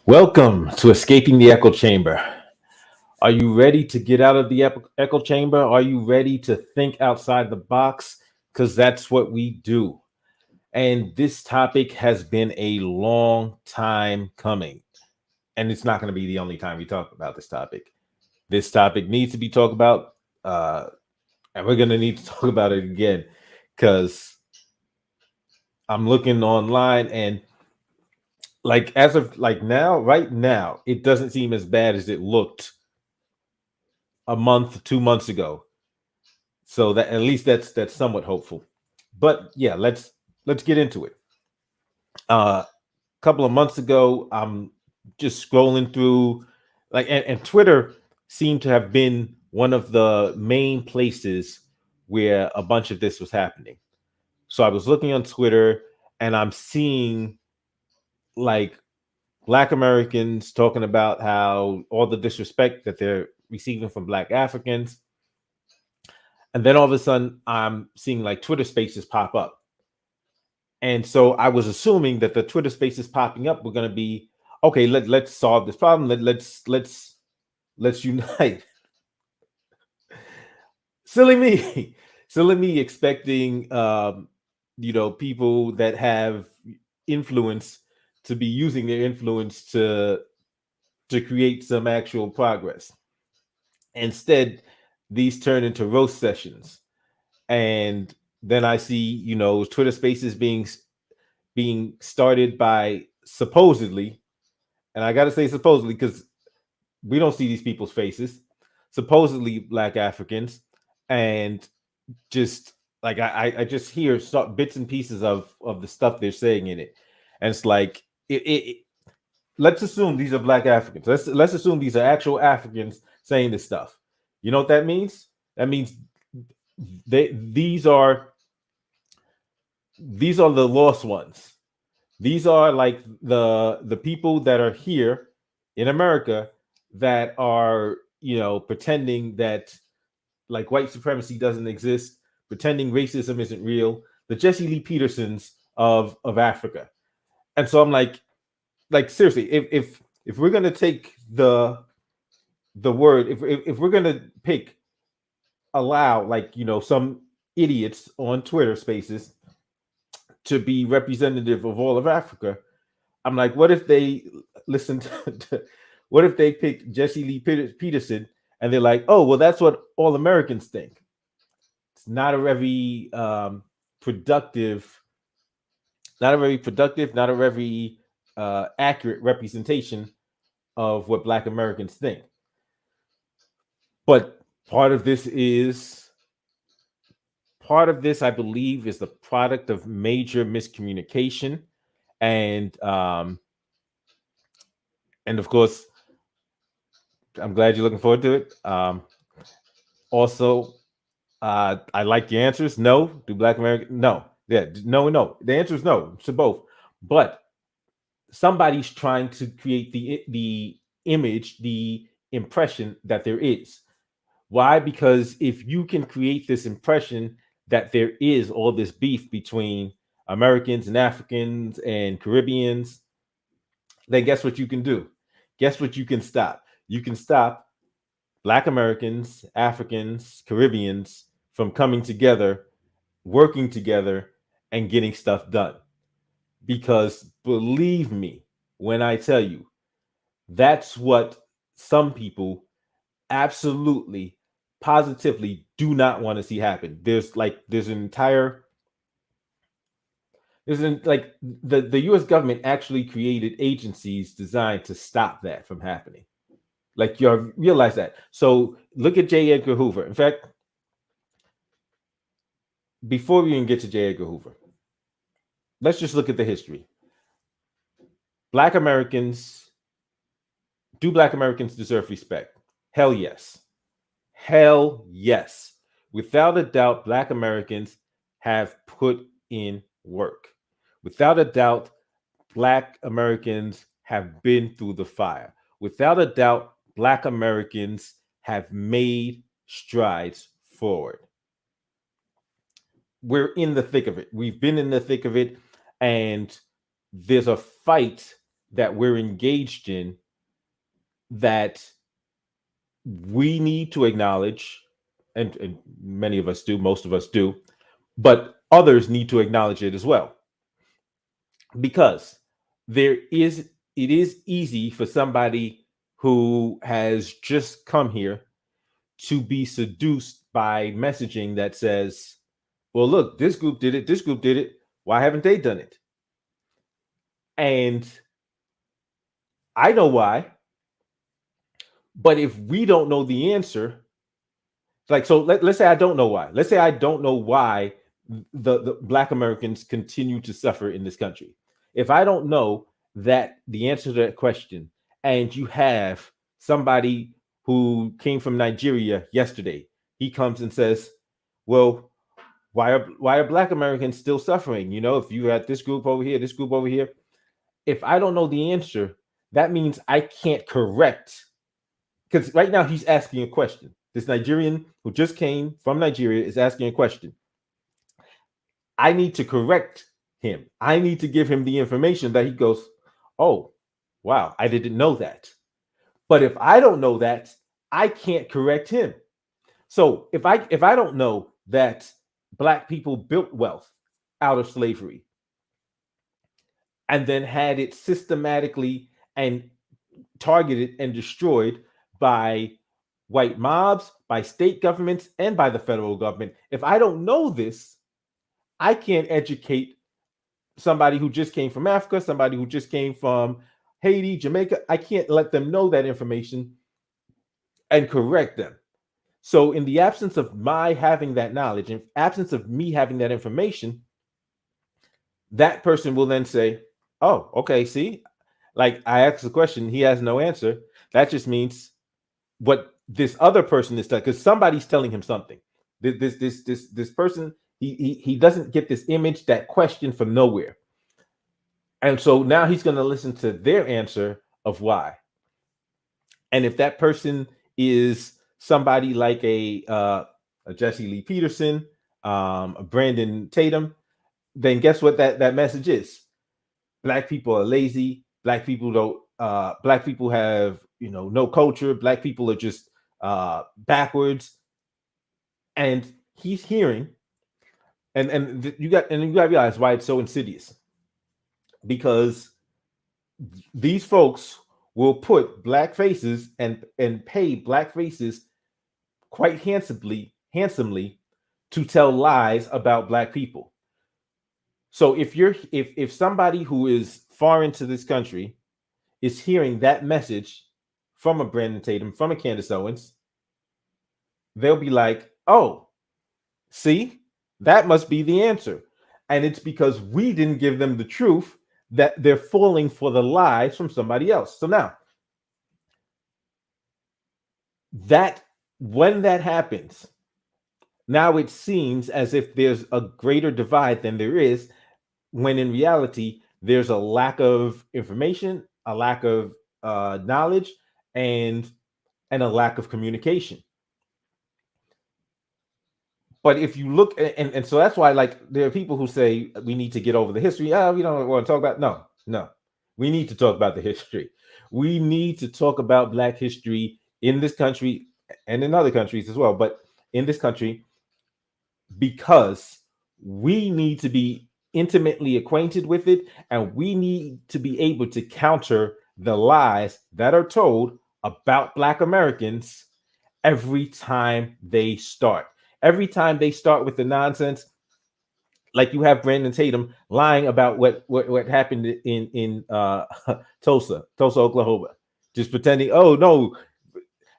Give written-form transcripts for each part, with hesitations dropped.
Welcome to Escaping the Echo Chamber. Are you ready to get out of the echo chamber? Are you ready to think outside the box? Because that's what we do. And this topic has been a long time coming. And it's not going to be the only time we talk about this topic. This topic needs to be talked about. And we're going to need to talk about it again because I'm looking online and like as of like now, right now, it doesn't seem as bad as it looked a month, 2 months ago. So that at least that's somewhat hopeful. But yeah, let's get into it. A couple of months ago, I'm just scrolling through and Twitter seemed to have been one of the main places where a bunch of this was happening. So I was looking on Twitter and I'm seeing like Black Americans talking about how all the disrespect that they're receiving from Black Africans. And then all of a sudden, I'm seeing like Twitter spaces pop up. And so I was assuming that the Twitter spaces popping up were going to be, okay, let's solve this problem. Let's unite. Silly me. Silly me expecting, people that have influence to be using their influence to create some actual progress. Instead, these turn into roast sessions, and then I see Twitter Spaces being started by supposedly, and I got to say supposedly because we don't see these people's faces, supposedly Black Africans, and just like I just hear bits and pieces of the stuff they're saying in it, and it's like let's assume these are Black Africans. Let's assume these are actual Africans saying this stuff. You know what that means? That means these are the lost ones. These are like the people that are here in America that are pretending that like white supremacy doesn't exist, pretending racism isn't real, the Jesse Lee Petersons of Africa. And so I'm like seriously, if we're gonna take the word, if we're gonna pick allow like some idiots on Twitter Spaces to be representative of all of Africa, I'm like, what if they listen to what if they pick Jesse Lee Peterson and they're like, oh well, that's what all Americans think. It's not a very productive, not a very accurate representation of what Black Americans think. But part of this, I believe, is the product of major miscommunication, and of course, I'm glad you're looking forward to it. Also, I like the answers. No, do Black Americans? No, yeah, no, no. The answer is no to both. But somebody's trying to create the image, the impression that there is. Why? Because if you can create this impression that there is all this beef between Americans and Africans and Caribbeans, then guess what you can do? Guess what you can stop? You can stop Black Americans, Africans, Caribbeans from coming together, working together, and getting stuff done. Because believe me when I tell you, that's what some people absolutely, positively do not want to see happen. There's like the U.S. government actually created agencies designed to stop that from happening. Like you realize that. So look at J. Edgar Hoover. In fact, before we even get to J. Edgar Hoover, let's just look at the history. Black Americans, do Black Americans deserve respect? Hell yes. Hell yes. Without a doubt, Black Americans have put in work. Without a doubt, Black Americans have been through the fire. Without a doubt, Black Americans have made strides forward. We're in the thick of it. We've been in the thick of it, and there's a fight that we're engaged in that we need to acknowledge, and many of us do, most of us do, but others need to acknowledge it as well. Because it is easy for somebody who has just come here to be seduced by messaging that says, well, look, this group did it, this group did it. Why haven't they done it? And I know why. But if we don't know the answer, like, so let's say I don't know why. Let's say I don't know why the Black Americans continue to suffer in this country. If I don't know that the answer to that question, and you have somebody who came from Nigeria yesterday, he comes and says, well, why are Black Americans still suffering? You know, if you had this group over here, this group over here. If I don't know the answer, that means I can't correct, because right now he's asking a question. This Nigerian who just came from Nigeria is asking a question. I need to correct him. I need to give him the information that he goes, oh, wow, I didn't know that. But if I don't know that, I can't correct him. So if I don't know that Black people built wealth out of slavery and then had it systematically and targeted and destroyed by white mobs, by state governments, and by the federal government, if I don't know this, I can't educate somebody who just came from Africa, somebody who just came from Haiti, Jamaica. I can't let them know that information and correct them. So in the absence of my having that knowledge, in absence of me having that information, that person will then say, oh, okay, see, like I asked a question, he has no answer. That just means what this other person is telling, because somebody's telling him something. This person, he doesn't get this image, that question from nowhere. And so now he's going to listen to their answer of why. And if that person is somebody like a Jesse Lee Peterson, a Brandon Tatum, then guess what that message is? Black people are lazy. Black people don't. Black people have no culture. Black people are just backwards. And he's hearing, and you got to realize why it's so insidious. Because these folks will put Black faces and pay Black faces quite handsomely to tell lies about Black people. So if somebody who is foreign to this country is hearing that message from a Brandon Tatum, from a Candace Owens, they'll be like, oh, see, that must be the answer. And it's because we didn't give them the truth that they're falling for the lies from somebody else. So now, when that happens, now it seems as if there's a greater divide than there is, when in reality, there's a lack of information, a lack of knowledge, and a lack of communication. But if you look, and so that's why, like, there are people who say we need to get over the history. We don't want to talk about. No, we need to talk about the history. We need to talk about Black history in this country and in other countries as well, but in this country, because we need to be intimately acquainted with it, and we need to be able to counter the lies that are told about Black Americans every time they start. Every time they start with the nonsense, like you have Brandon Tatum lying about what happened in Tulsa, Oklahoma, just pretending, oh no,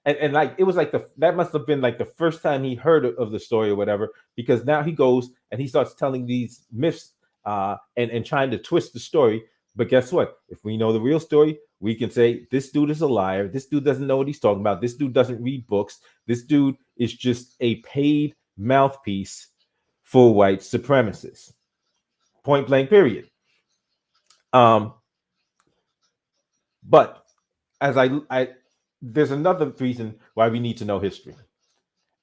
and like it was like that must have been like the first time he heard of the story or whatever, because now he goes and he starts telling these myths and trying to twist the story. But guess what? If we know the real story, we can say this dude is a liar. This dude doesn't know what he's talking about. This dude doesn't read books. This dude is just a paid mouthpiece for white supremacists. Point blank, period. But as I there's another reason why we need to know history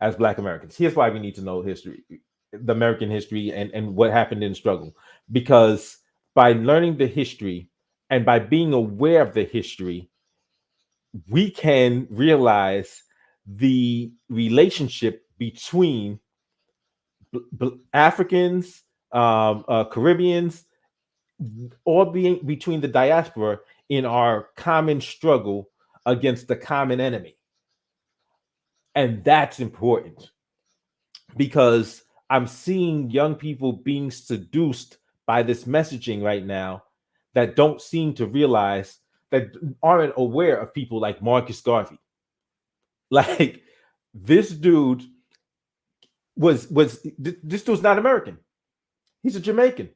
as Black Americans. Here's why we need to know history, the American history, and what happened in the struggle. Because by learning the history And by being aware of the history, we can realize the relationship between Africans, Caribbeans, all being between the diaspora in our common struggle against the common enemy. And that's important because I'm seeing young people being seduced by this messaging right now that don't seem to realize, that aren't aware of people like Marcus Garvey. Like, this dude was this dude's not American. He's a Jamaican.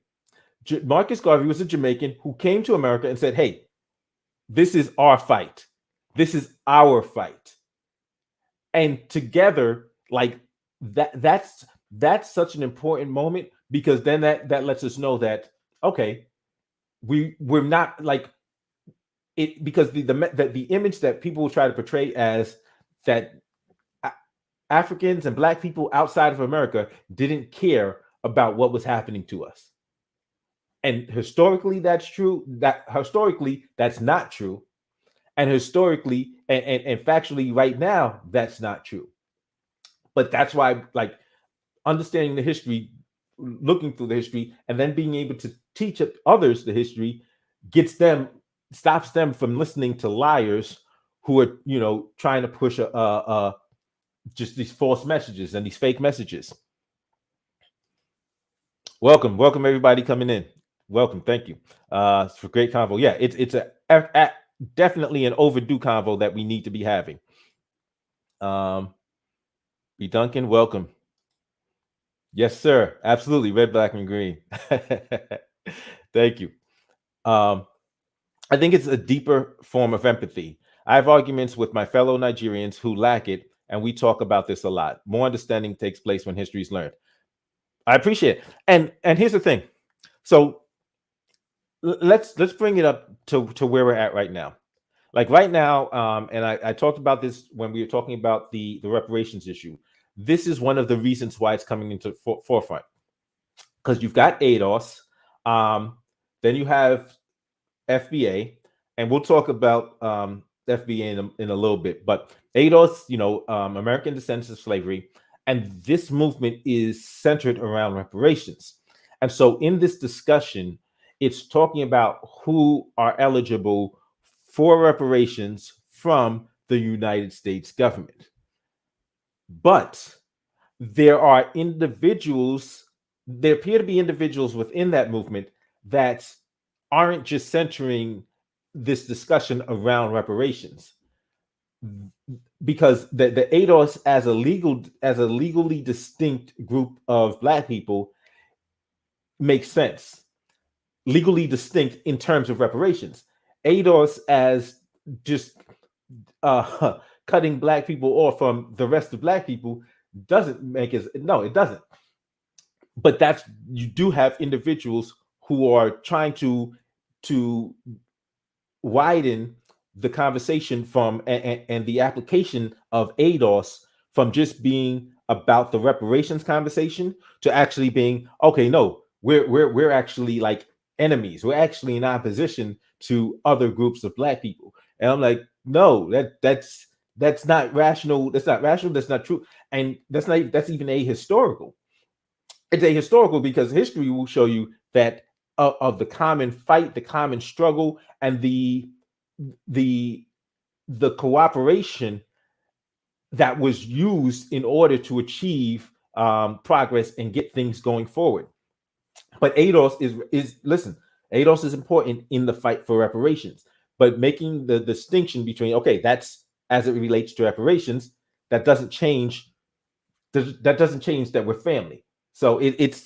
Marcus Garvey was a Jamaican who came to America and said, "Hey, this is our fight. This is our fight." And together, like that's such an important moment, because then that lets us know that, okay, we're not like it, because the image that people will try to portray as that Africans and Black people outside of America didn't care about what was happening to us. And historically, that's true. That historically, that's not true. And historically and factually right now, that's not true. But that's why, like, understanding the history, looking through the history, and then being able to teach others the history stops them from listening to liars who are, trying to push just these false messages and these fake messages. Welcome everybody coming in. Welcome, thank you. It's for great convo. Yeah, it's a definitely an overdue convo that we need to be having. B. Duncan, welcome. Yes, sir. Absolutely. Red, black, and green. Thank you. I think it's a deeper form of empathy. I have arguments with my fellow Nigerians who lack it, and we talk about this a lot. More understanding takes place when history is learned. I appreciate it. And here's the thing. So let's bring it up to where we're at right now. Like right now, and I talked about this when we were talking about the reparations issue. This is one of the reasons why it's coming into forefront, because you've got ADOS, then you have FBA, and we'll talk about FBA in a little bit. But ADOS, American Descendants of Slavery, and this movement is centered around reparations. And so in this discussion, it's talking about who are eligible for reparations from the United States government. But there appear to be individuals within that movement that aren't just centering this discussion around reparations, because the ADOS as a legally distinct group of Black people makes sense. Legally distinct in terms of reparations. ADOS as just cutting Black people off from the rest of Black people doesn't make it. No, it doesn't. But you do have individuals who are trying to widen the conversation from and the application of ADOS from just being about the reparations conversation to actually being, okay, no, we're actually like enemies. We're actually in opposition to other groups of Black people. And I'm like, no, that's not rational. That's not rational. That's not true. And that's even ahistorical. It's ahistorical because history will show you that of the common fight, the common struggle, and the cooperation that was used in order to achieve progress and get things going forward. But ADOS ADOS is important in the fight for reparations, but making the distinction between, okay, that's as it relates to reparations, that doesn't change that we're family. So it's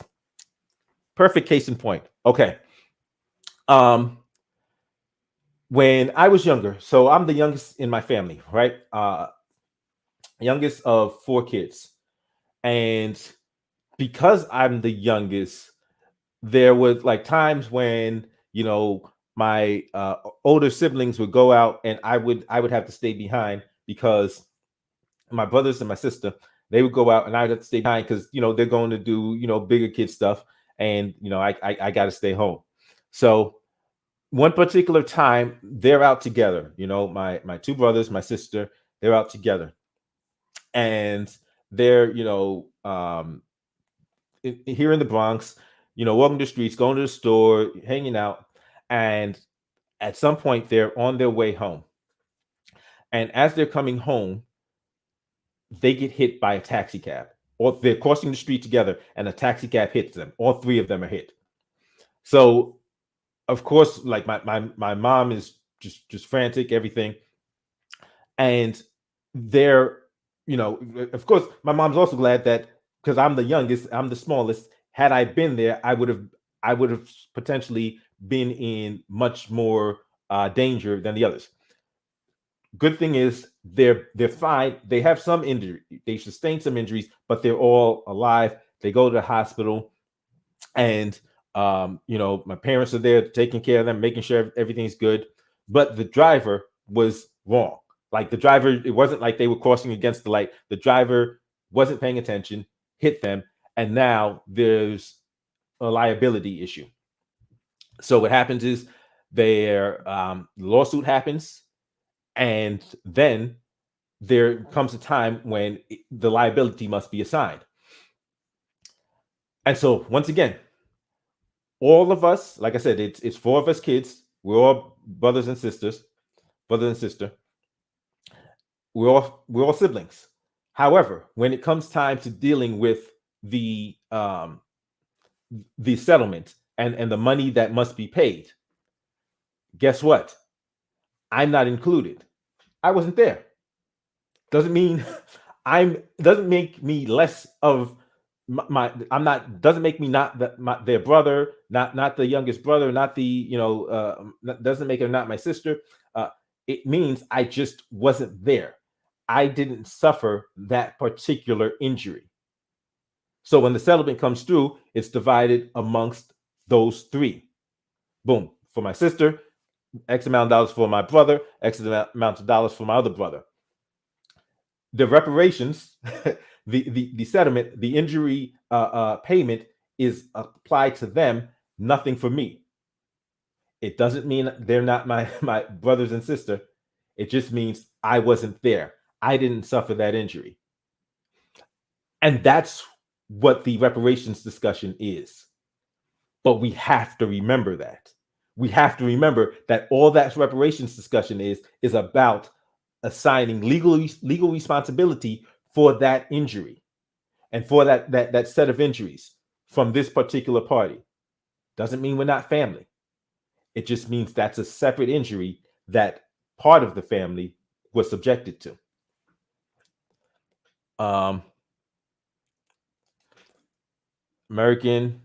perfect case in point. Okay. When I was younger, so I'm the youngest in my family, right? Youngest of 4 kids. And because I'm the youngest, there was like times when, my older siblings would go out and I would have to stay behind, because my brothers and my sister, they would go out and I'd have to stay behind because, they're going to do, bigger kid stuff. And, I got to stay home. So one particular time, they're out together. My two brothers, my sister, they're out together, and they're here in the Bronx, walking the streets, going to the store, hanging out, and at some point they're on their way home. And as they're coming home, they get hit by a taxi cab, or they're crossing the street together and a taxi cab hits them. All three of them are hit. So, of course, like my mom is just frantic, everything. And they're, of course, my mom's also glad that, because I'm the youngest, I'm the smallest. Had I been there, I would have potentially been in much more danger than the others. Good thing is they're fine. They have some injury. They sustained some injuries, but they're all alive. They go to the hospital, and my parents are there taking care of them, making sure everything's good. But the driver was wrong. Like, the driver, it wasn't like they were crossing against the light. The driver wasn't paying attention, hit them, and now there's a liability issue. So what happens is their lawsuit happens, and then there comes a time when the liability must be assigned. And so, once again, all of us, like I said, it's four of us kids. We're all brothers and sisters, brother and sister. We're all siblings. However, when it comes time to dealing with the settlement and the money that must be paid, guess what? I'm not included. I wasn't there. Doesn't mean doesn't make me less of I'm not, doesn't make me not their brother, not the youngest brother, not the doesn't make her not my sister. It means I just wasn't there. I didn't suffer that particular injury. So when the settlement comes through, it's divided amongst those three. Boom. For my sister, X amount of dollars. For my brother, X amount of dollars for my other brother. The reparations, the settlement, the injury payment is applied to them, nothing for me. It doesn't mean they're not my brothers and sister. It just means I wasn't there. I didn't suffer that injury. And that's what the reparations discussion is. But we have to remember that. We have to remember that all that reparations discussion is about assigning legal responsibility for that injury and for that set of injuries from this particular party. Doesn't mean we're not family. It just means that's a separate injury that part of the family was subjected to. American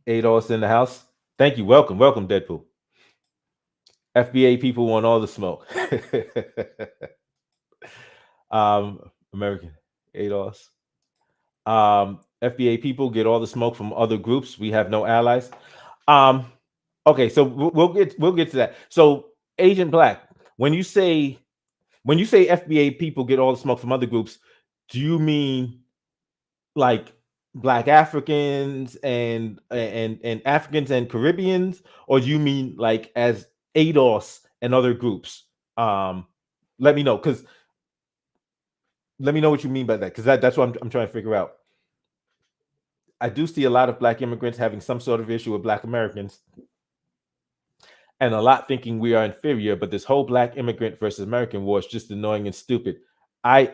ADOS in the house. Thank you. Welcome, Deadpool. FBA people want all the smoke. American ADOS. FBA people get all the smoke from other groups. We have no allies. Okay, so we'll get to that. So, Agent Black, when you say FBA people get all the smoke from other groups, do you mean like Black Africans and Africans and Caribbeans, or do you mean like as ADOS and other groups? Let me know, because let me know what you mean by that, because that's what I'm trying to figure out. I do see a lot of Black immigrants having some sort of issue with Black Americans, and a lot thinking we are inferior, but this whole Black immigrant versus American war is just annoying and stupid. I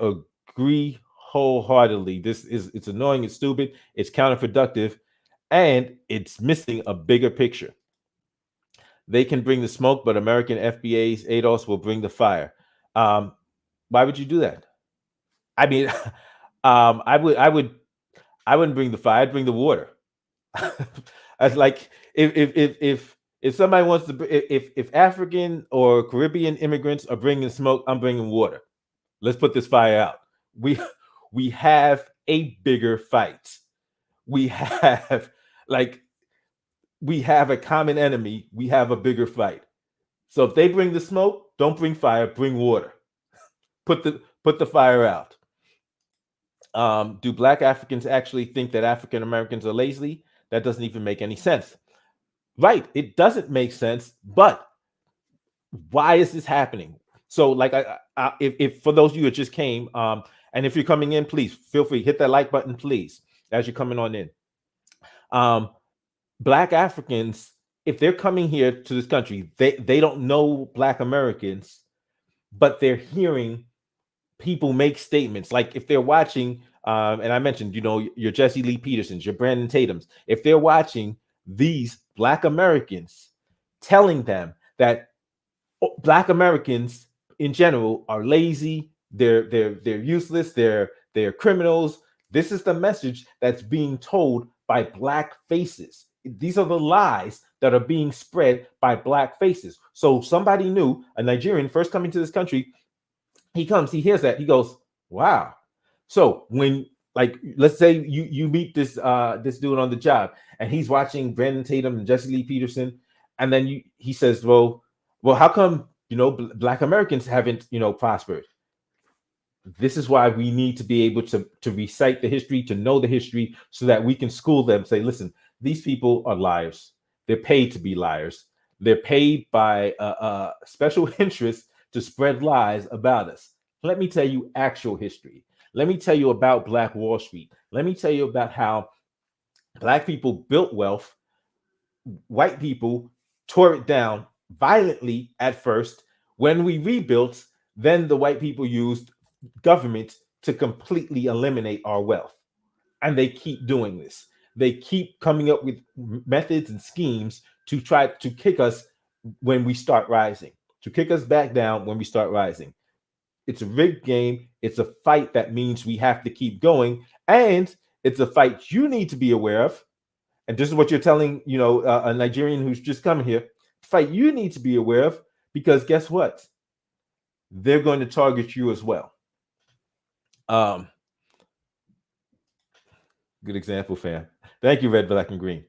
agree wholeheartedly. It's annoying, it's stupid, it's counterproductive, and it's missing a bigger picture. They can bring the smoke, but American FBA's ADOS will bring the fire. Why would you do that? I mean, I wouldn't bring the fire. I'd bring the water. As like if somebody wants to, if African or Caribbean immigrants are bringing smoke, I'm bringing water. Let's put this fire out. We have a bigger fight. We have a common enemy. We have a bigger fight. So if they bring the smoke, don't bring fire. Bring water. Put the fire out. Do Black Africans actually think that African Americans are lazy? That doesn't even make any sense. Right. It doesn't make sense, but why is this happening? So, like, if for those of you who just came, and if you're coming in, please feel free hit that like button, please, as you're coming on in. Um, Black Africans, if they're coming here to this country, they don't know Black Americans, but they're hearing people make statements. Like if they're watching, and I mentioned, your Jesse Lee Petersons, your Brandon Tatums, if they're watching these Black Americans telling them that Black Americans in general are lazy, they're useless, they're criminals. This is the message that's being told by Black faces. These are the lies that are being spread by Black faces. So somebody new, a Nigerian first coming to this country, he comes, he hears that, he goes, "Wow." So when, like, let's say you meet this dude on the job, and he's watching Brandon Tatum and Jesse Lee Peterson, and then he says, well, how come Black Americans haven't prospered? This is why we need to be able to recite the history, to know the history, so that we can school them. Say, listen, these people are liars. They're paid to be liars. They're paid by special interests to spread lies about us. Let me tell you actual history. Let me tell you about Black Wall Street. Let me tell you about how Black people built wealth. White people tore it down violently at first. When we rebuilt, then the white people used government to completely eliminate our wealth. And they keep doing this. They keep coming up with methods and schemes to try to kick us when we start rising, to kick us back down when we start rising. It's a rigged game. It's a fight that means we have to keep going. And it's a fight you need to be aware of. And this is what you're telling, a Nigerian who's just come here, fight you need to be aware of, because guess what? They're going to target you as well. Good example, fam. Thank you, Red, Black, and Green.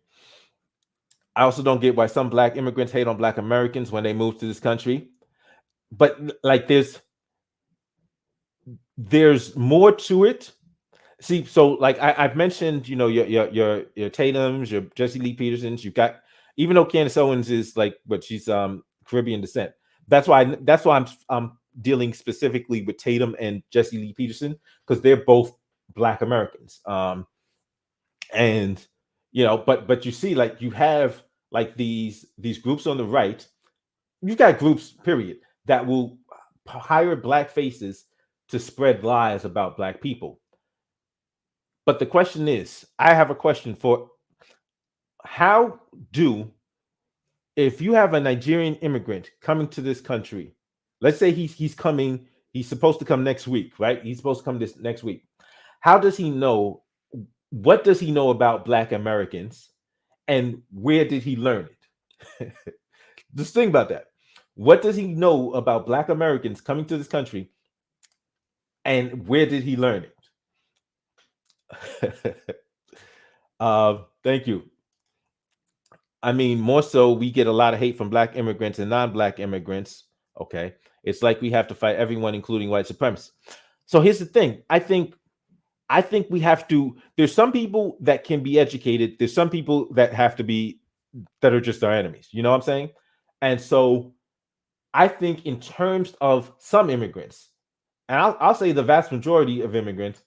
I also don't get why some Black immigrants hate on Black Americans when they move to this country. But like, there's more to it. See, so like I've mentioned, your Tatum's, your Jesse Lee Petersons. You've got, even though Candace Owens is like, but she's Caribbean descent. That's why I'm dealing specifically with Tatum and Jesse Lee Peterson, because they're both Black Americans. And but you see, like, you have like these groups on the right. You've got groups, period, that will hire Black faces to spread lies about Black people. But the question is, I have a question for how do, if you have a Nigerian immigrant coming to this country, let's say he's coming, he's supposed to come next week, right? He's supposed to come this next week. How does he know? What does he know about Black Americans, and where did he learn it? Just think about that. What does he know about Black Americans coming to this country, and where did he learn it? Thank you. I mean, more so, we get a lot of hate from Black immigrants and non-Black immigrants. Okay, it's like we have to fight everyone, including white supremacists. So here's the thing. I think we have to. There's some people that can be educated. There's some people that have to be, that are just our enemies. You know what I'm saying? And so I think, in terms of some immigrants, and I'll say the vast majority of immigrants,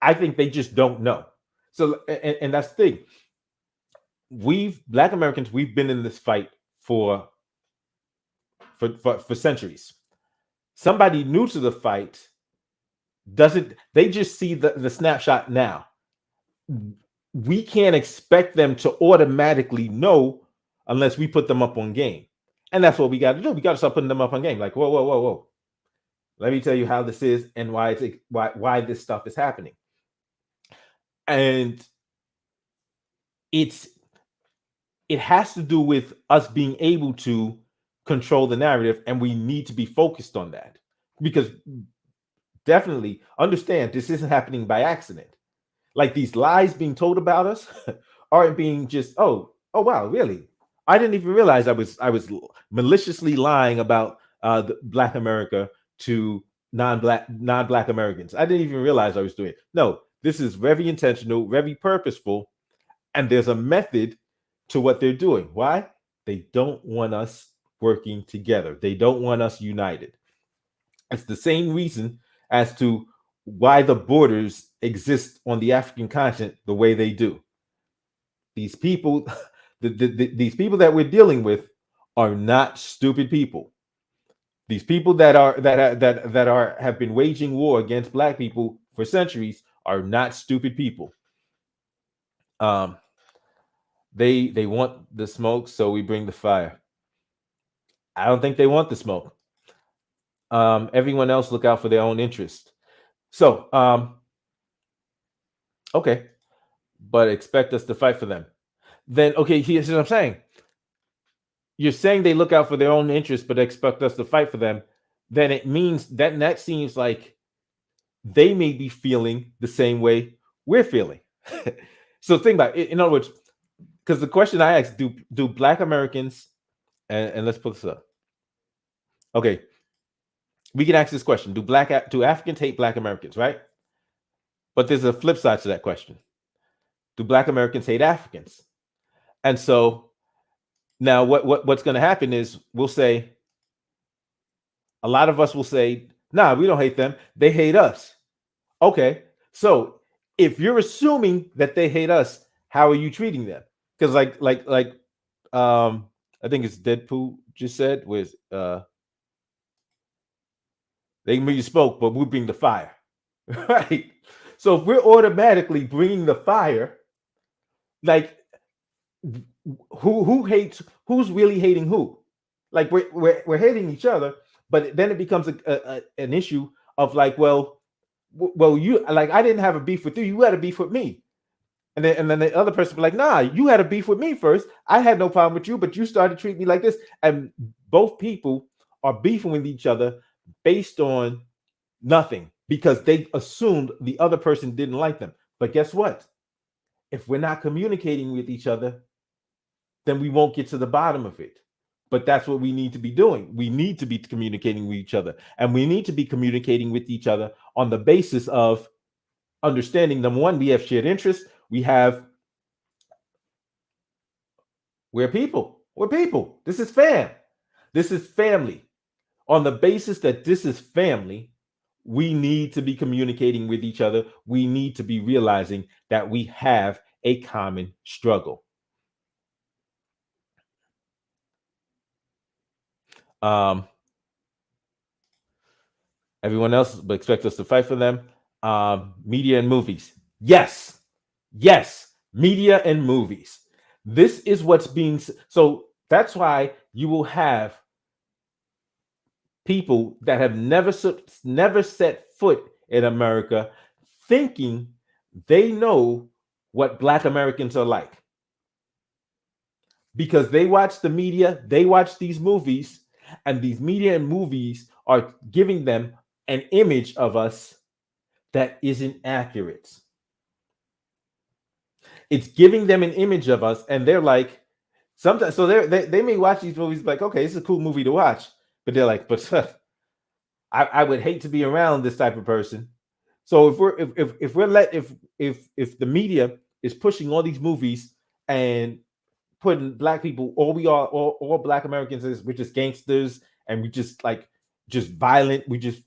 I think they just don't know. So, and that's the thing. Black Americans, we've been in this fight for centuries. Somebody new to the fight they just see the snapshot now. We can't expect them to automatically know unless we put them up on game. And that's what we got to do. We got to start putting them up on game. Like, whoa. Let me tell you how this is and why this stuff is happening. And it has to do with us being able to control the narrative, and we need to be focused on that, because definitely understand this isn't happening by accident. Like, these lies being told about us aren't being just, oh wow, really? I didn't even realize I was maliciously lying about the Black America to non-Black Americans. I didn't even realize I was doing it. No, this is very intentional, very purposeful, and there's a method to what they're doing. Why? They don't want us working together. They don't want us united. It's the same reason as to why the borders exist on the African continent the way they do. These people, these people that we're dealing with are not stupid people. These people that are have been waging war against black people for centuries are not stupid people. Um, they want the smoke, so we bring the fire. I don't think they want the smoke. Everyone else look out for their own interest. So, okay, but expect us to fight for them. Then, okay, here's what I'm saying. You're saying they look out for their own interest, but expect us to fight for them. Then it means that seems like they may be feeling the same way we're feeling. So think about it. In other words, because the question I asked, do Black Americans, and let's put this up. Okay, we can ask this question: do Africans hate Black Americans? Right? But there's a flip side to that question: do Black Americans hate Africans? And so now, what's going to happen is we'll say, a lot of us will say, "Nah, we don't hate them; they hate us." Okay, so if you're assuming that they hate us, how are you treating them? Because I think it's Deadpool just said was they can bring you smoke, but we bring the fire, right? So if we're automatically bringing the fire, like who's really hating who? Like we're hating each other, but then it becomes an issue of like, well, you like I didn't have a beef with you, you had a beef with me. And then the other person be like, nah, you had a beef with me first. I had no problem with you, but you started treating me like this. And both people are beefing with each other based on nothing because they assumed the other person didn't like them. But guess what? If we're not communicating with each other, then we won't get to the bottom of it. But that's what we need to be doing. We need to be communicating with each other. And we need to be communicating with each other on the basis of understanding, number one, we have shared interests. We're people. We're people. This is fam. This is family. On the basis that this is family, we need to be communicating with each other. We need to be realizing that we have a common struggle. Everyone else expects us to fight for them. Media and movies. Yes. Yes. Media and movies. This is what's being so that's why you will have people that have never set foot in America thinking they know what Black Americans are like because they watch the media, they watch these movies, and these media and movies are giving them an image of us that isn't accurate. It's giving them an image of us, and they're like, sometimes, so they may watch these movies like, okay, it's a cool movie to watch, but they're like, but I would hate to be around this type of person. So if the media is pushing all these movies and putting Black people, all Black Americans is we're just gangsters and we just like just violent. We just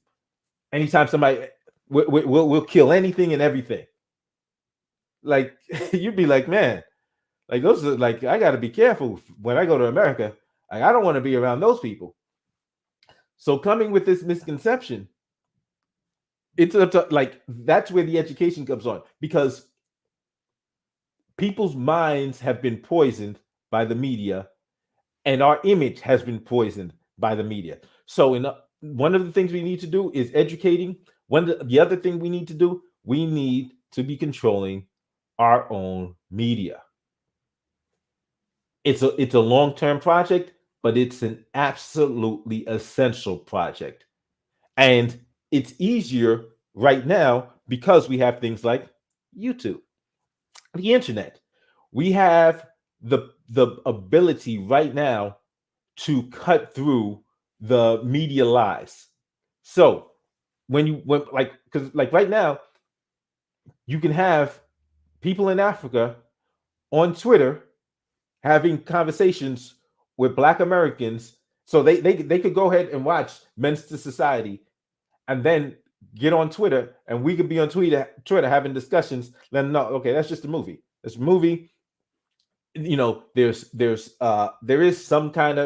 anytime somebody we'll kill anything and everything. Like you'd be like, man, like those are like I got to be careful when I go to America. Like I don't want to be around those people. So coming with this misconception, it's like that's where the education comes on because people's minds have been poisoned by the media and our image has been poisoned by the media. So one of the things we need to do is educating. The other thing we need to do, we need to be controlling our own media. It's a long-term project, but it's an absolutely essential project. And it's easier right now because we have things like YouTube, the internet. We have the ability right now to cut through the media lies. So when because like right now, you can have people in Africa on Twitter having conversations with Black Americans, so they could go ahead and watch Men's to Society, and then get on Twitter, and we could be on Twitter having discussions. Let them know, okay, that's just a movie. It's a movie. There is some crime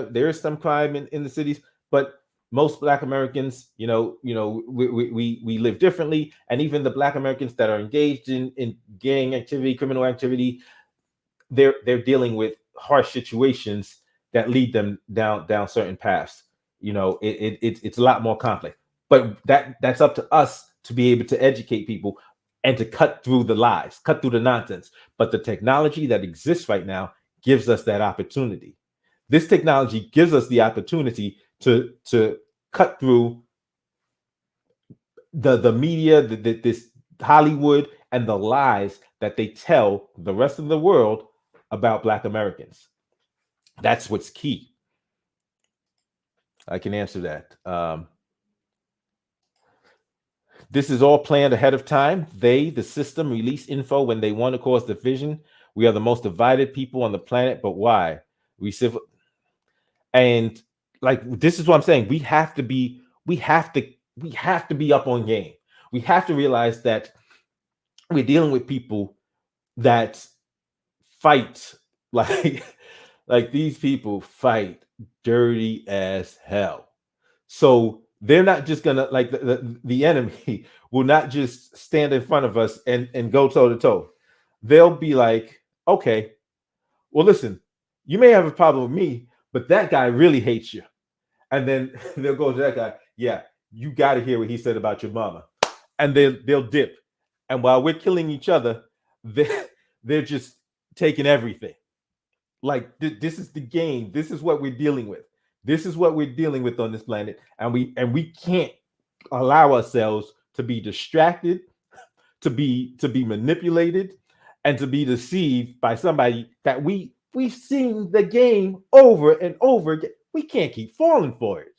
in the cities, but most Black Americans, we live differently, and even the Black Americans that are engaged in gang activity, criminal activity, they're dealing with harsh situations that lead them down certain paths. It's a lot more complex, but that's up to us to be able to educate people and to cut through the lies, cut through the nonsense. But the technology that exists right now gives us that opportunity. This technology gives us the opportunity to cut through the media, this Hollywood, and the lies that they tell the rest of the world about Black Americans. That's what's key. I can answer that. This is all planned ahead of time. They, the system, release info when they want to cause division. We are the most divided people on the planet, but why? And like, this is what I'm saying. We have to be up on game. We have to realize that we're dealing with people that fight like these people fight dirty as hell. So they're not just gonna, like, the enemy will not just stand in front of us and go toe to toe. They'll be like, okay, well, listen, you may have a problem with me, but that guy really hates you. And then they'll go to that guy, yeah, you got to hear what he said about your mama. And they'll dip. And while we're killing each other, they're just taking everything. Like, this is the game. This is what we're dealing with. This is what we're dealing with on this planet, and we can't allow ourselves to be distracted, to be manipulated, and to be deceived by somebody that we've seen the game over and over again. We can't keep falling for it.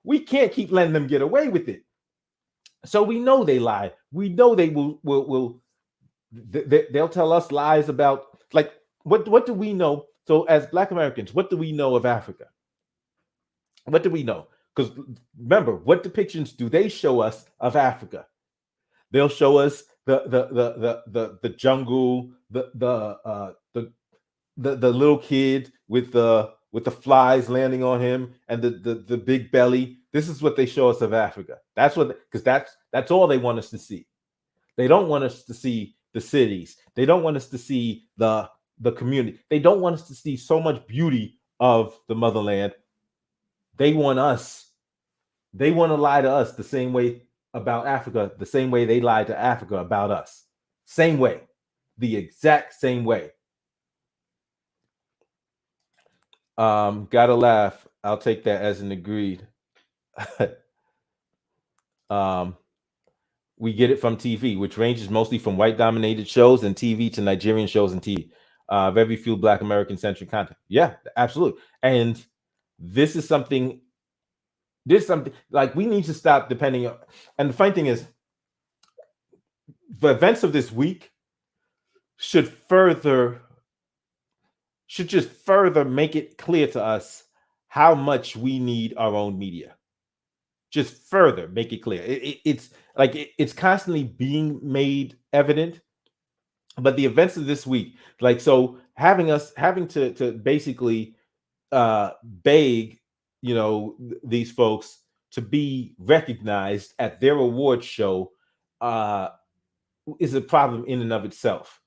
We can't keep letting them get away with it. So we know they lie. We know they will they'll tell us lies about, like, what do we know? So as Black Americans, what do we know of Africa? What do we know? Because remember, what depictions do they show us of Africa? They'll show us the jungle, the little kid with the flies landing on him, and the big belly. This is what they show us of Africa. That's what, because that's all they want us to see. They don't want us to see the cities. They don't want us to see the community. They don't want us to see so much beauty of the motherland. They want to lie to us the same way about Africa, the same way they lied to Africa about us. Same way. The exact same way. Gotta laugh. I'll take that as an agreed. We get it from TV, which ranges mostly from white-dominated shows and TV to Nigerian shows and TV. Very few Black American-centric content. Yeah, absolutely. And this is something. There's something, like, we need to stop depending on. And the funny thing is, the events of this week should just further make it clear to us how much we need our own media. Just further make it clear. It's constantly being made evident, but the events of this week, like, so having to basically beg, these folks to be recognized at their award show is a problem in and of itself.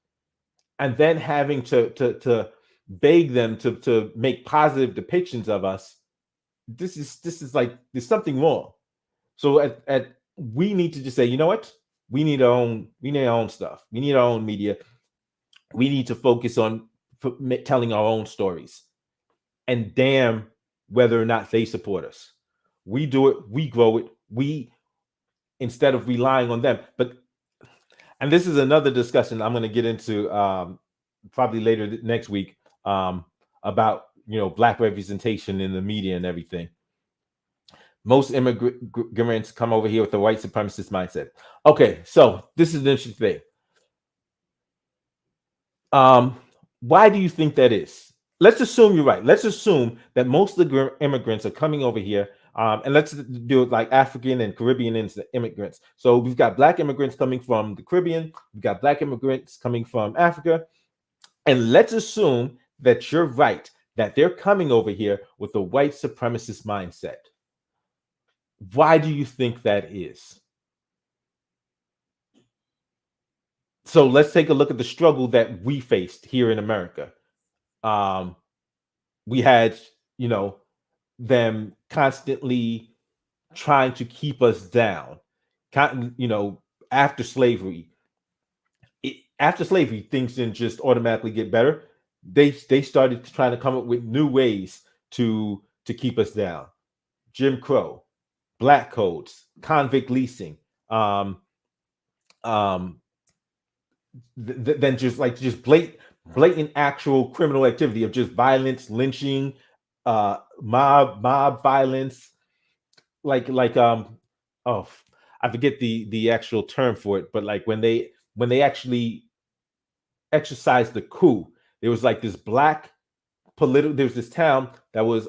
And then having to beg them to make positive depictions of us, this is like, there's something wrong. So we need to just say, you know what? We need our own stuff. We need our own media. We need to focus on telling our own stories. And damn whether or not they support us. We do it, we grow it, instead of relying on them. And this is another discussion I'm going to get into probably later next week, about Black representation in the media and everything. Most immigrants come over here with a white supremacist mindset. Okay, so this is an interesting thing. Why do you think that is? let's assume you're right. Let's assume that most of the immigrants are coming over here. And let's do it like African and Caribbean immigrants. So we've got Black immigrants coming from the Caribbean. We've got Black immigrants coming from Africa. And let's assume that you're right, that they're coming over here with a white supremacist mindset. Why do you think that is? So let's take a look at the struggle that we faced here in America. We had, them constantly trying to keep us down. After slavery, things didn't just automatically get better. They started trying to come up with new ways to keep us down. Jim Crow, black codes, convict leasing, then just blatant actual criminal activity of just violence, lynching, mob violence, oh, I forget the actual term for it, but like when they actually exercised the coup, there was like this there was this town that was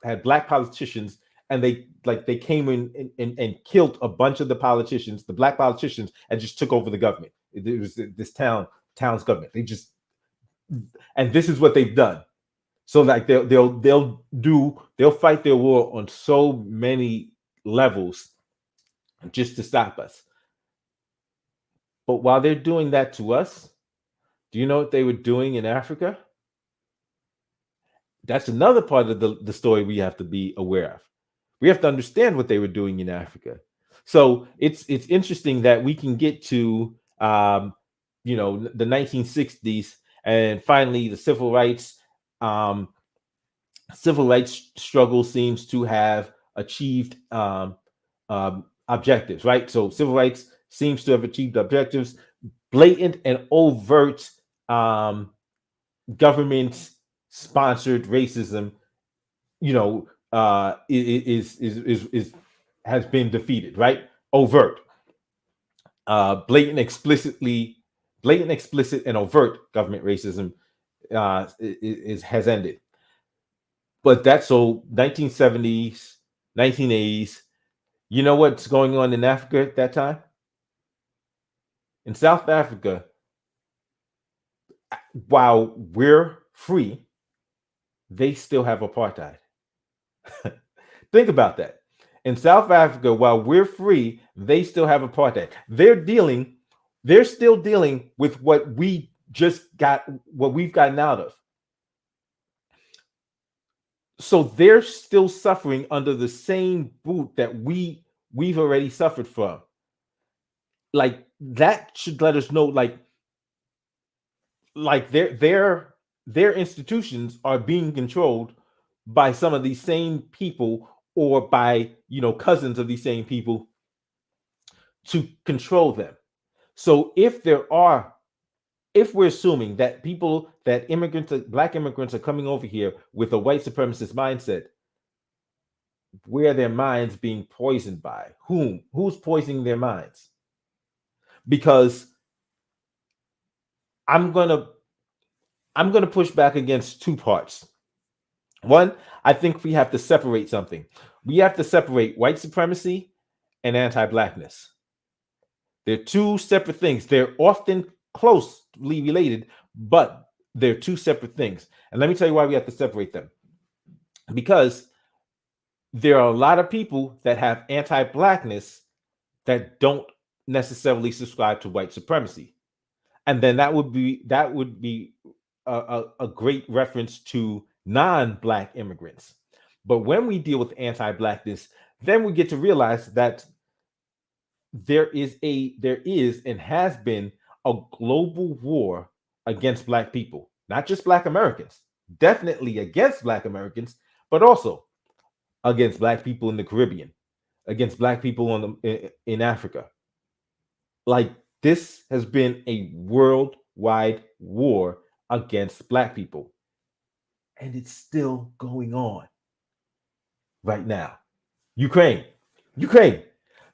had black politicians, and they came in and killed a bunch of the black politicians, and just took over the government. It was this town's government. And this is what they've done. So like they'll fight their war on so many levels just to stop us. But while they're doing that to us, do you know what they were doing in Africa? That's another part of the story we have to be aware of. We have to understand what they were doing in Africa. So it's interesting that we can get to the 1960s, and finally the civil rights struggle seems to have achieved objectives, right? So civil rights seems to have achieved objectives. Blatant and overt government-sponsored racism, has been defeated, right? Overt, blatant, explicit, and overt government racism has ended. But that's so 1970s, 1980s. You know what's going on in Africa at that time? In South Africa, while we're free, they still have apartheid. Think about that. In South Africa, while we're free, they still have apartheid. They're still dealing with what we've gotten out of. So they're still suffering under the same boot that we've already suffered from. Like that should let us know, like their institutions are being controlled by some of these same people, or by cousins of these same people, to control them. So if we're assuming that black immigrants are coming over here with a white supremacist mindset, where are their minds being poisoned by? Who's poisoning their minds? Because I'm gonna push back against two parts. One, I think we have to separate something. We have to separate white supremacy and anti-blackness. They're two separate things. They're often closely related, but they're two separate things. And let me tell you why we have to separate them. Because there are a lot of people that have anti-blackness that don't necessarily subscribe to white supremacy. And then that would be a great reference to non-black immigrants. But when we deal with anti-blackness, then we get to realize that there is and has been a global war against black people, not just black Americans, definitely against black Americans, but also against black people in the Caribbean, against black people in Africa. Like, this has been a worldwide war against black people, and it's still going on right now. Ukraine,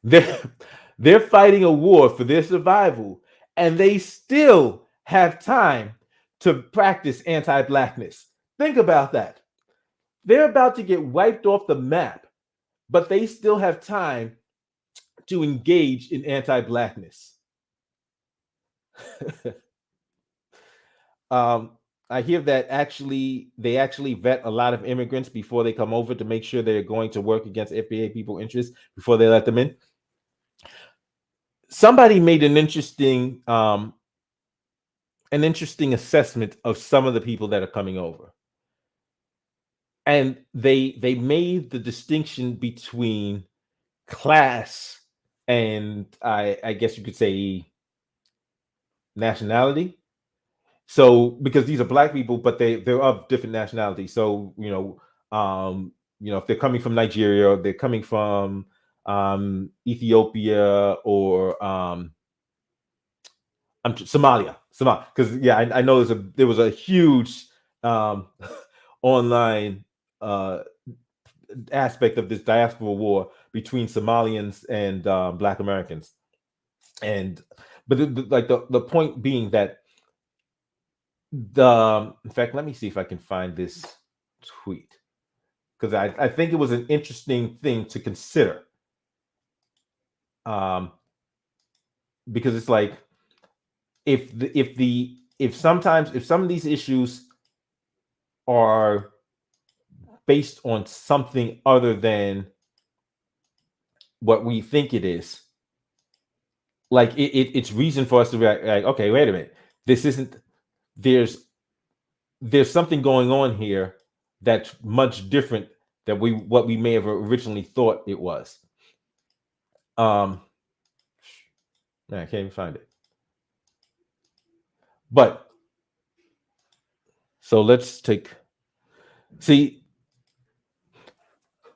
they're fighting a war for their survival, and they still have time to practice anti-blackness. Think about that. They're about to get wiped off the map, but they still have time to engage in anti-blackness. um, I hear that they actually vet a lot of immigrants before they come over to make sure they're going to work against FBA people interests before they let them in. Somebody made an interesting assessment of some of the people that are coming over, and they made the distinction between class and I guess you could say nationality. So because these are black people, but they're of different nationalities. So if they're coming from Nigeria, or they're coming from Ethiopia, or Somalia, because I know there was a huge online aspect of this diaspora war between Somalians and Black Americans, but the point being that in fact, let me see if I can find this tweet, because I think it was an interesting thing to consider, because it's like if some of these issues are based on something other than what we think it is, like it's reason for us to be like, okay, wait a minute, this isn't, there's something going on here that's much different than what we may have originally thought it was. I can't even find it. But so let's see.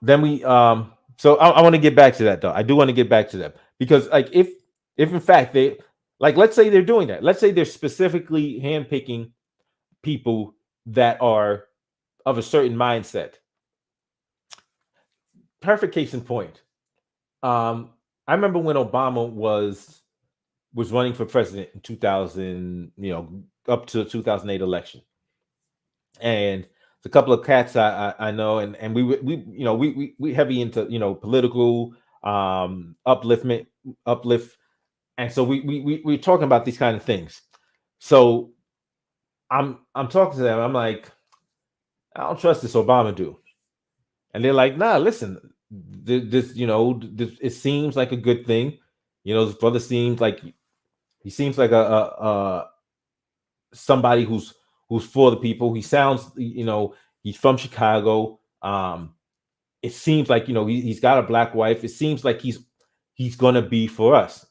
Then we so I want to get back to that, though. I do want to get back to that, because like if in fact they, like, let's say they're doing that. Let's say they're specifically handpicking people that are of a certain mindset. Perfect case in point. I remember when Obama was running for president in 2000, up to the 2008 election, and a couple of cats I know, and we heavy into political uplift, and so we're talking about these kind of things. So I'm talking to them. I'm like, I don't trust this Obama dude, and they're like, nah, listen, this it seems like a good thing. This brother seems like a somebody who's for the people. He sounds, he's from Chicago. It seems like he's got a black wife. It seems like he's gonna be for us.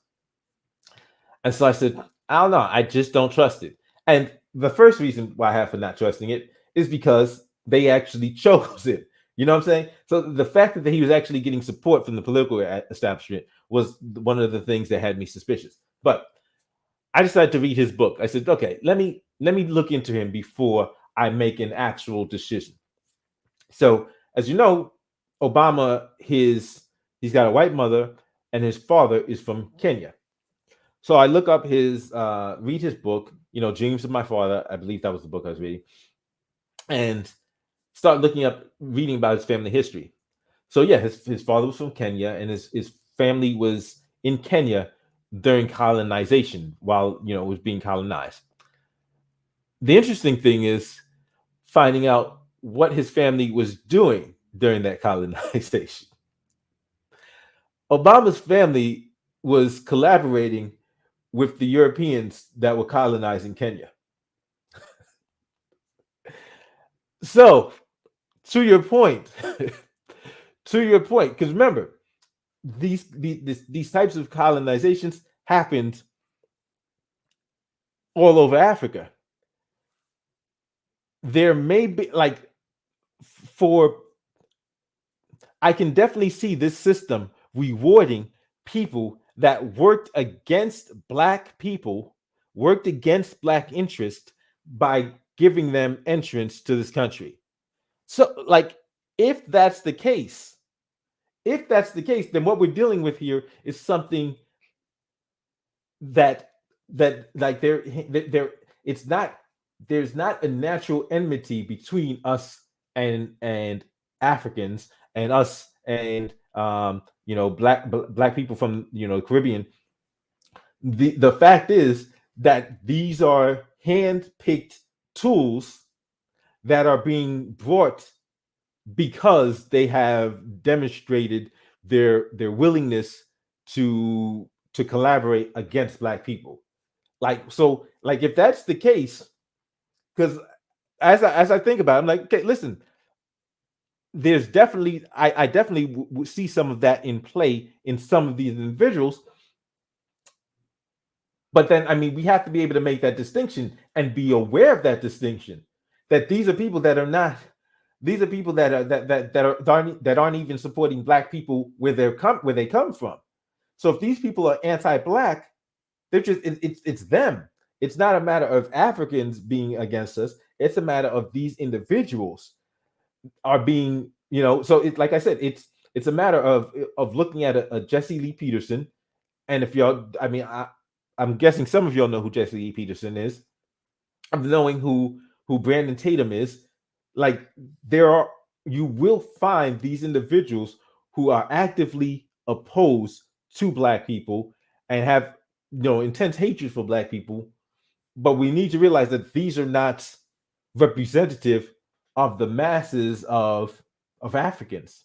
And so I said, I don't know. I just don't trust it. And the first reason why I have for not trusting it is because they actually chose it. You know what I'm saying? So the fact that he was actually getting support from the political establishment was one of the things that had me suspicious. But I decided to read his book. I said, okay, let me look into him before I make an actual decision. So, as you know, Obama, he's got a white mother, and his father is from Kenya. So I look up read his book, Dreams of My Father. I believe that was the book I was reading, and start reading about his family history. So yeah, his father was from Kenya, and his family was in Kenya during colonization, while it was being colonized. The interesting thing is finding out what his family was doing during that colonization. Obama's family was collaborating with the Europeans that were colonizing Kenya. So, to your point, because remember, these types of colonizations happened all over Africa. There may be I can definitely see this system rewarding people that worked against black people, worked against black interest, by giving them entrance to this country. So, if that's the case, then what we're dealing with here is something that it's not there's not a natural enmity between us and Africans and us and black people from the Caribbean. The fact is that these are hand-picked tools that are being brought because they have demonstrated their willingness to collaborate against black people. Like if that's the case, because as I think about it, I'm like, okay, listen, there's definitely I definitely see some of that in play in some of these individuals. But then, I mean, we have to be able to make that distinction and be aware of that distinction. That these are people that are not. These are people that are that aren't even supporting black people where they come from. So if these people are anti-black, they're just it's them. It's not a matter of Africans being against us. It's a matter of these individuals are being, So it's like I said, it's a matter of looking at a Jesse Lee Peterson. And if y'all, I mean, I'm guessing some of y'all know who Jesse Lee Peterson is. Of knowing who Brandon Tatum is, like you will find these individuals who are actively opposed to black people and have intense hatred for black people. But we need to realize that these are not representative of the masses of Africans.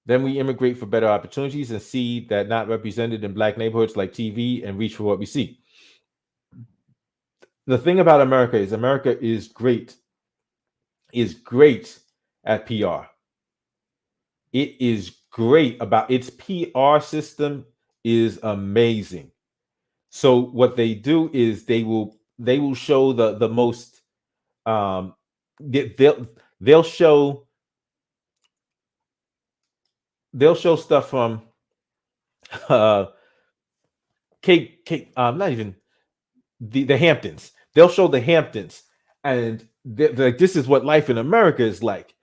Then we immigrate for better opportunities and see that not represented in black neighborhoods like TV and reach for what we see. The thing about America is great at PR. It is great about its PR system is amazing. So what they do is they will show the most they'll show stuff from not even the Hamptons. They'll show the Hamptons, and like, this is what life in America is like.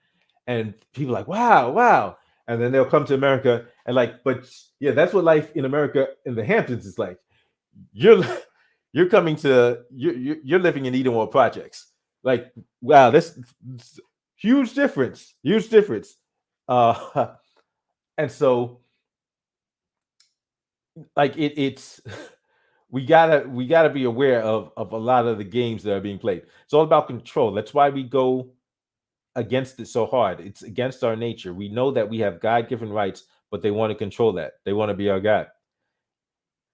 And people are like, wow. And then they'll come to America and like, but yeah, that's what life in America in the Hamptons is like. You're coming to you're living in Edenwald projects. Like, wow, this huge difference. And so like it's we gotta be aware of a lot of the games that are being played. It's all about control. That's why we go against it so hard. It's against our nature. We know that we have God-given rights, but they want to control that. They want to be our God.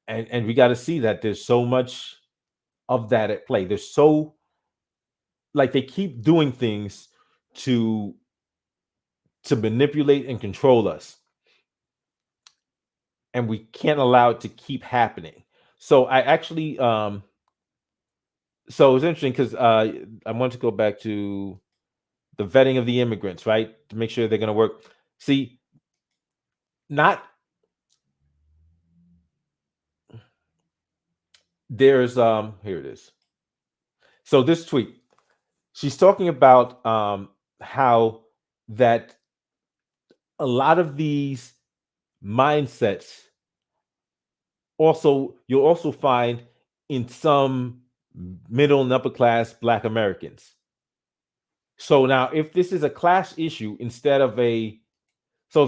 And we got to see that there's so much of that at play. There's so like they keep doing things to manipulate and control us. And we can't allow it to keep happening. So I actually so it's interesting because I want to go back to the vetting of the immigrants, right? To make sure they're going to work. See, there's here it is. So this tweet, she's talking about how that a lot of these mindsets you'll also find in some middle and upper class Black Americans. So now if this is a class issue instead of if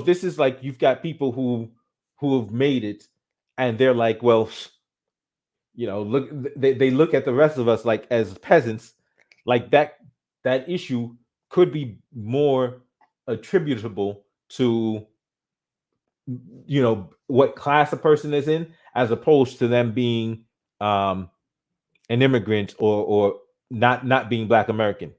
this is like you've got people who have made it and they're like, well, look, they look at the rest of us like as peasants, like that issue could be more attributable to what class a person is in as opposed to them being an immigrant or not being Black American.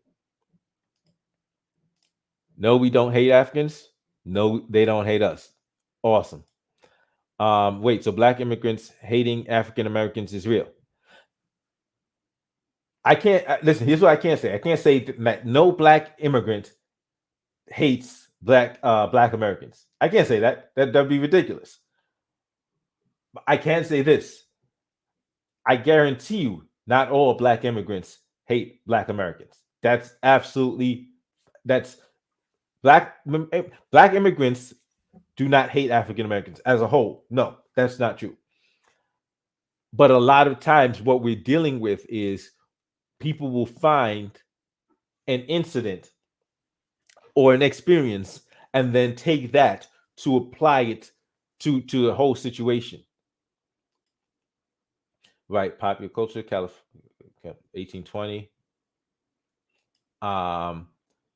No, we don't hate Africans. No, they don't hate us. Awesome. Wait, so Black immigrants hating African Americans is real. I can't listen. Here's what I can't say. I can't say that no Black immigrant hates Black Americans. I can't say that. That'd be ridiculous. But I can say this. I guarantee you, not all Black immigrants hate Black Americans. That's Black immigrants do not hate African Americans as a whole. No, that's not true. But a lot of times what we're dealing with is people will find an incident or an experience and then take that to apply it to the whole situation. Right, popular culture, California, 1820.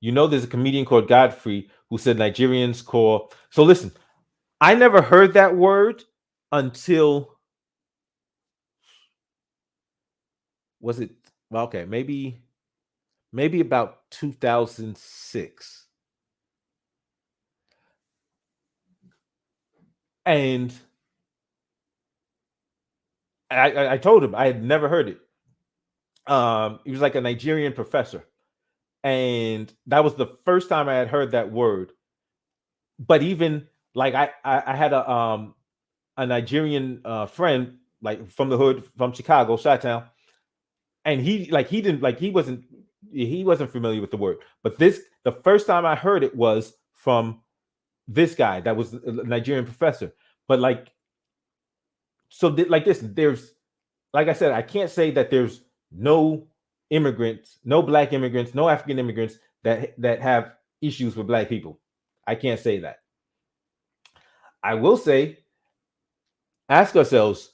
There's a comedian called Godfrey who said Nigerians call. So listen, I never heard that word until, was it, well, okay, maybe about 2006. And I told him I had never heard it. He was like a Nigerian professor. And that was the first time I had heard that word. But even like I had a Nigerian friend, like from the hood, from Chicago, Chi-Town, and he wasn't familiar with the word. But the first time I heard it was from this guy that was a Nigerian professor. But there's, like I said, I can't say that there's no immigrants, no Black immigrants, no African immigrants that have issues with Black people. I can't say that. I will say, ask ourselves,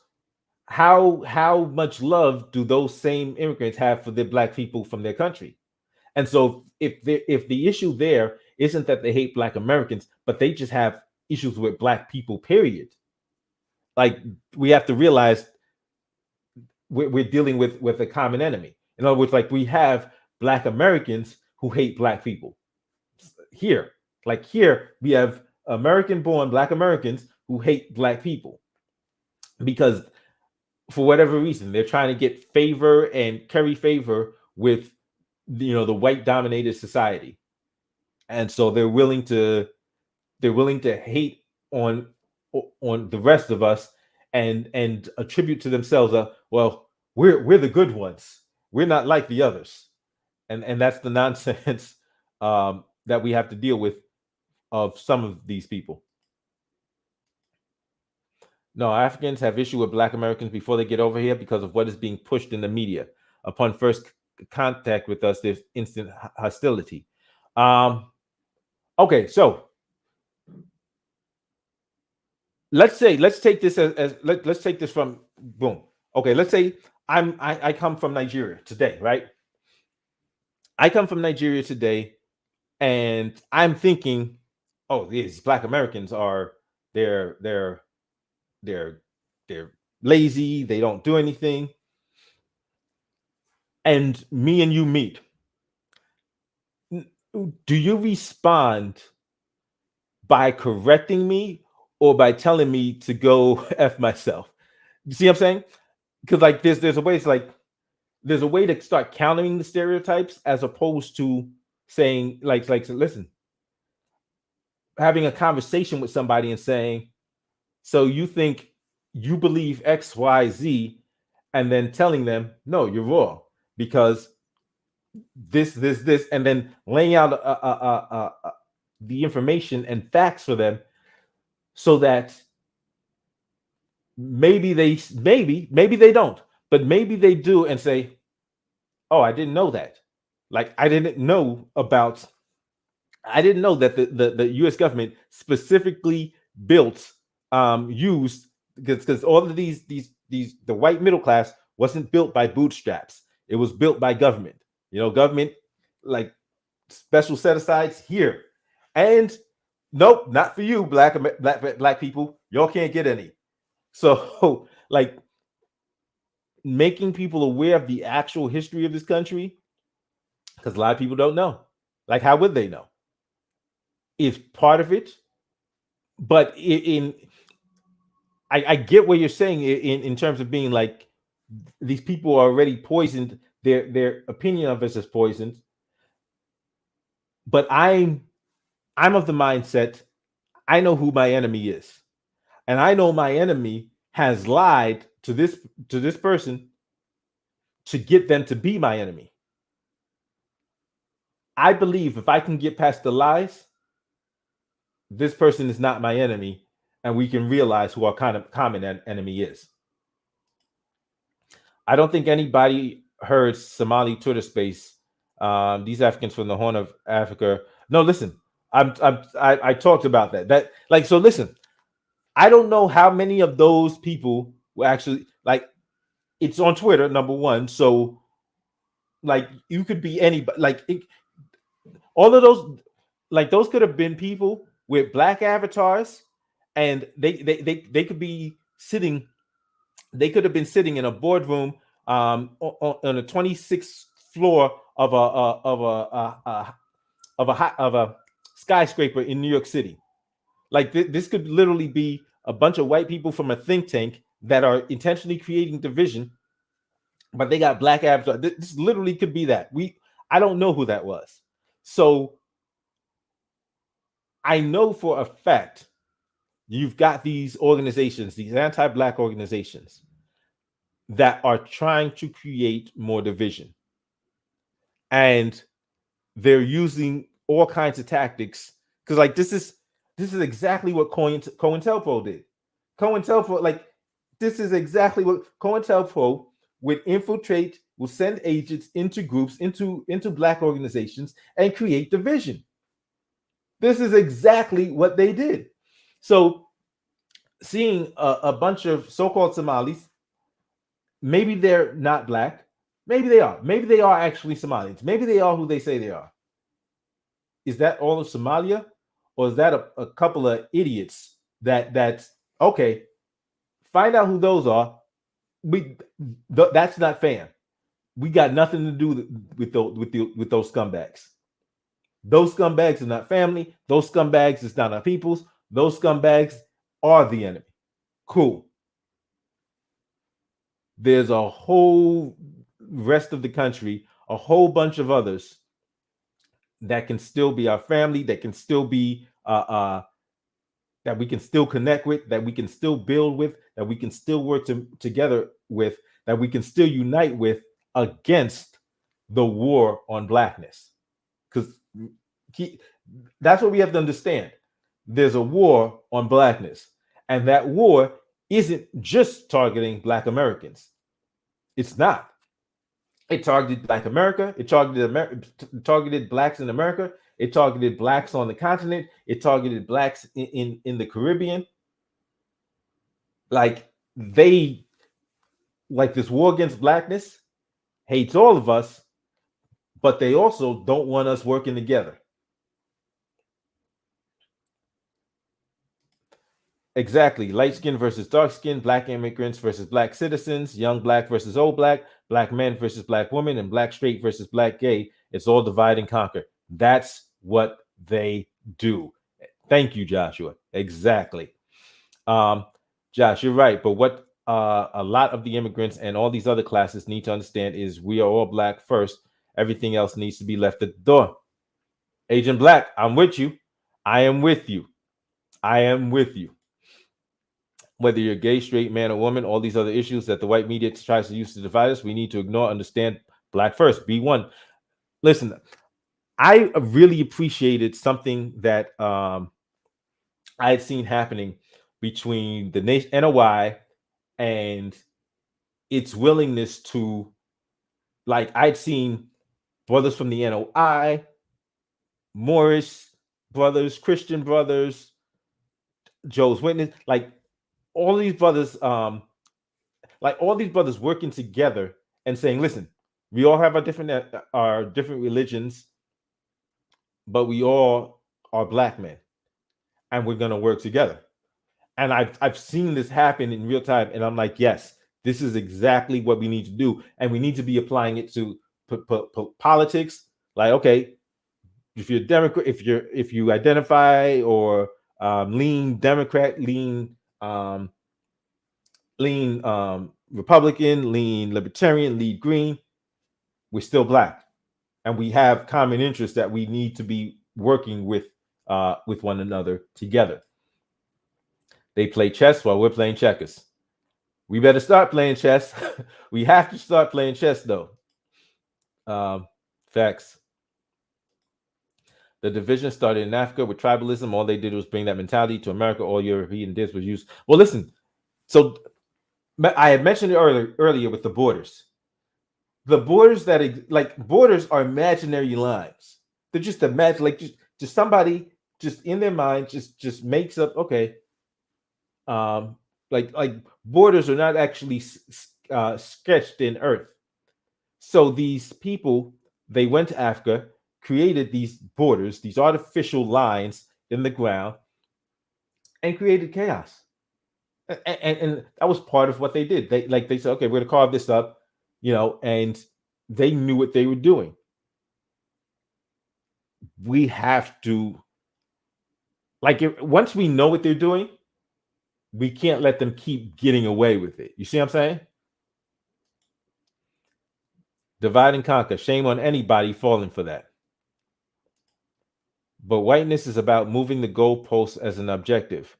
how much love do those same immigrants have for the Black people from their country? And so if the issue there isn't that they hate Black Americans, but they just have issues with Black people, period. Like, we have to realize we're dealing with a common enemy. In other words, like, we have Black Americans who hate Black people. Here we have American-born Black Americans who hate Black people because, for whatever reason, they're trying to get favor and curry favor with the white dominated society, and so they're willing to hate on the rest of us and attribute to themselves well, we're the good ones, we're not like the others, and that's the nonsense that we have to deal with of some of these people. No, Africans have issue with Black Americans before they get over here because of what is being pushed in the media. Upon first contact with us, there's instant hostility. Okay, so let's take this let's take this from boom. Okay, let's say I come from Nigeria today, right? I come from Nigeria today, and I'm thinking, oh, these Black Americans are they're lazy, they don't do anything. And me and you meet. Do you respond by correcting me or by telling me to go F myself? You see what I'm saying? Because like there's a way, it's like there's a way to start countering the stereotypes as opposed to saying so listen, having a conversation with somebody and saying, so you think you believe XYZ, and then telling them, no, you're wrong because this, and then laying out the information and facts for them so that maybe they don't, but maybe they do and say, oh, I didn't know that. Like, I didn't know that the US government specifically built, used, because all of these the white middle class wasn't built by bootstraps. It was built by government. Government, like, special set asides here. And nope, not for you, black people. Y'all can't get any. So like, making people aware of the actual history of this country, because a lot of people don't know. Like, how would they know? Is part of it. But I get what you're saying in terms of being like, these people are already poisoned. Their opinion of us is poisoned. But I'm of the mindset, I know who my enemy is. And I know my enemy has lied to this person to get them to be my enemy. I believe if I can get past the lies, this person is not my enemy, and we can realize who our kind of common enemy is. I don't think anybody heard Somali Twitter space. These Africans from the Horn of Africa. No, listen, I talked about that. That like so. Listen, I don't know how many of those people were actually like. It's on Twitter, number one. So like you could be anybody. Like all of those, like those could have been people with black avatars, and they could be sitting. They could have been sitting in a boardroom on a 26th floor of a skyscraper in New York City. Like this could literally be a bunch of white people from a think tank that are intentionally creating division, but they got black avatars. This literally could be that. I don't know who that was. So I know for a fact you've got these organizations, these anti-black organizations that are trying to create more division. And they're using all kinds of tactics because like this is exactly what COINTELPRO did. COINTELPRO, like this is exactly what COINTELPRO would infiltrate, will send agents into groups, into black organizations and create division. This is exactly what they did. So seeing a bunch of so-called Somalis, maybe they're not black, maybe they are. Maybe they are actually Somalians. Maybe they are who they say they are. Is that all of Somalia, or is that a couple of idiots that's okay? Find out who those are. That's not fair. We got nothing to do with those scumbags. Those scumbags are not family. Those scumbags is not our peoples. Those scumbags are the enemy. Cool. There's a whole rest of the country, a whole bunch of others that can still be our family, that can still be that we can still connect with, that we can still build with, that we can still work together with, that we can still unite with against the war on blackness. Because that's what we have to understand. There's a war on blackness, and that war isn't just targeting Black Americans. It's not. It targeted Black America. It targeted blacks in America. It targeted blacks on the continent. It targeted blacks in the Caribbean. Like this war against blackness hates all of us, but they also don't want us working together. Exactly. Light skin versus dark skin, black immigrants versus black citizens, young black versus old black men versus black women, and black straight versus black gay. It's all divide and conquer. That's what they do. Thank you, Joshua. Exactly. Josh, you're right. But what a lot of the immigrants and all these other classes need to understand is we are all black first. Everything else needs to be left at the door. Agent Black, I'm with you. I am with you. I am with you. Whether you're gay, straight, man, or woman, all these other issues that the white media tries to use to divide us, we need to ignore, understand black first. Be one. Listen, I really appreciated something that I had seen happening between the NOI and its willingness to, like, I'd seen brothers from the NOI, Morris brothers, Christian brothers, Joe's Witness, like all these brothers, working together and saying, listen, we all have our different religions, but we all are black men and we're going to work together. And I've seen this happen in real time, and I'm like, yes, this is exactly what we need to do, and we need to be applying it to politics. Like, okay, if you're Democrat, if you identify or lean Democrat, lean Republican, lean Libertarian, lean Green, we're still black, and we have common interests that we need to be working with one another together. They play chess while we're playing checkers. We better start playing chess. We have to start playing chess, though. Facts. The division started in Africa with tribalism. All they did was bring that mentality to America. All European did was use. Well, listen. So I had mentioned it earlier with the borders. the borders that like borders are imaginary lines. They're just imagine like just somebody just in their mind just makes up okay. Um, like borders are not actually sketched in earth. So these people they went to Africa, created these borders, these artificial lines in the ground, and created chaos. And that was part of what they did. They said, okay, we're gonna carve this up, and they knew what they were doing. We have to once we know what they're doing, we can't let them keep getting away with it. You see what I'm saying? Divide and conquer. Shame on anybody falling for that. But whiteness is about moving the goalposts as an objective.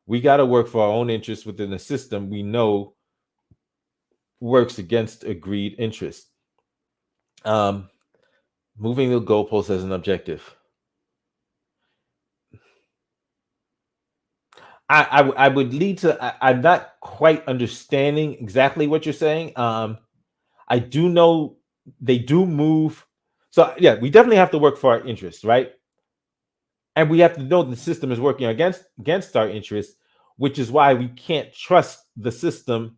We got to work for our own interests within a system we know works against agreed interests. Moving the goalposts as an objective. I would lead to. I'm not quite understanding exactly what you're saying. I do know they do move. So yeah, we definitely have to work for our interests, right? And we have to know the system is working against our interests, which is why we can't trust the system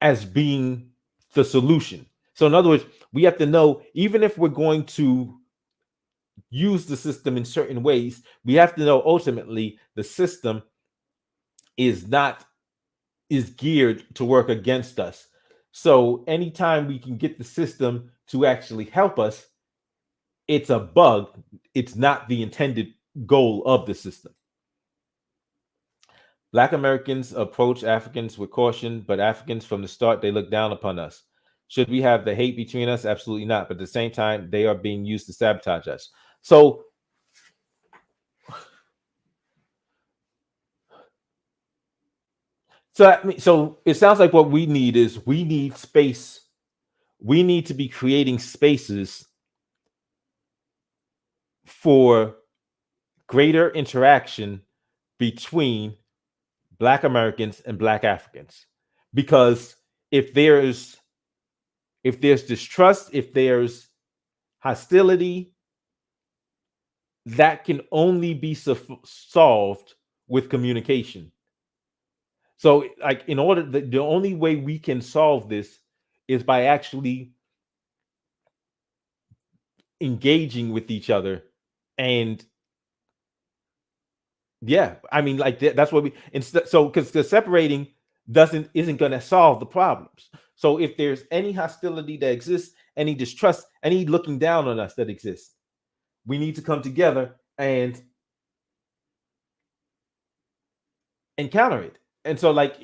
as being the solution. So in other words, we have to know even if we're going to use the system in certain ways, we have to know ultimately the system is not is geared to work against us. So anytime we can get the system to actually help us, it's a bug. It's not the intended goal of the system. Black Americans approach Africans with caution, but Africans from the start, they look down upon us. Should we have the hate between us? Absolutely not. But at the same time, they are being used to sabotage us. So so it sounds like what we need is we need space. We need to be creating spaces for greater interaction between Black Americans and Black Africans. Because if there's distrust, if there's hostility, that can only be solved with communication. So, like, in order, the only way we can solve this is by actually engaging with each other. And yeah, I mean, like that's what we instead. So, because the separating isn't going to solve the problems. So, if there's any hostility that exists, any distrust, any looking down on us that exists, we need to come together and counter it. And so, like,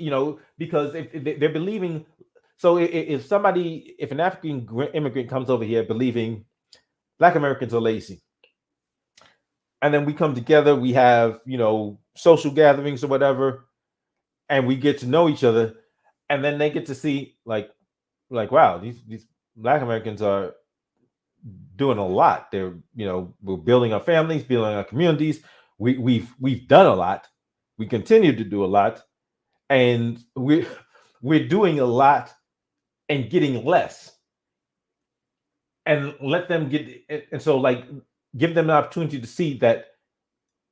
because if they're believing, so if an African immigrant comes over here believing Black Americans are lazy, and then we come together, we have social gatherings or whatever, and we get to know each other, and then they get to see wow, these Black Americans are doing a lot. They're we're building our families, building our communities. We've done a lot. We continue to do a lot, and we're doing a lot and getting less. And let them get, and so like give them an opportunity to see that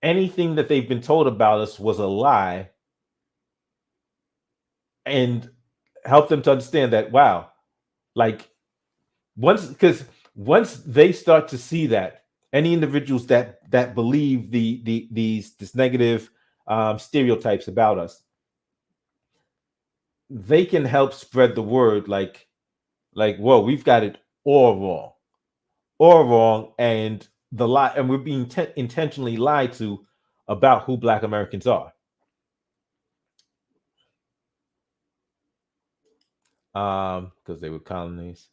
anything that they've been told about us was a lie, and help them to understand that wow, like once they start to see that any individuals that believe this negative stereotypes about us, they can help spread the word whoa, we've got it all wrong, and the lie, and we're being intentionally lied to about who Black Americans are. Because they were colonies.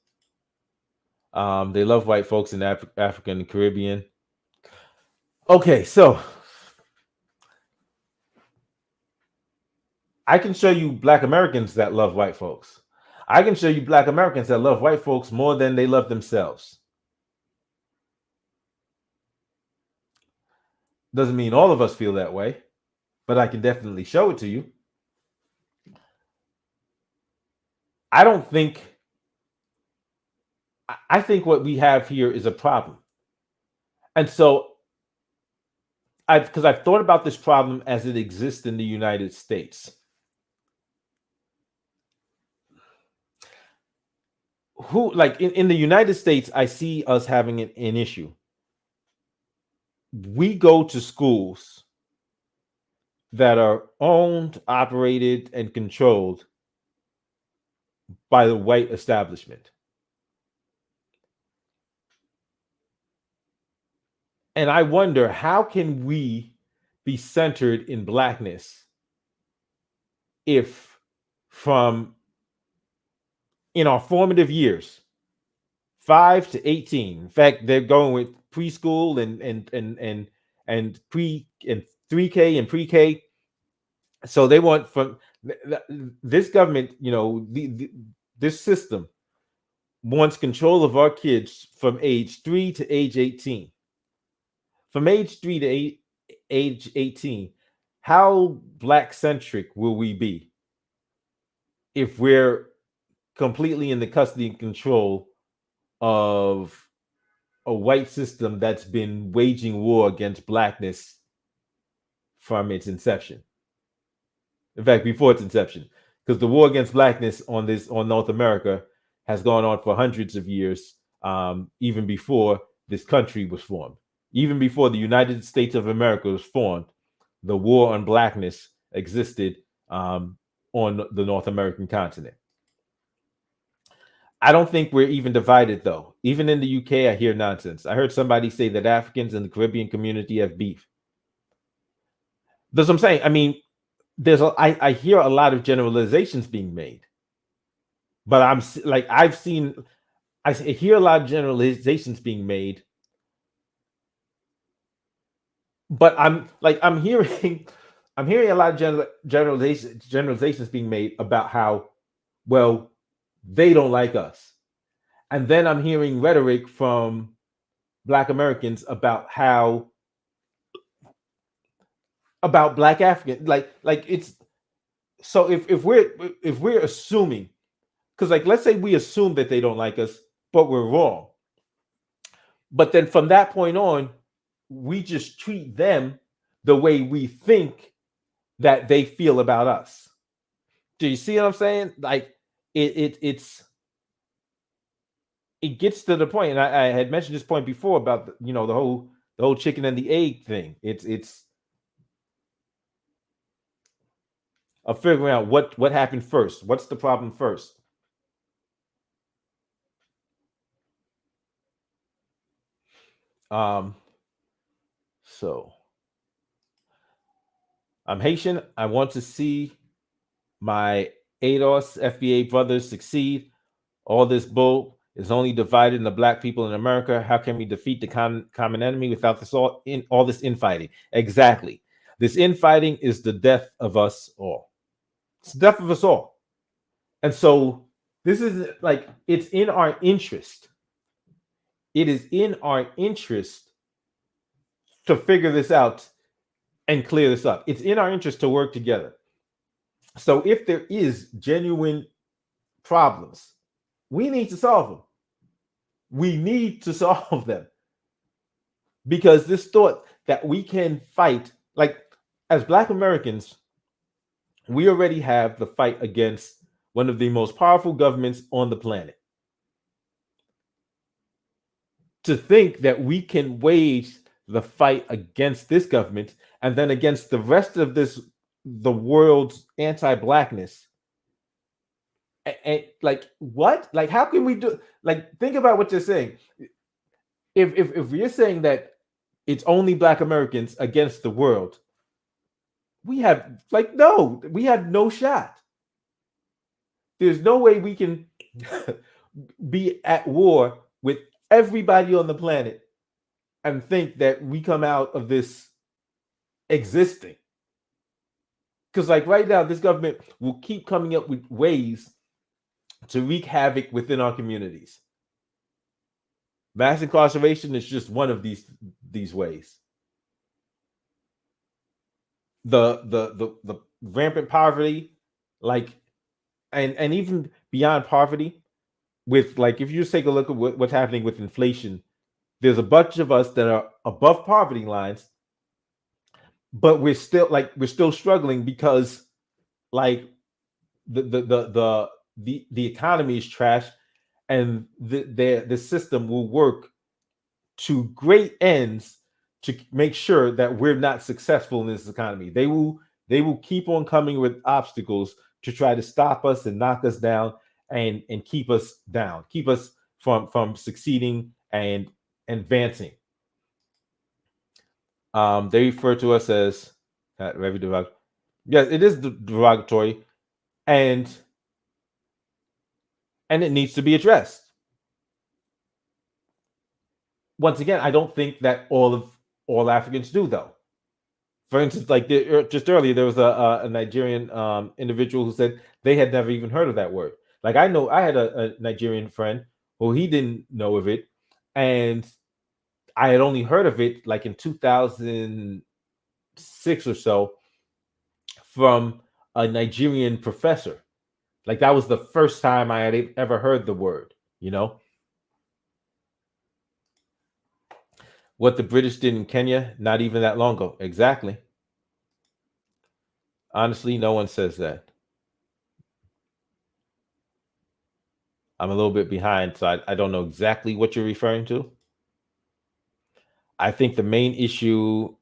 They love white folks in Africa and the Caribbean. Okay, so I can show you Black Americans that love white folks. I can show you Black Americans that love white folks more than they love themselves. Doesn't mean all of us feel that way, but I can definitely show it to you. I don't think I think what we have here is a problem. And so I've thought about this problem as it exists in the United States. Who, like in the United States, I see us having an issue. We go to schools that are owned, operated, and controlled by the white establishment. And I wonder, how can we be centered in blackness if from in our formative years, 5 to 18, in fact, they're going with preschool and pre and 3K and pre-K. So they want from this government, this system wants control of our kids from age 3 to age 18. From age 3 to age 18, how black centric will we be if we're completely in the custody and control of a white system that's been waging war against blackness from its inception? In fact, before its inception, because the war against blackness on North America has gone on for hundreds of years, even before this country was formed. Even before the United States of America was formed, the war on blackness existed on the North American continent. I don't think we're even divided, though. Even in the UK, I hear nonsense. I heard somebody say that Africans in the Caribbean community have beef. That's what I'm saying. I mean, I hear a lot of generalizations being made, but I hear a lot of generalizations being made, but I'm hearing a lot of generalizations being made about how, well, they don't like us. And then I'm hearing rhetoric from Black Americans about Black African, like it's so if we're assuming, because like let's say we assume that they don't like us, but we're wrong. But then from that point on, we just treat them the way we think that they feel about us. Do you see what I'm saying? Like it gets to the point, and I had mentioned this point before about the whole chicken and the egg thing. It's of figuring out what happened first. What's the problem first? So I'm Haitian. I want to see my ADOS FBA brothers succeed. All this bull is only divided the black people in America. How can we defeat the common enemy without all this infighting? Exactly. This infighting is the death of us all. It's the death of us all. And so this is like, it's in our interest. It is in our interest to figure this out and clear this up. It's in our interest to work together. So if there is genuine problems, we need to solve them. We need to solve them. Because this thought that we can fight, like as Black Americans, we already have the fight against one of the most powerful governments on the planet. To think that we can wage the fight against this government and then against the rest of the world's anti-blackness, and like what? Like how can we do? Like think about what you're saying. If you're saying that it's only Black Americans against the world, we have no shot. There's no way we can be at war with everybody on the planet and think that we come out of this existing. Because like right now, this government will keep coming up with ways to wreak havoc within our communities. Mass incarceration is just one of these ways. The rampant poverty, like and even beyond poverty, with, like, if you just take a look at what's happening with inflation, there's a bunch of us that are above poverty lines, but we're still struggling because, like, the economy is trash, and the system will work to great ends to make sure that we're not successful in this economy. They will keep on coming with obstacles to try to stop us and knock us down, and keep us down, keep us from succeeding and advancing. They refer to us as very derogatory. Yes, it is derogatory, and it needs to be addressed. Once again, I don't think that all Africans do, though. For instance, like just earlier, there was a Nigerian individual who said they had never even heard of that word. Like, I know I had a Nigerian friend who he didn't know of it, and I had only heard of it like in 2006 or so from a Nigerian professor. Like, that was the first time I had ever heard the word, you know? What the British did in Kenya, not even that long ago. Exactly. Honestly, no one says that. I'm a little bit behind, so I don't know exactly what you're referring to. I think the main issue,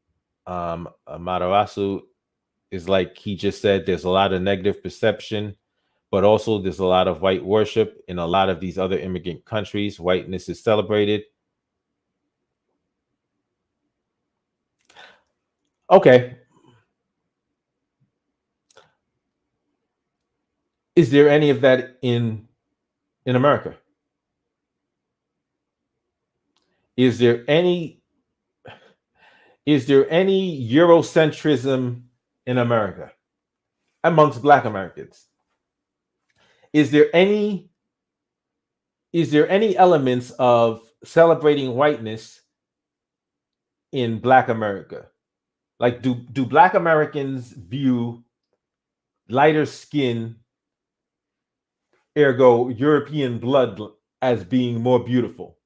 Matarasu, is, like he just said, there's a lot of negative perception, but also there's a lot of white worship in a lot of these other immigrant countries. Whiteness is celebrated. Okay. Is there any of that in America? Is there any Eurocentrism in America amongst Black Americans? Is there any elements of celebrating whiteness in Black America? Like, do Black Americans view lighter skin, ergo European blood, as being more beautiful?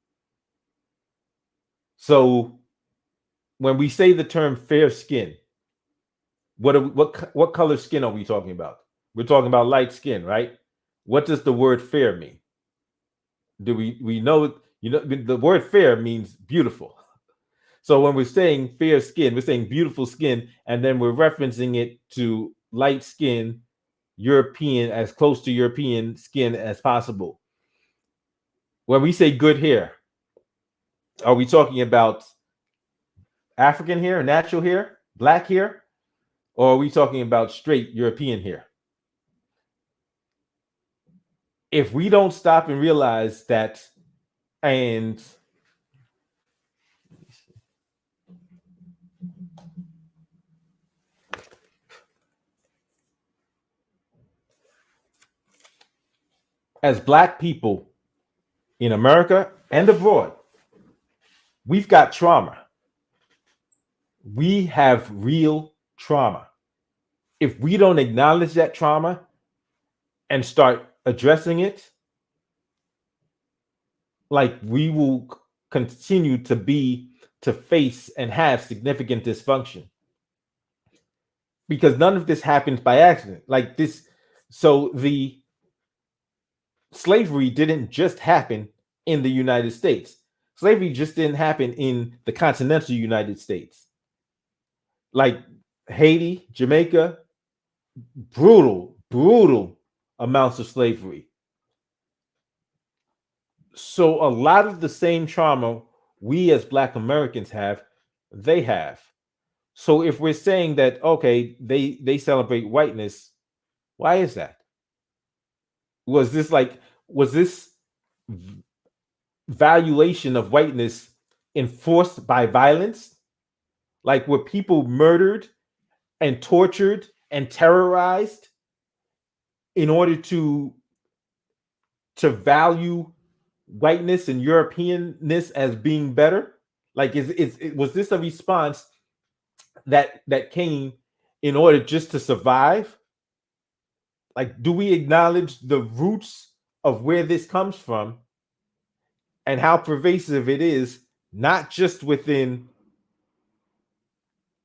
So when we say the term fair skin, what color skin are we talking about? We're talking about light skin, right? What does the word fair mean? Do we know? The word fair means beautiful. So when we're saying fair skin, we're saying beautiful skin, and then we're referencing it to light skin, European, as close to European skin as possible. When we say good hair, are we talking about African hair, natural hair, black hair, or are we talking about straight European hair? If we don't stop and realize that, and as Black people in America and abroad, we've got trauma. We have real trauma. If we don't acknowledge that trauma and start addressing it, like, we will continue to face and have significant dysfunction, because none of this happens by accident. Like this, so the slavery didn't just happen in the United States. Slavery just didn't happen in the continental United States. Like Haiti, Jamaica, brutal amounts of slavery. So a lot of the same trauma we as Black Americans have, they have. So if we're saying that, okay, they celebrate whiteness, why is that? Was this valuation of whiteness enforced by violence? Like, were people murdered and tortured and terrorized in order to value whiteness and Europeanness as being better? Like, was this a response that came in order just to survive? Like, do we acknowledge the roots of where this comes from and how pervasive it is, not just within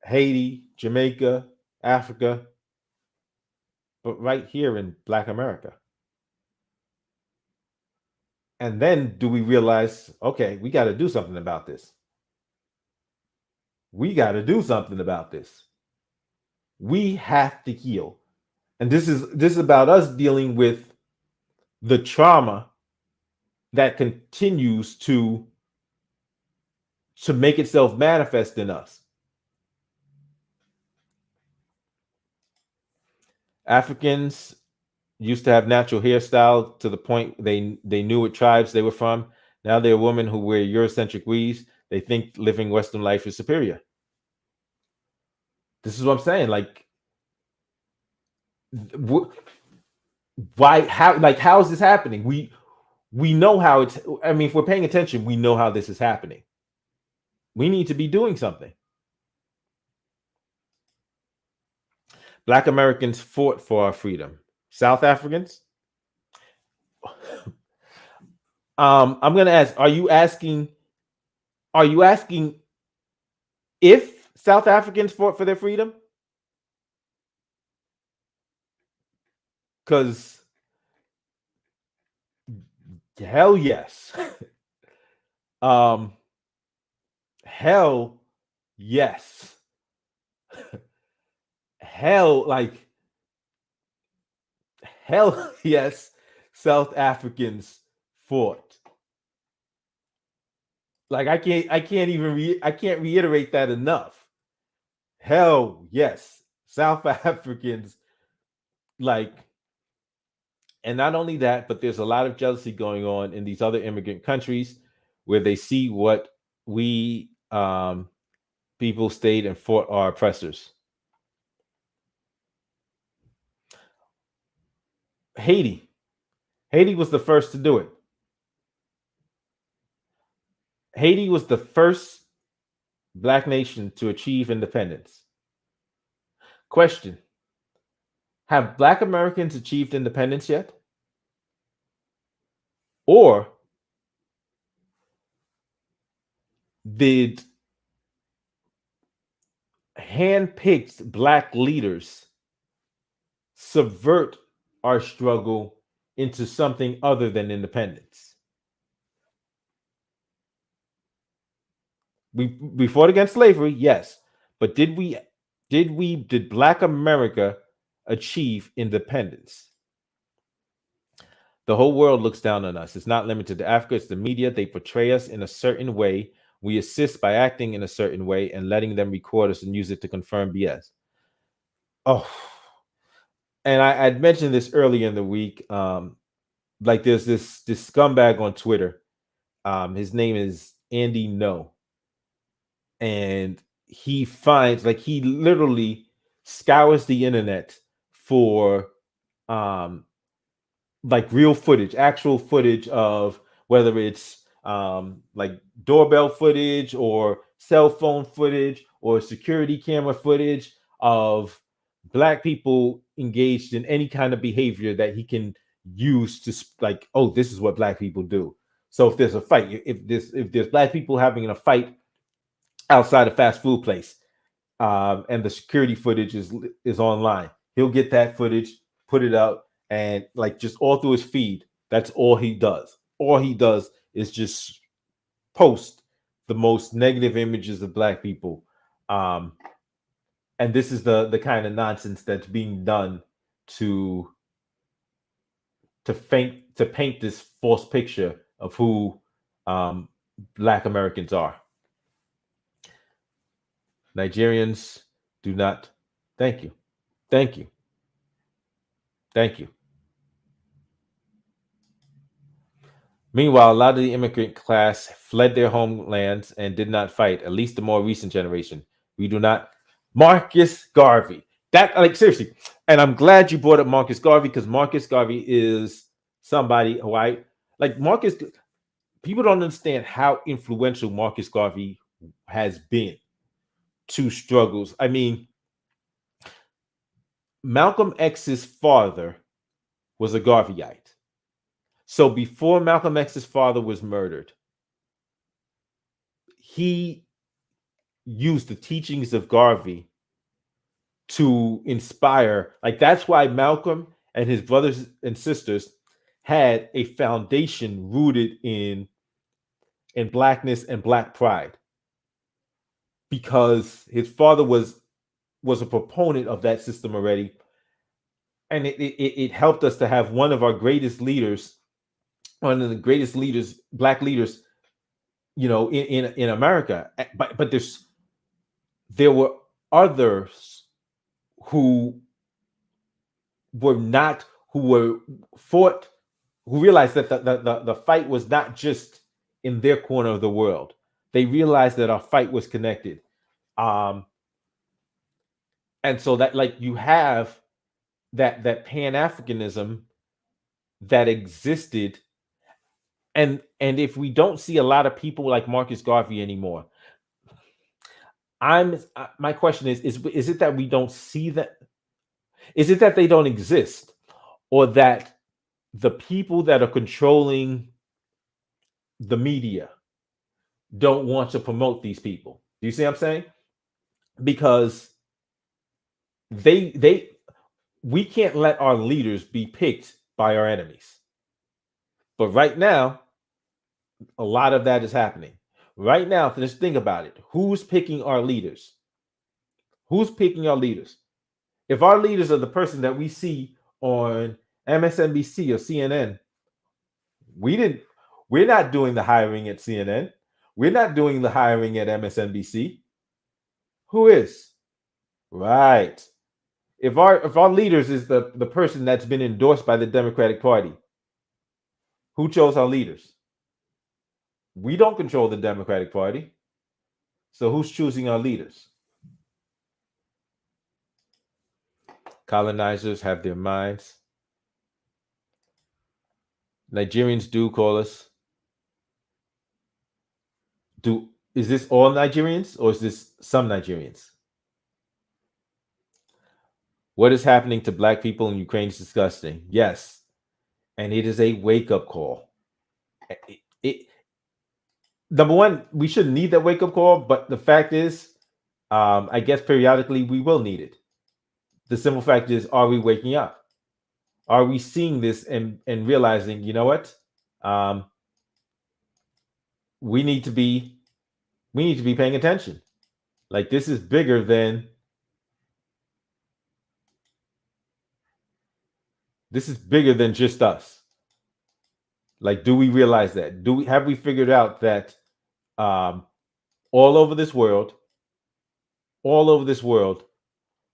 Haiti, Jamaica, Africa, but right here in Black America. And then do we realize, okay, we got to do something about this. We got to do something about this. We have to heal. And this is about us dealing with the trauma that continues to make itself manifest in us. Africans used to have natural hairstyle to the point they knew what tribes they were from. Now they're women who wear Eurocentric weaves. They think living Western life is superior. This is what I'm saying. Like, why? How is this happening? We know how it's. I mean, if we're paying attention, we know how this is happening. We need to be doing something. Black Americans fought for our freedom. South Africans. I'm going to ask: Are you asking if South Africans fought for their freedom? Because hell yes. Hell yes. Hell yes. South Africans fought. Like I can't reiterate that enough. Hell yes. South Africans, and not only that, but there's a lot of jealousy going on in these other immigrant countries where they see what we people stayed and fought our oppressors. Haiti was the first to do it. Haiti was the first Black nation to achieve independence. Question: have Black Americans achieved independence yet? Or did hand-picked Black leaders subvert our struggle into something other than independence? We fought against slavery, yes, but did Black America achieve independence? The whole world looks down on us. It's not limited to Africa. It's the media. They portray us in a certain way. We assist by acting in a certain way and letting them record us and use it to confirm BS. Oh, and I'd mentioned this earlier in the week. There's this scumbag on Twitter. His name is Andy No. And he literally scours the internet for real footage, actual footage of whether it's doorbell footage or cell phone footage or security camera footage of Black people engaged in any kind of behavior that he can use to oh, this is what Black people do. So if there's a fight, if there's Black people having a fight outside a fast food place, and the security footage is online, he'll get that footage, put it out, and just all through his feed. That's all he does. All he does is just post the most negative images of Black people, and this is the kind of nonsense that's being done to paint this false picture of who Black Americans are. Nigerians do not. Thank you. Thank you. Thank you. Meanwhile, a lot of the immigrant class fled their homelands and did not fight, at least the more recent generation. We do not. Marcus Garvey. That, seriously. And I'm glad you brought up Marcus Garvey, because Marcus Garvey is somebody who Marcus. People don't understand how influential Marcus Garvey has been to struggles. I mean, Malcolm X's father was a Garveyite. So before Malcolm X's father was murdered, he used the teachings of Garvey to inspire. Like, that's why Malcolm and his brothers and sisters had a foundation rooted in blackness and black pride, because his father was a proponent of that system already, and it helped us to have one of our greatest leaders, one of the greatest leaders, black leaders, in America. But there were others who were not, who were fought, who realized that the fight was not just in their corner of the world. They realized that our fight was connected. And so that, like, you have that Pan-Africanism that existed. And if we don't see a lot of people like Marcus Garvey anymore, my question is it that we don't see that? Is it that they don't exist, or that the people that are controlling the media don't want to promote these people? Do you see what I'm saying? Because we can't let our leaders be picked by our enemies. But right now, a lot of that is happening. Right now, just think about it. Who's picking our leaders? Who's picking our leaders? If our leaders are the person that we see on MSNBC or CNN, we're not doing the hiring at CNN. We're not doing the hiring at MSNBC. Who is? Right. If our leaders is the person that's been endorsed by the Democratic Party, who chose our leaders? We don't control the Democratic Party. So who's choosing our leaders? Colonizers have their minds. Nigerians do call us. Is this all Nigerians, or is this some Nigerians? What is happening to black people in Ukraine is disgusting. Yes. And it is a wake-up call. Number one, we shouldn't need that wake-up call, but the fact is, I guess periodically we will need it. The simple fact is, are we waking up? Are we seeing this and realizing, you know what? We need to be paying attention. Like, this is bigger than just us. Like, do we realize that? Have we figured out that all over this world,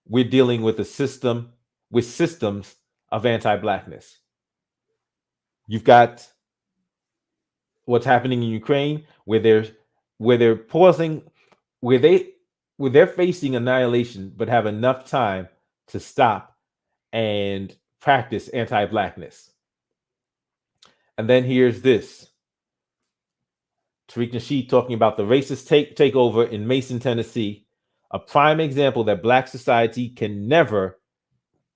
we're dealing with systems of anti-blackness? You've got what's happening in Ukraine, where they're pausing, where they're facing annihilation, but have enough time to stop and practice anti-blackness. And then here's this. Tariq Nasheed talking about the racist takeover in Mason, Tennessee, a prime example that black society can never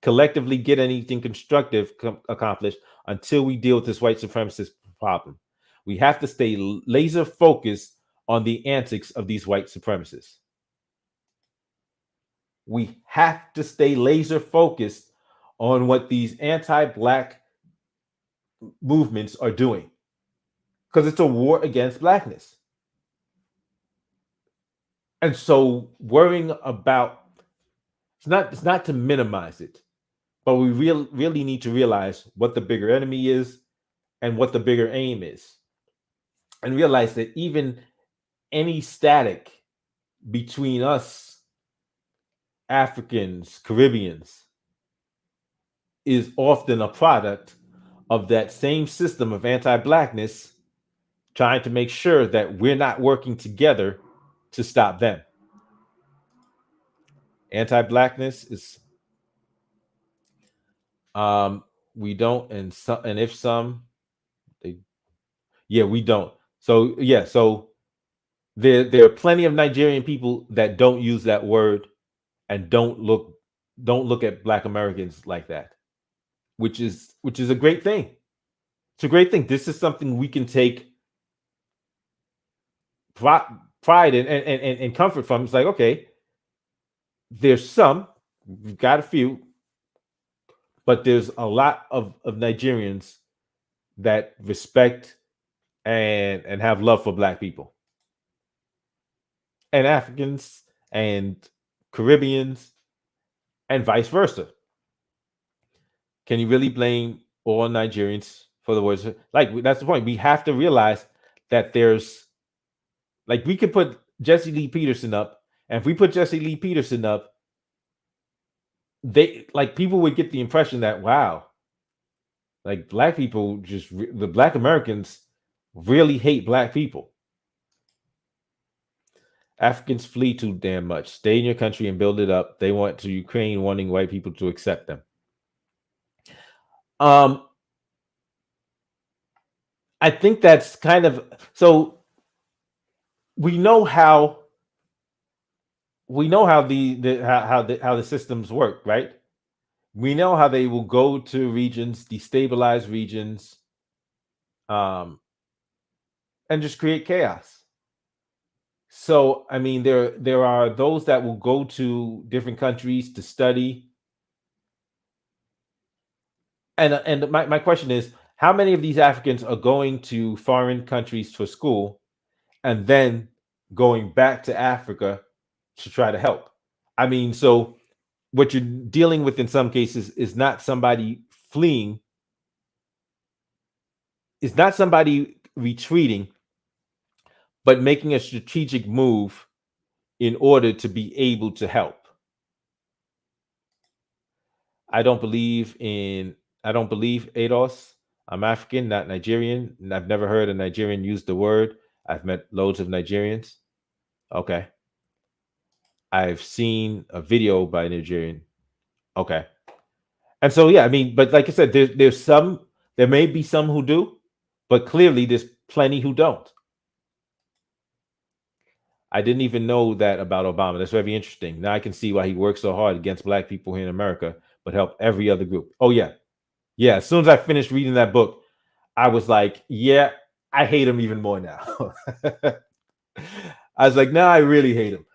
collectively get anything constructive accomplished until we deal with this white supremacist problem. We have to stay laser focused on the antics of these white supremacists. We have to stay laser focused on what these anti-black movements are doing, because it's a war against blackness. And so worrying about, it's not to minimize it, but we really need to realize what the bigger enemy is and what the bigger aim is, and realize that even any static between us Africans, Caribbeans, is often a product of that same system of anti-blackness trying to make sure that we're not working together to stop them. Anti-blackness is we don't, and if some, we don't. So there are plenty of Nigerian people that don't use that word and don't look at Black Americans like that, which is a great thing. It's a great thing. This is something we can take pride and comfort from. It's like, okay, there's some, we've got a few, but there's a lot of Nigerians that respect and have love for Black people and Africans and Caribbeans and vice versa. Can you really blame all Nigerians for the words? Like, that's the point. We have to realize that there's, like, we could put Jesse Lee Peterson up, and if we put Jesse Lee Peterson up, they, like, people would get the impression that, wow, like, Black people just, the Black Americans really hate Black people. Africans flee too damn much. Stay in your country and build it up. They went to Ukraine wanting white people to accept them. I think that's kind of, so we know how the systems work, right? We know how they will go to regions, destabilize regions, and just create chaos. So, I mean, there are those that will go to different countries to study. And my question is, how many of these Africans are going to foreign countries for school and then going back to Africa to try to help? I mean, so what you're dealing with in some cases is not somebody fleeing, is not somebody retreating, but making a strategic move in order to be able to help. I don't believe ADOS. I'm African, not Nigerian, and I've never heard a Nigerian use the word. I've met loads of Nigerians. Okay. I've seen a video by a Nigerian. Okay. And so, yeah, I mean, but like I said, there may be some who do, but clearly there's plenty who don't. I didn't even know that about Obama. That's very interesting. Now I can see why he works so hard against Black people here in America, but help every other group. Oh, yeah. Yeah. As soon as I finished reading that book, I was like, yeah, I hate him even more now. I was like, now I really hate him.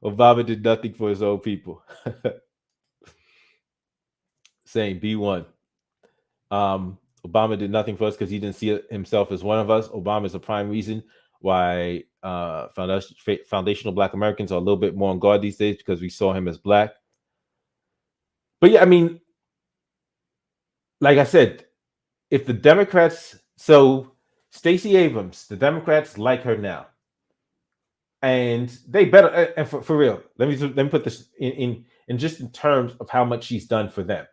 Obama did nothing for his own people. Saying B1. Obama did nothing for us because he didn't see himself as one of us. Obama is a prime reason why foundational Black Americans are a little bit more on guard these days, because we saw him as Black. But yeah, I mean, like I said, if the Democrats, so Stacey Abrams, the Democrats like her now, and they better, and for real, let me put this in just in terms of how much she's done for them.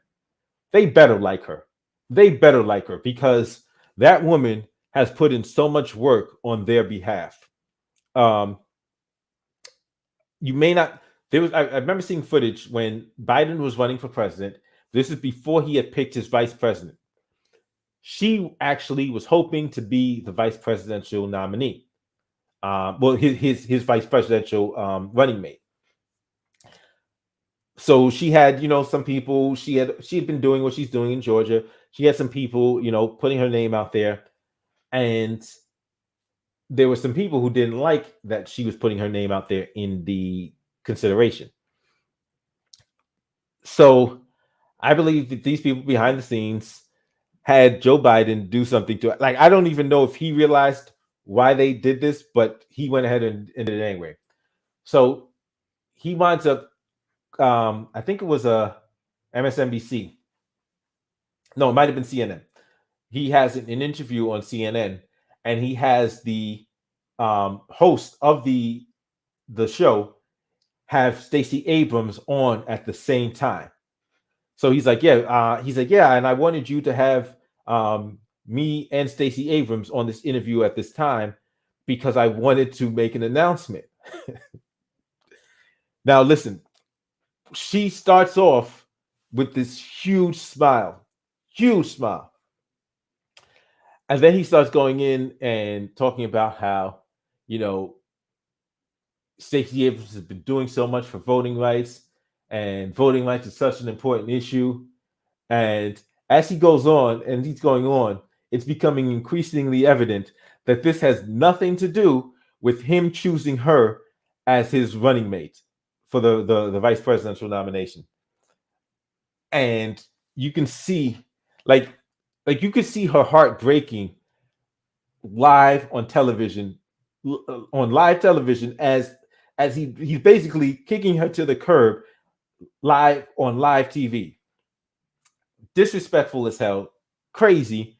They better like her. They better like her, because that woman has put in so much work on their behalf. You may not. There was. I remember seeing footage when Biden was running for president. This is before he had picked his vice president. She actually was hoping to be the vice presidential nominee. Well, his vice presidential running mate. So she had, some people. She had been doing what she's doing in Georgia. She had some people, putting her name out there, and there were some people who didn't like that she was putting her name out there in the consideration. So I believe that these people behind the scenes had Joe Biden do something to it. Like, I don't even know if he realized why they did this, but he went ahead and did it anyway. So he winds up, I think it was a MSNBC. No, it might have been CNN. He has an interview on CNN, and he has the host of the show have Stacey Abrams on at the same time. So he's like, yeah, and I wanted you to have me and Stacey Abrams on this interview at this time because I wanted to make an announcement. Now, listen, she starts off with this huge smile. And then he starts going in and talking about how, Stacey Abrams has been doing so much for voting rights, and voting rights is such an important issue. And As he goes on and he's going on, it's becoming increasingly evident that this has nothing to do with him choosing her as his running mate for the vice presidential nomination. And you can see, like you could see her heart breaking live on television, on live television, as he's basically kicking her to the curb live on live TV. Disrespectful as hell, crazy.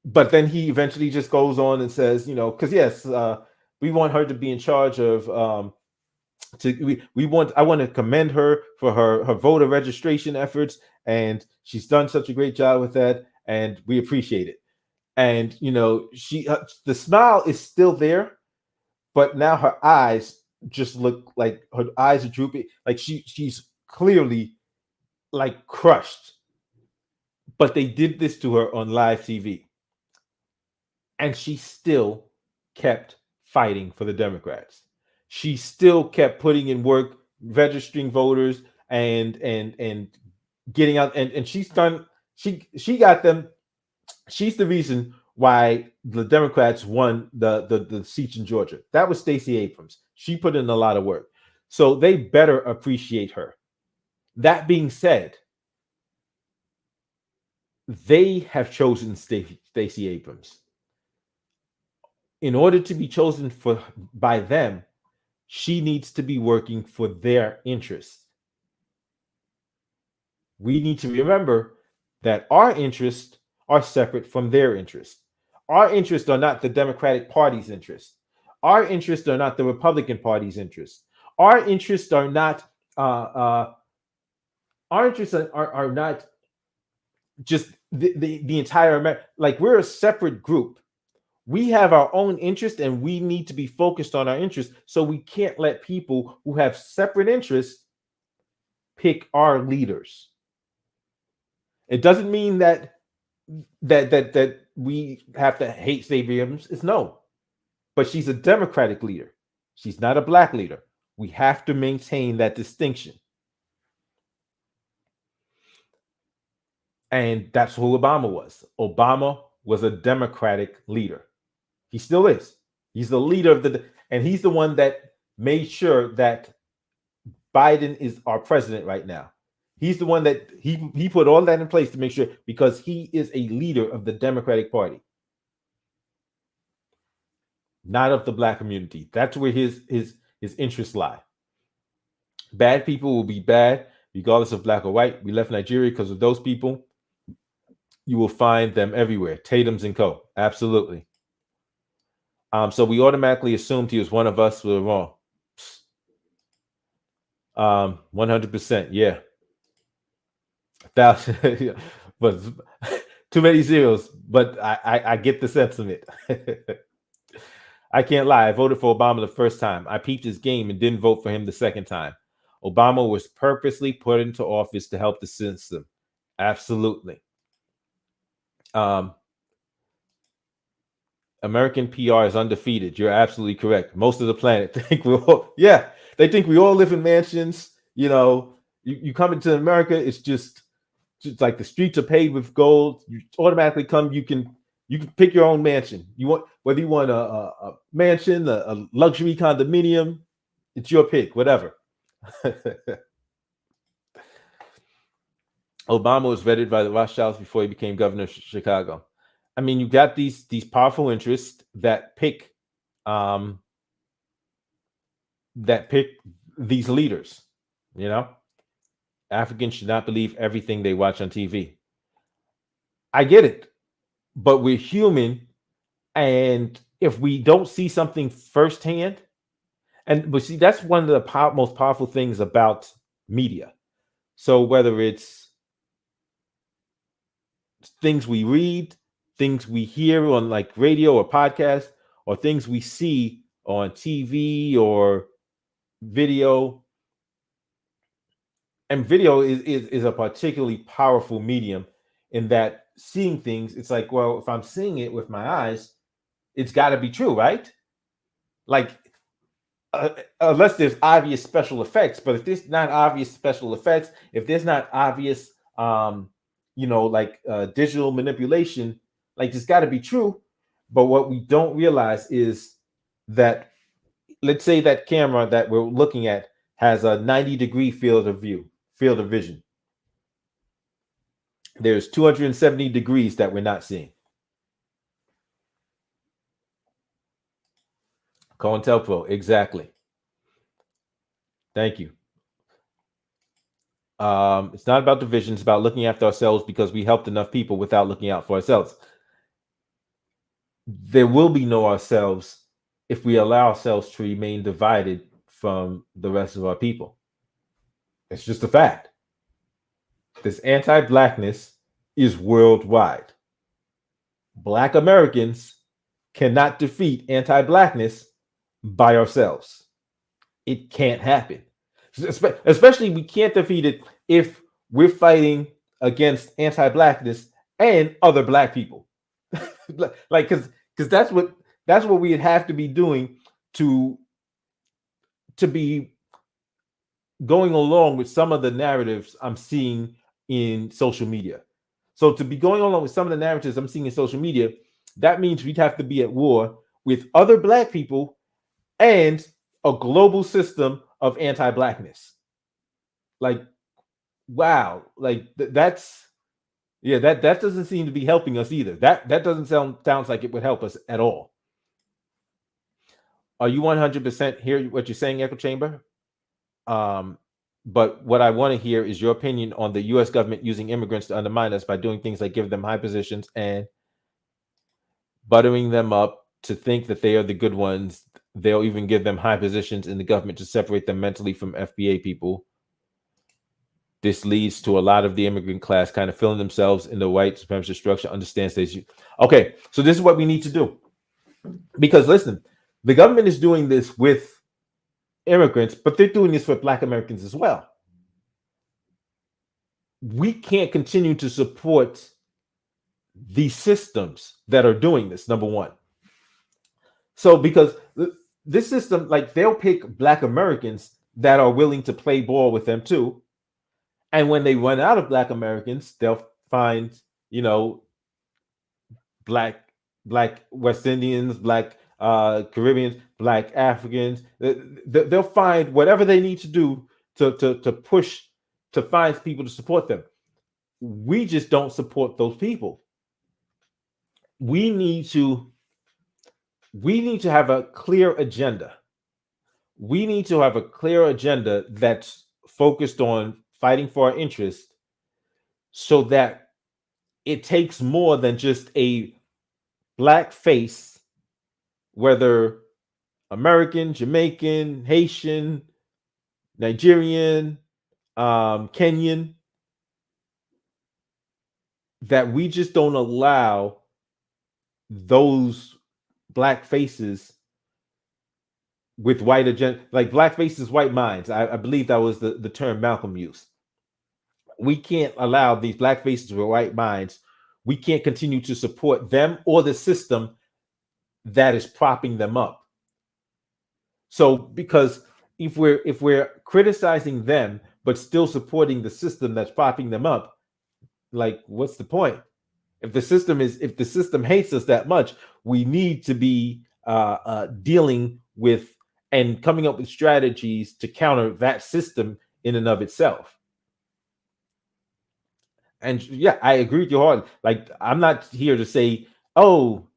But then he eventually just goes on and says, because yes, we want her to be in charge of. I want to commend her for her voter registration efforts, and she's done such a great job with that, and we appreciate it. And she the smile is still there, but now her eyes just look like her eyes are droopy, like she's clearly like crushed. But they did this to her on live TV, and she still kept fighting for the Democrats. She still kept putting in work, registering voters, and getting out. And she's done. She got them. She's the reason why the Democrats won the seats in Georgia. That was Stacey Abrams. She put in a lot of work, so they better appreciate her. That being said, they have chosen Stacey Abrams. In order to be chosen by them, she needs to be working for their interests. We need to remember that our interests are separate from their interests. Our interests are not the Democratic Party's interests. Our interests are not the Republican Party's interests. Our interests are not are not just the entire America. Like, we're a separate group. We have our own interest, and we need to be focused on our interests. So we can't let people who have separate interests pick our leaders. It doesn't mean that we have to hate Stacey Abrams. It's no, but she's a Democratic leader. She's not a black leader. We have to maintain that distinction. And that's who Obama was. Obama was a Democratic leader. He still is. He's the leader of and he's the one that made sure that Biden is our president right now. He's the one that he put all that in place to make sure, because he is a leader of the Democratic Party, not of the black community. That's where his interests lie. Bad people will be bad regardless of black or white. We left Nigeria because of those people. You will find them everywhere. Tatum's and co. Absolutely. So we automatically assumed he was one of us. We were wrong. 100%. Yeah. 1,000. But too many zeros. But I get the sentiment. I can't lie. I voted for Obama the first time. I peeped his game and didn't vote for him the second time. Obama was purposely put into office to help the system. Absolutely. American PR is undefeated. You're absolutely correct. Most of the planet think they think we all live in mansions. You come into America, it's just like the streets are paved with gold. You automatically come. You can pick your own mansion. Whether you want a mansion, a luxury condominium, it's your pick. Whatever. Obama was vetted by the Rothschilds before he became governor of Chicago. I mean, you got these powerful interests that pick these leaders. Africans should not believe everything they watch on TV. I get it, but we're human, and if we don't see something firsthand, but see, that's one of the most powerful things about media. So whether it's things we read, things we hear on like radio or podcast, or things we see on TV or video. And video is a particularly powerful medium in that seeing things, it's like, well, if I'm seeing it with my eyes, it's got to be true, right? Like, unless there's obvious special effects. But if there's not obvious special effects, if there's not obvious like digital manipulation, like it's got to be true. But what we don't realize is that, let's say that camera that we're looking at has a 90-degree field of vision. There's 270 degrees that we're not seeing. COINTELPRO, exactly. Thank you. It's not about division, it's about looking after ourselves, because we helped enough people without looking out for ourselves. There will be no ourselves if we allow ourselves to remain divided from the rest of our people. It's just a fact. This anti-Blackness is worldwide. Black Americans cannot defeat anti-Blackness by ourselves. It can't happen. Especially, we can't defeat it if we're fighting against anti-Blackness and other Black people. Like, because that's what we'd have to be doing to be going along with some of the narratives I'm seeing in social media. So to be going along with some of the narratives I'm seeing in social media, that means we'd have to be at war with other Black people and a global system of anti-Blackness. Like, wow, like that's that doesn't seem to be helping us either. That doesn't sounds like it would help us at all. Are you 100% hear what you're saying, Echo Chamber? But what I want to hear is your opinion on the U.S. government using immigrants to undermine us by doing things like give them high positions and buttering them up to think that they are the good ones. They'll even give them high positions in the government to separate them mentally from FBA people. This leads to a lot of the immigrant class kind of feeling themselves in the white supremacist structure, understands this. Okay, so this is what we need to do. Because listen, the government is doing this with immigrants, but they're doing this with Black Americans as well. We can't continue to support these systems that are doing this, number one. So because this system, like, they'll pick Black Americans that are willing to play ball with them too. And when they run out of Black Americans, they'll find, Black West Indians, Black Caribbeans, Black Africans. They'll find whatever they need to do to push, to find people to support them. We just don't support those people. We need to have a clear agenda. We need to have a clear agenda that's focused on fighting for our interests, so that it takes more than just a Black face, whether American, Jamaican, Haitian, Nigerian, Kenyan, that we just don't allow those Black faces with white agenda, like Black faces, white minds. I believe that was the term Malcolm used. We can't allow these Black faces with white minds. We can't continue to support them or the system that is propping them up. So, because if we're criticizing them but still supporting the system that's propping them up, like, what's the point? If the system hates us that much, we need to be dealing with and coming up with strategies to counter that system in and of itself. And yeah, I agree with you hard. Like, I'm not here to say, oh,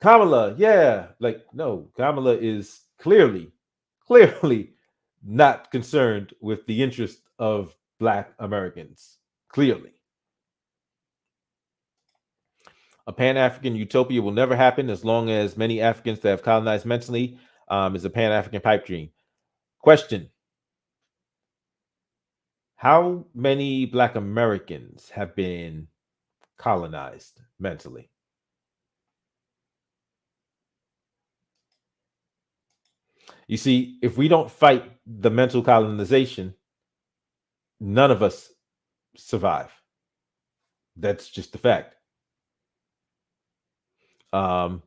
Kamala, yeah, like, no, Kamala is clearly not concerned with the interest of Black Americans. Clearly. A Pan-African utopia will never happen as long as many Africans that have colonized mentally is a Pan-African pipe dream. Question: how many Black Americans have been colonized mentally? You see, if we don't fight the mental colonization, none of us survive. That's just the fact. But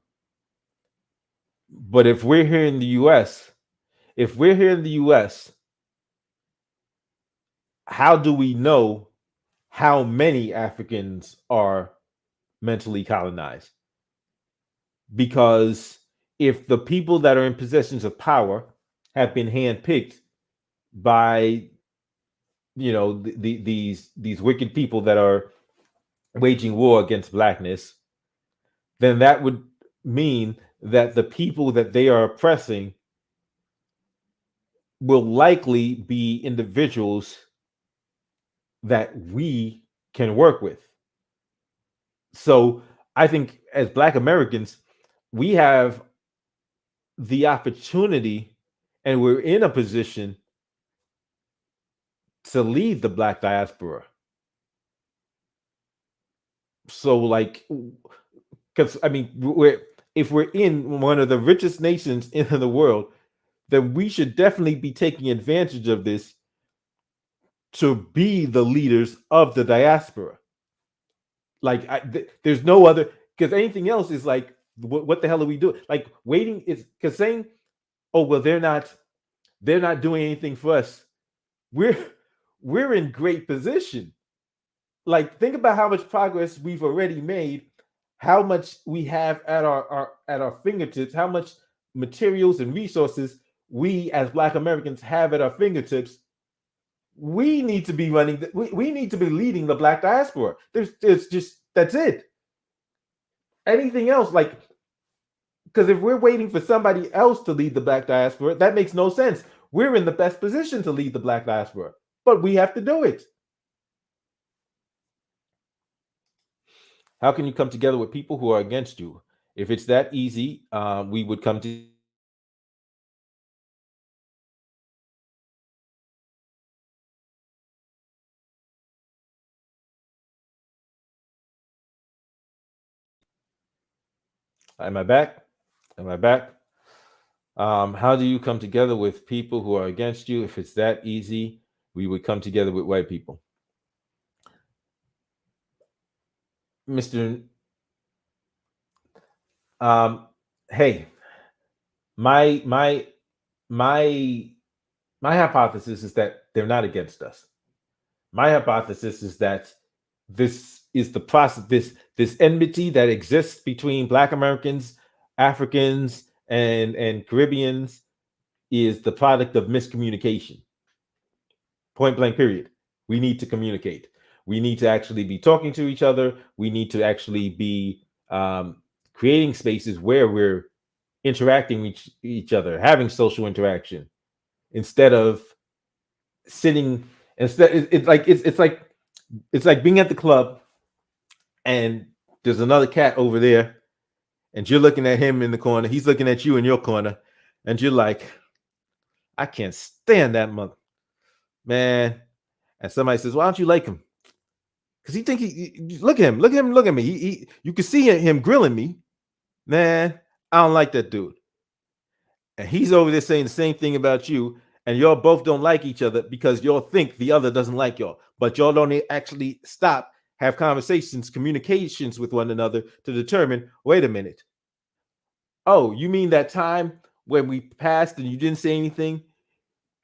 if we're here in the US, how do we know how many Africans are mentally colonized. Because if the people that are in positions of power have been handpicked by, these wicked people that are waging war against blackness, then that would mean that the people that they are oppressing will likely be individuals that we can work with. So I think as Black Americans, we have the opportunity and we're in a position to lead the Black diaspora. So, like, because I mean, if we're in one of the richest nations in the world, then we should definitely be taking advantage of this to be the leaders of the diaspora. Like, there's no other, because anything else is like, what the hell are we doing? Like, waiting is because saying, oh well, they're not doing anything for us. We're in great position. Like, think about how much progress we've already made, how much we have at our fingertips, how much materials and resources we as Black Americans have at our fingertips. We need to be running. We need to be leading the Black diaspora. There's just, that's it. Anything else, like, because if we're waiting for somebody else to lead the Black diaspora, that makes no sense. We're in the best position to lead the Black diaspora, but we have to do it. How can you come together with people who are against you? If it's that easy, we would come to. Am I back? Am I back? How do you come together with people who are against you? If it's that easy, we would come together with white people. Mr. Hey, my my my my hypothesis is that they're not against us. My hypothesis is that this is the process, this enmity that exists between Black Americans, Africans, and Caribbeans is the product of miscommunication. Point blank, period. We need to communicate. We need to actually be talking to each other. We need to actually be creating spaces where we're interacting with each other, having social interaction, instead of sitting. Instead, it's like being at the club and there's another cat over there, and you're looking at him in the corner. He's looking at you in your corner, and you're like, I can't stand that mother man. And somebody says, why don't you like him? Because he think he look at him, look at me. You can see him grilling me, man. I don't like that dude. And he's over there saying the same thing about you, and y'all both don't like each other because y'all think the other doesn't like y'all, but y'all don't actually stop, have conversations, communications with one another to determine, wait a minute. Oh, you mean that time when we passed and you didn't say anything?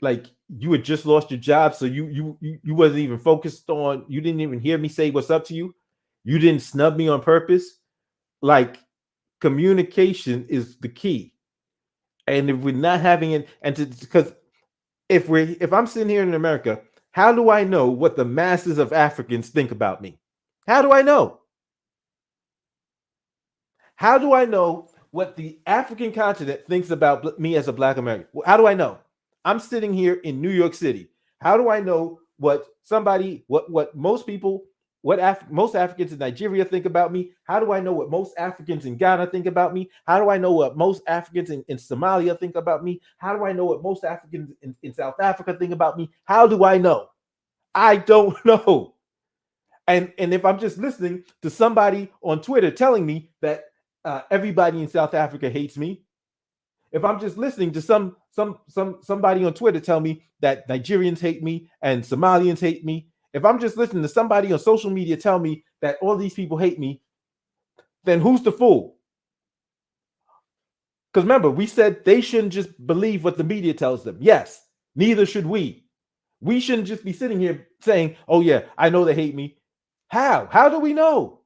Like, you had just lost your job, so you wasn't even focused on, you didn't even hear me say what's up to you. You didn't snub me on purpose. Like, communication is the key. And if we're not having it, and because if I'm sitting here in America, how do I know what the masses of Africans think about me? How do I know? How do I know what the African continent thinks about me as a Black American? How do I know? I'm sitting here in New York City. How do I know what most people, most Africans in Nigeria think about me? How do I know what most Africans in Ghana think about me? How do I know what most Africans in Somalia think about me? How do I know what most Africans in South Africa think about me? How do I know? I don't know. And if I'm just listening to somebody on Twitter telling me that everybody in South Africa hates me, if I'm just listening to somebody on Twitter tell me that Nigerians hate me and Somalians hate me, if I'm just listening to somebody on social media tell me that all these people hate me, then who's the fool? Because remember, we said they shouldn't just believe what the media tells them. Yes, neither should we. We shouldn't just be sitting here saying, oh yeah, I know they hate me. How do we know?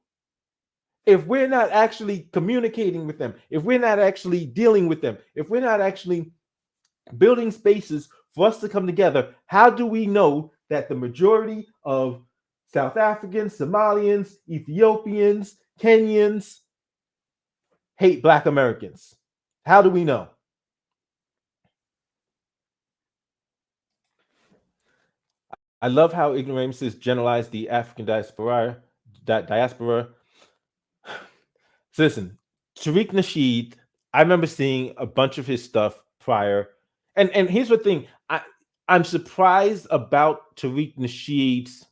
If we're not actually communicating with them, if we're not actually dealing with them, if we're not actually building spaces for us to come together, how do we know that the majority of South Africans, Somalians, Ethiopians, Kenyans hate Black Americans? How do we know? I love how ignoramuses generalize the African diaspora. So listen, Tariq Nasheed, I remember seeing a bunch of his stuff prior. And here's the thing. I'm surprised about Tariq Nasheed's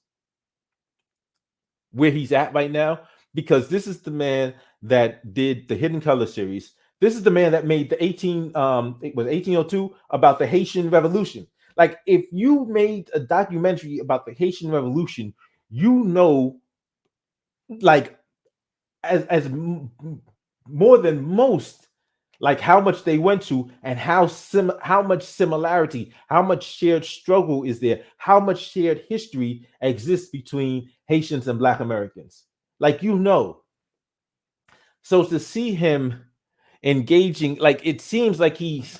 where he's at right now, because this is the man that did the Hidden Color series. This is the man that made the it was 1802 about the Haitian Revolution. Like, if you made a documentary about the Haitian Revolution, you know, like, as more than most, like how much they went to, and how much similarity, how much shared struggle is there, how much shared history exists between Haitians and Black Americans. Like, you know. So to see him engaging, like, it seems like he's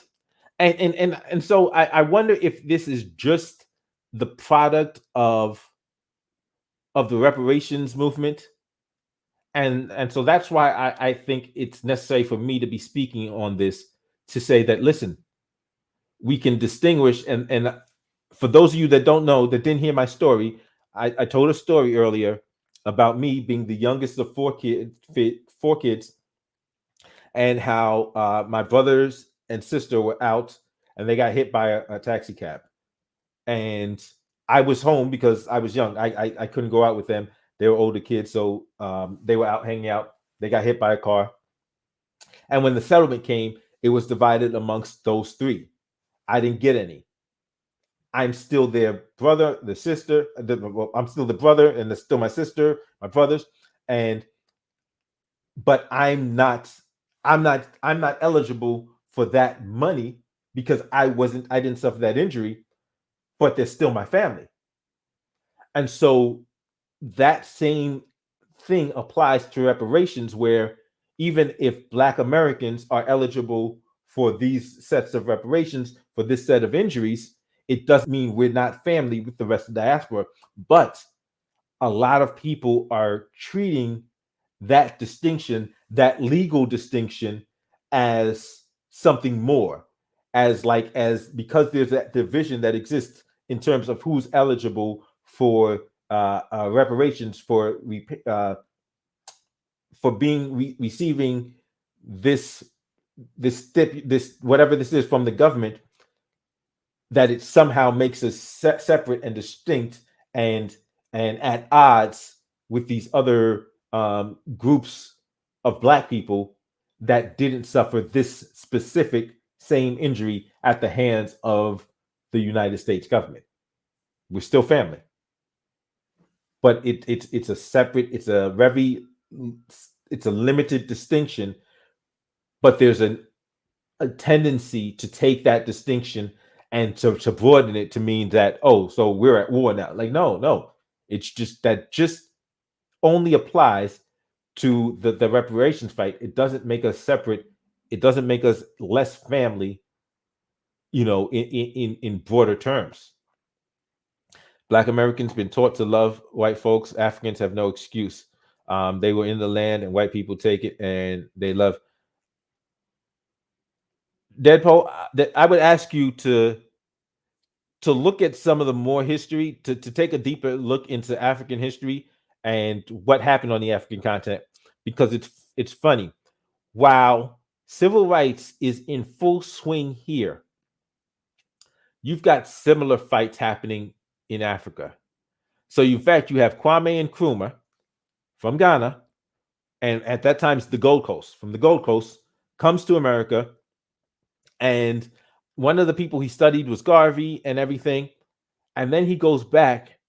and so I wonder if this is just the product of the reparations movement. And so that's why I think it's necessary for me to be speaking on this, to say that, listen, we can distinguish. And for those of you that don't know, that didn't hear my story, I told a story earlier about me being the youngest of four kids, and how my brothers and sister were out and they got hit by a taxi cab. And I was home because I was young. I couldn't go out with them. They were older kids, so they were out hanging out. They got hit by a car, and when the settlement came, it was divided amongst those three. I didn't get any. I'm still their brother, the sister. I'm still the brother, and there's still my sister, my brothers, and but I'm not eligible for that money because I didn't suffer that injury, but they're still my family. And so that same thing applies to reparations, where even if Black Americans are eligible for these sets of reparations for this set of injuries, it doesn't mean we're not family with the rest of the diaspora. But a lot of people are treating that distinction, that legal distinction, as something more, as because there's that division that exists in terms of who's eligible for reparations for receiving this this whatever this is from the government, that it somehow makes us separate and distinct, and at odds with these other groups of Black people that didn't suffer this specific same injury at the hands of the United States government. We're still family, but it's a separate, it's a limited distinction, but there's a tendency to take that distinction and to broaden it to mean that, oh, so we're at war now. Like, no, it's just that just only applies to the reparations fight. It doesn't make us separate. It doesn't make us less family, in broader terms. Black Americans been taught to love white folks. Africans have no excuse. They were in the land and white people take it and they love. Deadpool, I would ask you to look at some of the more history, to take a deeper look into African history and what happened on the African continent, because it's funny. While civil rights is in full swing here, you've got similar fights happening in Africa. So in fact, you have Kwame Nkrumah from Ghana, and at that time it's the Gold Coast. From the Gold Coast comes to America, and one of the people he studied was Garvey and everything. And then he goes back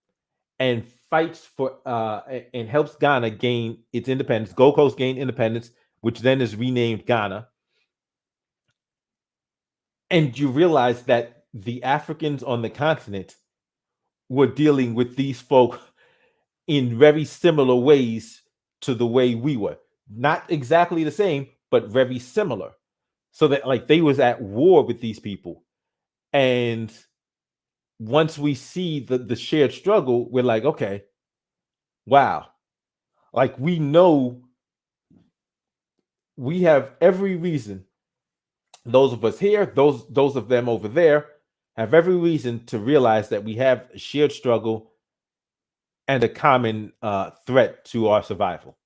and fights for and helps Ghana gain its independence. Gold Coast gained independence, which then is renamed Ghana. And you realize that the Africans on the continent were dealing with these folk in very similar ways to the way we were. Not exactly the same, but very similar. So that like they was at war with these people. And once we see the shared struggle, we're like, okay, wow. Like we know we have every reason, those of us here, those of them over there, have every reason to realize that we have a shared struggle and a common threat to our survival.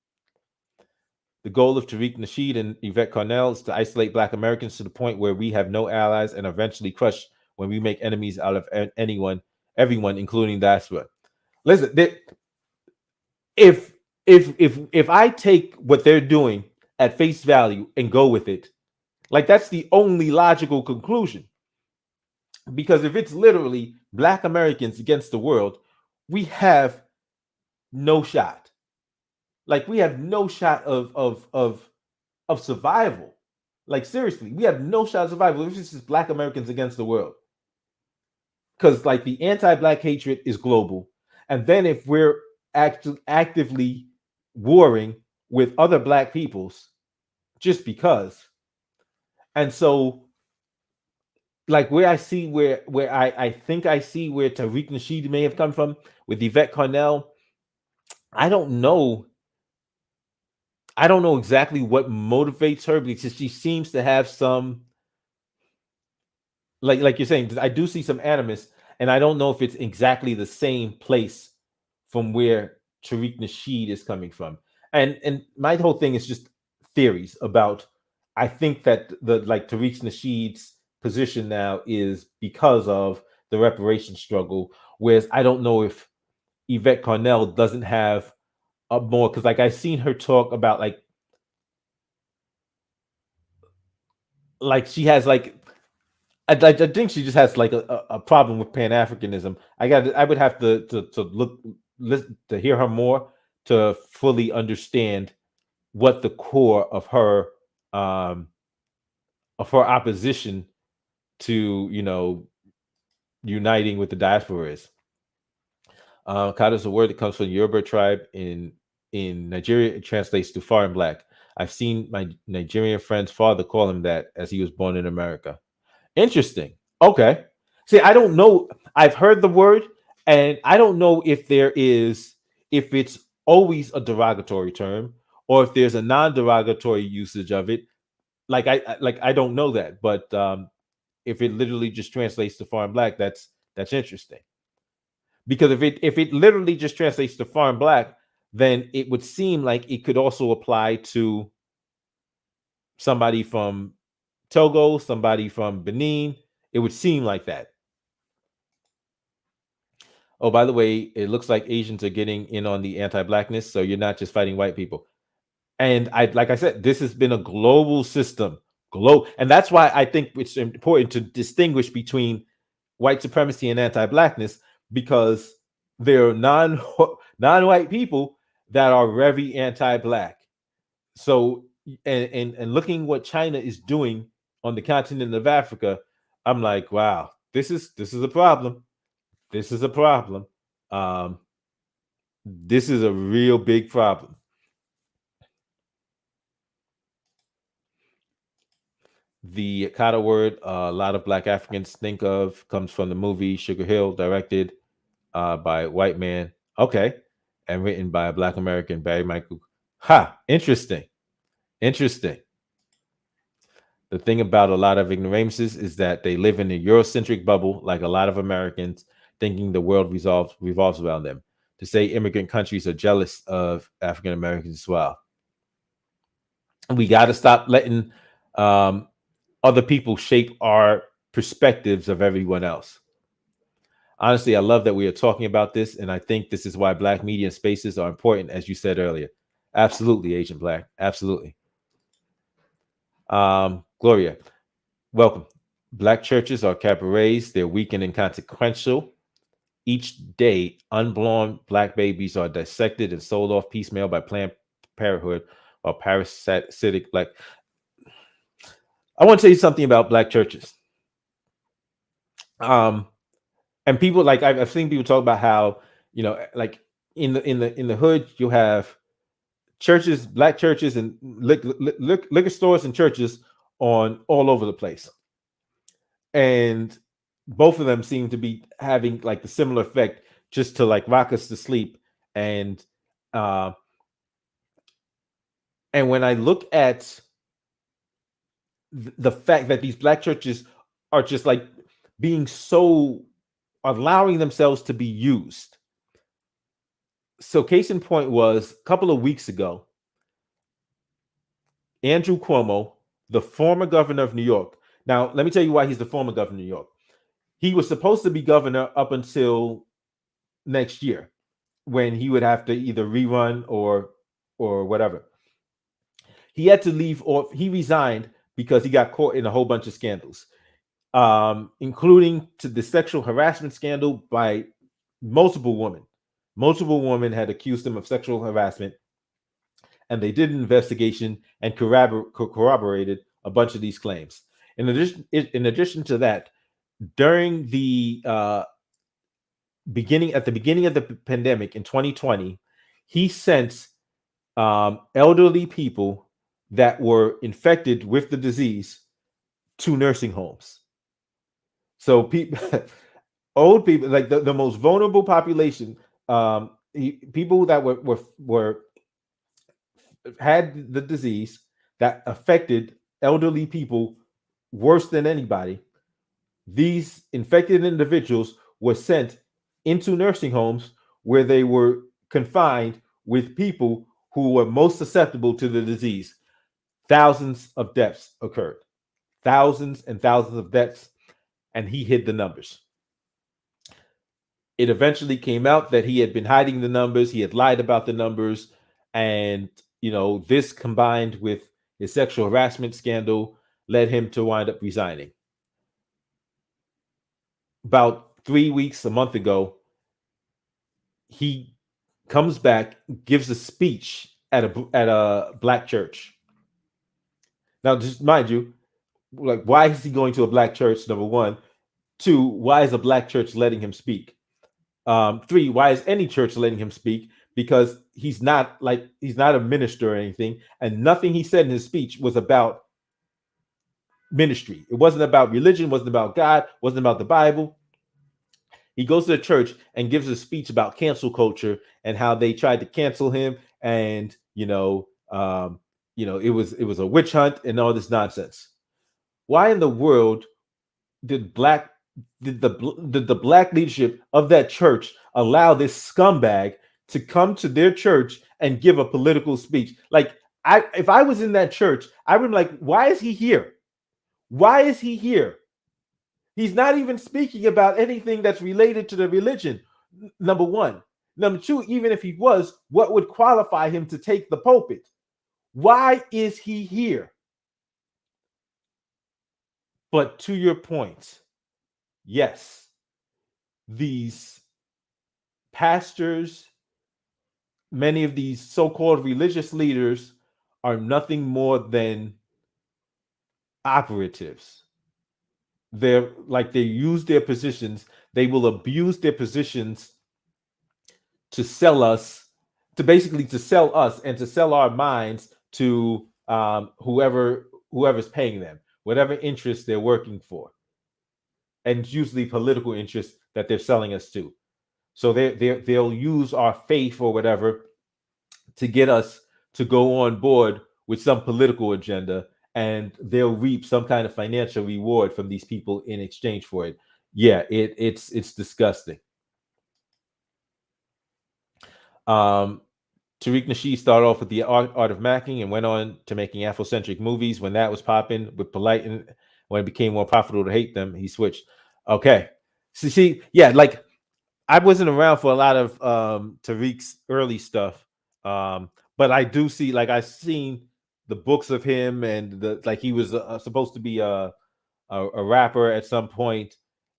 The goal of Tariq Nasheed and Yvette Carnell is to isolate Black Americans to the point where we have no allies and eventually crushed when we make enemies out of everyone, including diaspora. Listen, if I take what they're doing at face value and go with it, like that's the only logical conclusion. Because if it's literally Black Americans against the world, we have no shot. Like we have no shot of survival. Like seriously, we have no shot of survival if it's just Black Americans against the world. Because like the anti-Black hatred is global, and then if we're actively warring with other Black peoples, just because, and so like where I see where I think I see where Tariq Nasheed may have come from with Yvette Carnell, I don't know. I don't know exactly what motivates her because she seems to have some like you're saying, I do see some animus, and I don't know if it's exactly the same place from where Tariq Nasheed is coming from. And my whole thing is just theories about. I think that the like Tariq Nasheed's position now is because of the reparations struggle, whereas I don't know if Yvette Carnell doesn't have a more because like I've seen her talk about like she has like I think she just has like a problem with Pan Africanism. I would have to look listen, to hear her more to fully understand what the core um of her opposition to uniting with the diaspora is. Kata is a word that comes from the Yoruba tribe in Nigeria. It translates to foreign black. I've seen my Nigerian friend's father call him that as he was born in America. Interesting. Okay. See, I don't know. I've heard the word, and I don't know if it's always a derogatory term or if there's a non-derogatory usage of it. I don't know that, but if it literally just translates to foreign black, that's interesting. Because if it literally just translates to foreign black, then it would seem like it could also apply to somebody from Togo, somebody from Benin. It would seem like that. Oh, by the way, it looks like Asians are getting in on the anti-blackness, so you're not just fighting white people. And like I said, this has been a global system, and that's why I think it's important to distinguish between white supremacy and anti-blackness, because there are non-white people that are very anti-black. So, and looking what China is doing on the continent of Africa, I'm like, wow, this is a problem. This is a problem. Um, this is a real big problem. The Kata word a lot of Black Africans think of comes from the movie Sugar Hill, directed by a white man. Okay. And written by a Black American, Barry Michael. Ha! Interesting. Interesting. The thing about a lot of ignoramuses is that they live in a Eurocentric bubble, like a lot of Americans, thinking the world revolves around them. To say immigrant countries are jealous of African Americans as well. We got to stop letting other people shape our perspectives of everyone else. Honestly, I love that we are talking about this, and I think this is why Black media spaces are important, as you said earlier. Absolutely, Agent Black. Absolutely. Gloria, welcome. Black churches are cabarets. They're weak and inconsequential. Each day, unborn Black babies are dissected and sold off piecemeal by Planned Parenthood or parasitic Black. I want to tell you something about Black churches. And people like I've seen people talk about how like in the hood, you have churches, black churches, and liquor stores and churches on all over the place, and both of them seem to be having like the similar effect, just to like rock us to sleep. And uh, and when I look at the fact that these black churches are just like being so, allowing themselves to be used. So case in point was a couple of weeks ago, Andrew Cuomo, the former governor of New York. Now, let me tell you why he's the former governor of New York. He was supposed to be governor up until next year, when he would have to either rerun or whatever. He had to leave, or he resigned because he got caught in a whole bunch of scandals, including to the sexual harassment scandal by multiple women. Multiple women had accused him of sexual harassment, and they did an investigation and corroborated a bunch of these claims. In addition to that, during the beginning of the pandemic in 2020, he sent elderly people that were infected with the disease to nursing homes. So people, old people, like the most vulnerable population, people that were had the disease that affected elderly people worse than anybody. These infected individuals were sent into nursing homes where they were confined with people who were most susceptible to the disease. Thousands of deaths occurred, thousands and thousands of deaths, and he hid the numbers. It eventually came out that he had been hiding the numbers, he had lied about the numbers, and this combined with his sexual harassment scandal led him to wind up resigning. About 3 weeks, a month ago, he comes back, gives a speech at a black church. Now, just mind you, like, why is he going to a black church? Number one. Two, why is a black church letting him speak? Three, why is any church letting him speak? Because he's not a minister or anything, and nothing he said in his speech was about ministry. It wasn't about religion, wasn't about God, wasn't about the Bible. He goes to the church and gives a speech about cancel culture and how they tried to cancel him, and it was a witch hunt and all this nonsense. Why in the world did the black leadership of that church allow this scumbag to come to their church and give a political speech? Like, if I was in that church, I would be like, why is he here? Why is he here? He's not even speaking about anything that's related to the religion. Number one. Number two, even if he was, what would qualify him to take the pulpit? Why is he here? But to your point, yes, these pastors, many of these so-called religious leaders are nothing more than operatives. They use their positions. They will abuse their positions to sell us, to sell us and to sell our minds to whoever's paying them, whatever interest they're working for, and it's usually political interests that they're selling us to. So they'll use our faith or whatever to get us to go on board with some political agenda, and they'll reap some kind of financial reward from these people in exchange for it. Yeah, it's disgusting. Tariq Nasheed started off with the art of macking and went on to making Afrocentric movies. When that was popping with Polite, and when it became more profitable to hate them, he switched. Okay, see, yeah, like, I wasn't around for a lot of Tariq's early stuff, but I do see, like, I've seen the books of him, and he was supposed to be a rapper at some point,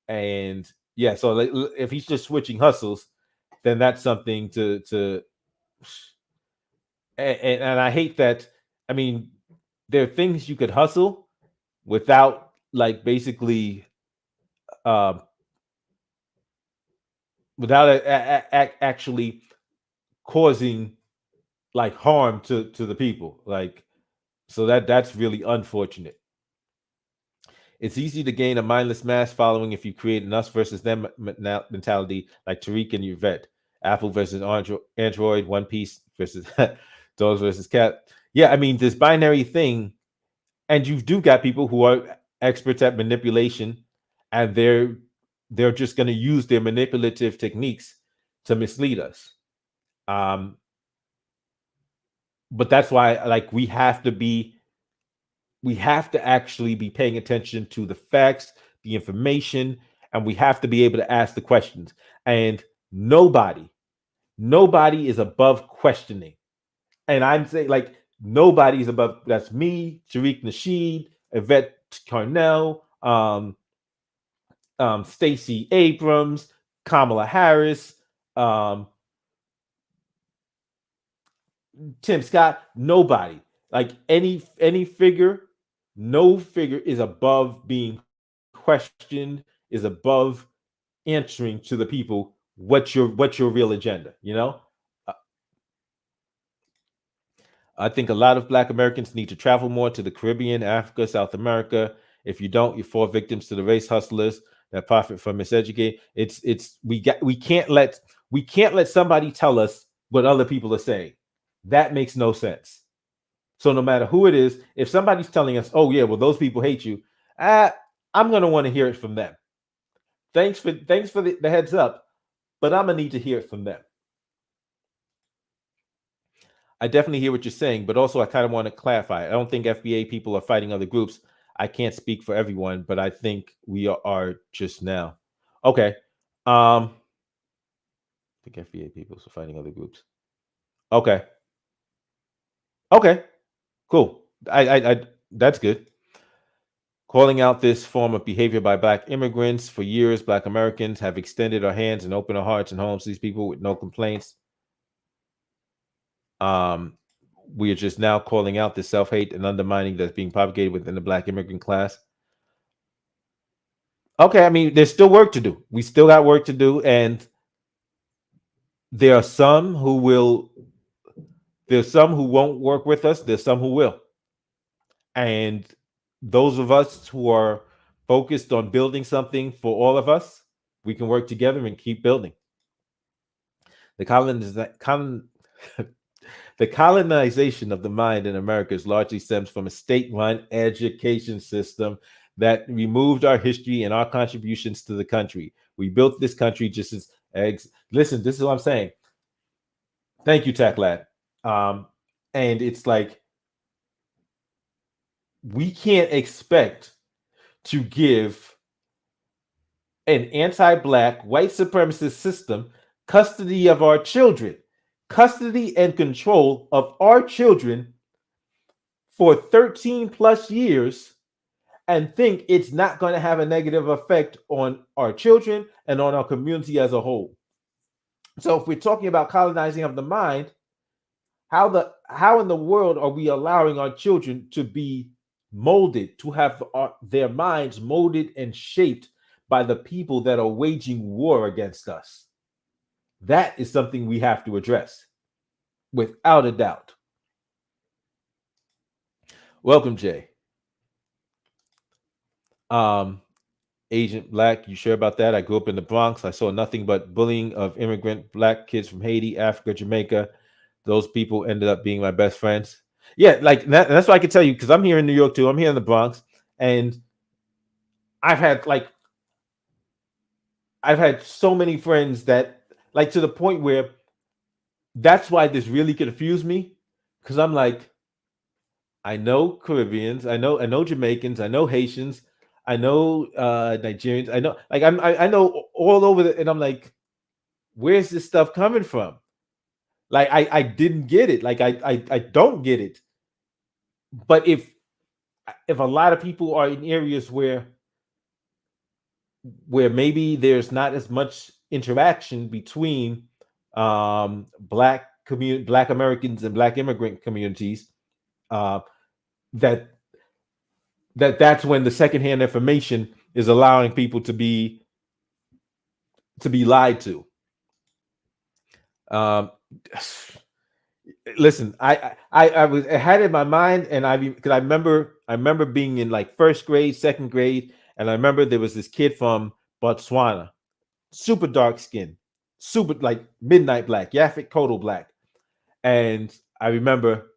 and yeah, so like, if he's just switching hustles, then that's something to and I hate that. I mean, there are things you could hustle without, like, basically um, without actually causing like harm to the people. Like, so that's really unfortunate. It's easy to gain a mindless mass following if you create an us versus them mentality, like Tariq and Yvette, Apple versus Android, One Piece versus dogs versus cat. Yeah, I mean this binary thing, and you do got people who are experts at manipulation, and they're just going to use their manipulative techniques to mislead us. But that's why, like, we have to actually be paying attention to the facts, the information, and we have to be able to ask the questions. And nobody is above questioning. And I'm saying, like, nobody is above. That's me, Tariq Nasheed, Yvette Carnell, Stacey Abrams, Kamala Harris, um, Tim Scott. Nobody, like any figure, no figure is above being questioned, is above answering to the people what's your real agenda. Uh, I think a lot of Black Americans need to travel more to the Caribbean, Africa, South America. If you don't, you fall victims to the race hustlers that profit from miseducating. We can't let somebody tell us what other people are saying. That makes no sense. So no matter who it is, if somebody's telling us, "Oh yeah, well those people hate you," I'm gonna want to hear it from them. Thanks for the heads up, but I'm gonna need to hear it from them. I definitely hear what you're saying, but also I kind of want to clarify. I don't think FBA people are fighting other groups. I can't speak for everyone, but I think we are just now. Okay. I think FBA people are fighting other groups. Okay. Okay. Cool. I that's good. Calling out this form of behavior by Black immigrants. For years, Black Americans have extended our hands and opened our hearts and homes to these people with no complaints. We are just now calling out the self-hate and undermining that's being propagated within the Black immigrant class. Okay, I mean, there's still work to do. We still got work to do, and there are some who will. There's some who won't work with us. There's some who will, and those of us who are focused on building something for all of us, we can work together and keep building. The the colonization of the mind in America largely stems from a state-run education system that removed our history and our contributions to the country. We built this country just as eggs. Listen, this is what I'm saying. Thank you, Tech Lad. And it's like we can't expect to give an anti-Black white supremacist system custody of our children, custody and control of our children for 13 plus years and think it's not going to have a negative effect on our children and on our community as a whole. So if we're talking about colonizing of the mind, how in the world are we allowing our children to be molded, to have their minds molded and shaped by the people that are waging war against us? That is something we have to address, without a doubt. Welcome, Jay. Agent Black, you sure about that? I grew up in the Bronx. I saw nothing but bullying of immigrant Black kids from Haiti, Africa, Jamaica. Those people ended up being my best friends. Yeah, like that's what I can tell you, because I'm here in New York too. I'm here in the Bronx, and I've had so many friends that, like, to the point where that's why this really confused me, because I'm like, I know Caribbeans, I know Jamaicans, I know Haitians, I know Nigerians, I know, like, I know all over and I'm like, where's this stuff coming from? Like, I didn't get it. Like, I don't get it. But if a lot of people are in areas where maybe there's not as much interaction between Black Americans and Black immigrant communities, uh, that's when the secondhand information is allowing people to be lied to. Um, listen, I had it in my mind, and because I remember being in like first grade, second grade, and I remember there was this kid from Botswana, super dark skin, super like midnight black, Yafik Kodo black, and I remember,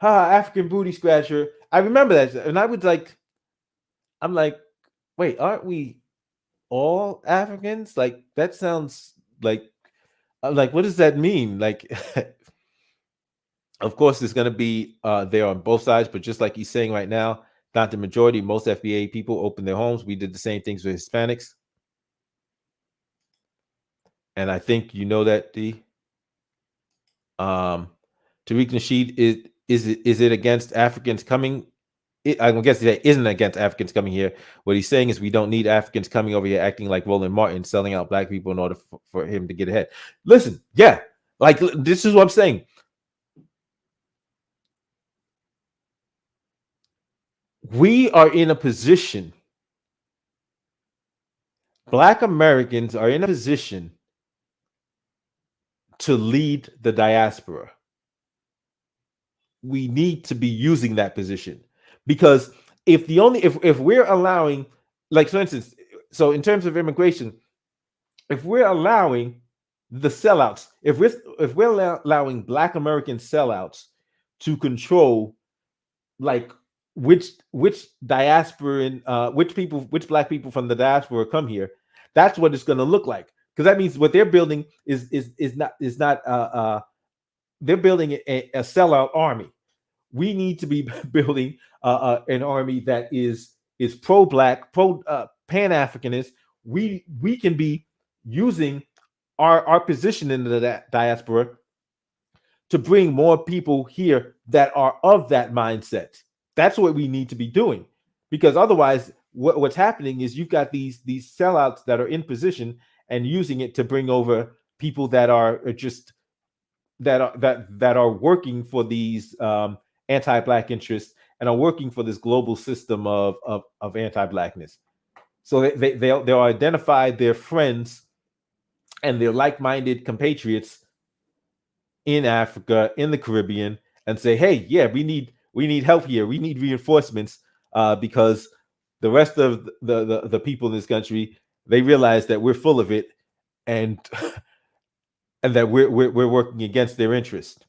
African booty scratcher. I remember that, and I was like, I'm like, wait, aren't we all Africans? Like that sounds like, I'm like, what does that mean? Like, of course, it's going to be there on both sides, but just like he's saying right now, not the majority. Most FBA people open their homes. We did the same things with Hispanics, and I think you know that the um, Tariq Nasheed is it against Africans coming? I guess that isn't against Africans coming here. What he's saying is we don't need Africans coming over here acting like Roland Martin, selling out black people in order for him to get ahead. Listen, yeah, like this is what I'm saying. We are in a position, Black Americans are in a position to lead the diaspora. We need to be using that position because if we're allowing, like for instance, so in terms of immigration, if we're allowing the sellouts, if we're allowing Black American sellouts to control like which diasporan which black people from the diaspora come here, that's what it's going to look like, because that means what they're building is not they're building a sellout army. We need to be building an army that is pro-black, pro pan-Africanist. We can be using our position in the diaspora to bring more people here that are of that mindset. That's what we need to be doing, because otherwise, what's happening is you've got these sellouts that are in position and using it to bring over people that are just that are working for these anti-black interests and are working for this global system of anti-blackness. So they'll identify their friends and their like-minded compatriots in Africa, in the Caribbean, and say, "Hey, yeah, we need help here. We need reinforcements because the rest of the people in this country, they realize that we're full of it, and and that we're working against their interest."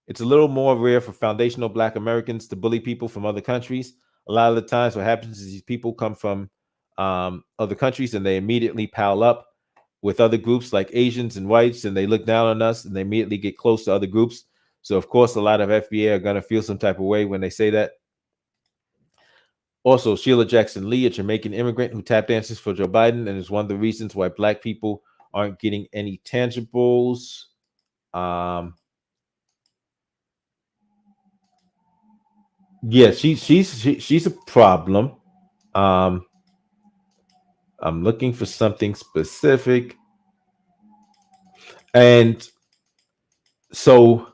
It's a little more rare for foundational Black Americans to bully people from other countries. A lot of the times, what happens is these people come from other countries and they immediately pile up with other groups like Asians and whites, and they look down on us and they immediately get close to other groups. So, of course, a lot of FBA are going to feel some type of way when they say that. Also, Sheila Jackson Lee, a Jamaican immigrant who tap dances for Joe Biden and is one of the reasons why Black people aren't getting any tangibles. Yeah, she's a problem. Um, I'm looking for something specific, and so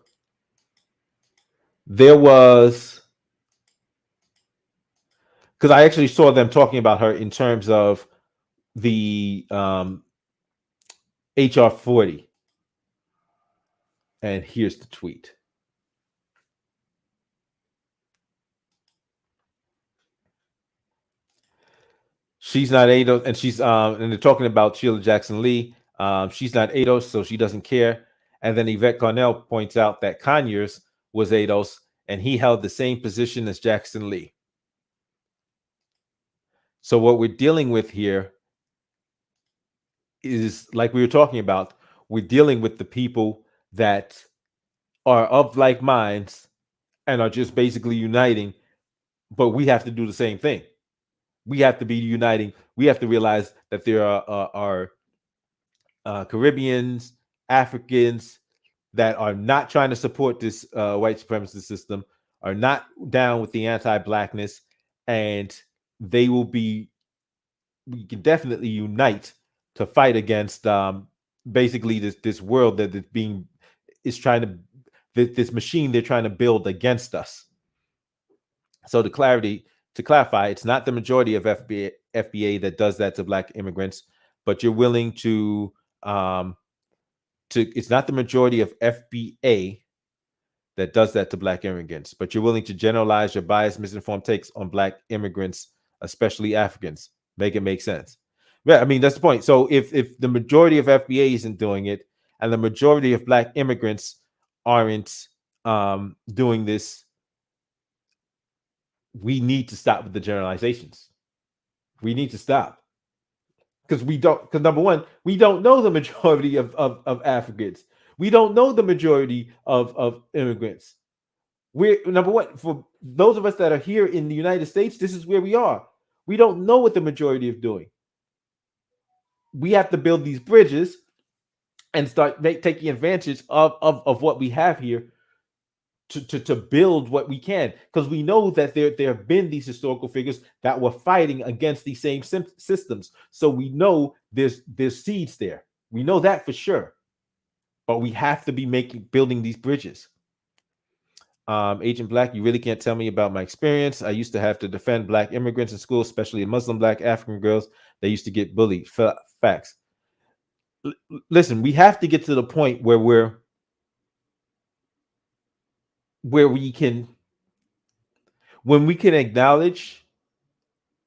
there was, because I actually saw them talking about her in terms of the HR 40, and here's the tweet. She's not ADOS, and and they're talking about Sheila Jackson Lee. She's not ADOS, so she doesn't care. And then Yvette Cornell points out that Conyers was ADOS, and he held the same position as Jackson Lee. So what we're dealing with here is, like we were talking about, we're dealing with the people that are of like minds and are just basically uniting, but we have to do the same thing. We have to be uniting. We have to realize that there are Caribbeans, Africans that are not trying to support this white supremacist system, are not down with the anti-blackness, and they will be. We can definitely unite to fight against basically this world that is trying to, this machine they're trying to build against us. So to clarify, it's not the majority of FBA that does that to Black immigrants, but you're willing to it's not the majority of FBA that does that to black immigrants, but you're willing to generalize your biased, misinformed takes on black immigrants, especially Africans. Make it make sense. Yeah, I mean, that's the point. So if the majority of FBA isn't doing it, and the majority of black immigrants aren't doing this, we need to stop with the generalizations. We need to stop. Because number one, we don't know the majority of Africans. We don't know the majority of immigrants. We're number one, for those of us that are here in the United States, this is where we are. We don't know what the majority is doing. We have to build these bridges and start taking advantage of what we have here to build what we can, because we know that there have been these historical figures that were fighting against these same systems. So we know there's seeds there. We know that for sure. But we have to be building these bridges. Agent Black, you really can't tell me about my experience. I used to have to defend black immigrants in school, especially Muslim black African girls. They used to get bullied. Facts. Listen, we have to get to the point where we can acknowledge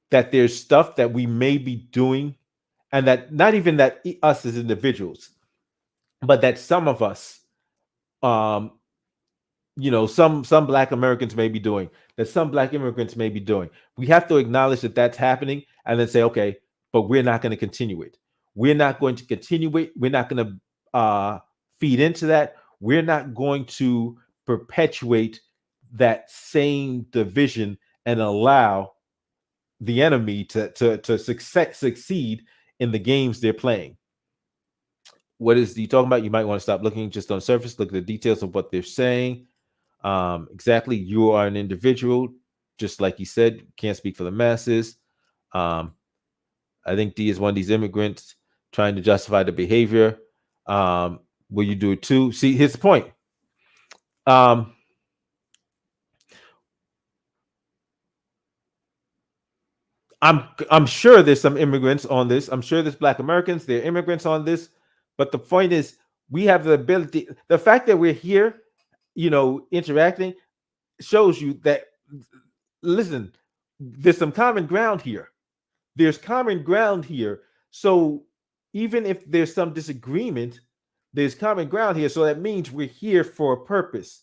that there's stuff that we may be doing, and that not even that us as individuals, but that some of us, some black Americans may be doing, that some black immigrants may be doing. We have to acknowledge that that's happening, and then say, okay, but we're not going to continue it. We're not going to continue it. We're not going to feed into that. We're not going to perpetuate that same division and allow the enemy to succeed in the games they're playing. What is he talking about? You might want to stop looking just on the surface, look at the details of what they're saying. Exactly. You are an individual, just like he said, can't speak for the masses. I think D is one of these immigrants trying to justify the behavior. Will you do it too? See, here's the point. I'm sure there's some immigrants on this. I'm sure there's black Americans, there are immigrants on this. But the point is, we have the ability, the fact that we're here, interacting, shows you that, listen, there's some common ground here. There's common ground here. So even if there's some disagreement, there's common ground here. So that means we're here for a purpose.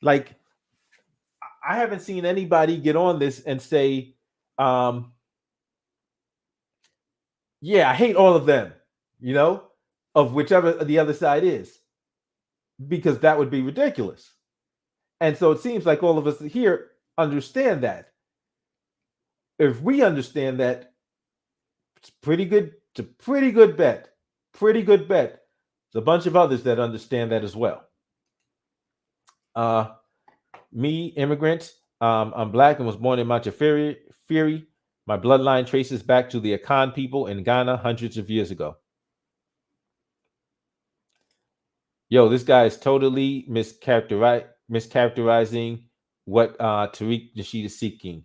Like, I haven't seen anybody get on this and say, yeah, I hate all of them, of whichever the other side is, because that would be ridiculous. And so it seems like all of us here understand that. If we understand that, it's pretty good. It's a pretty good bet. Pretty good bet. There's a bunch of others that understand that as well. Me, immigrant. I'm black and was born in Machafiri. My bloodline traces back to the Akan people in Ghana hundreds of years ago. Yo, this guy is totally mischaracterizing what Tariq Nasheed is seeking.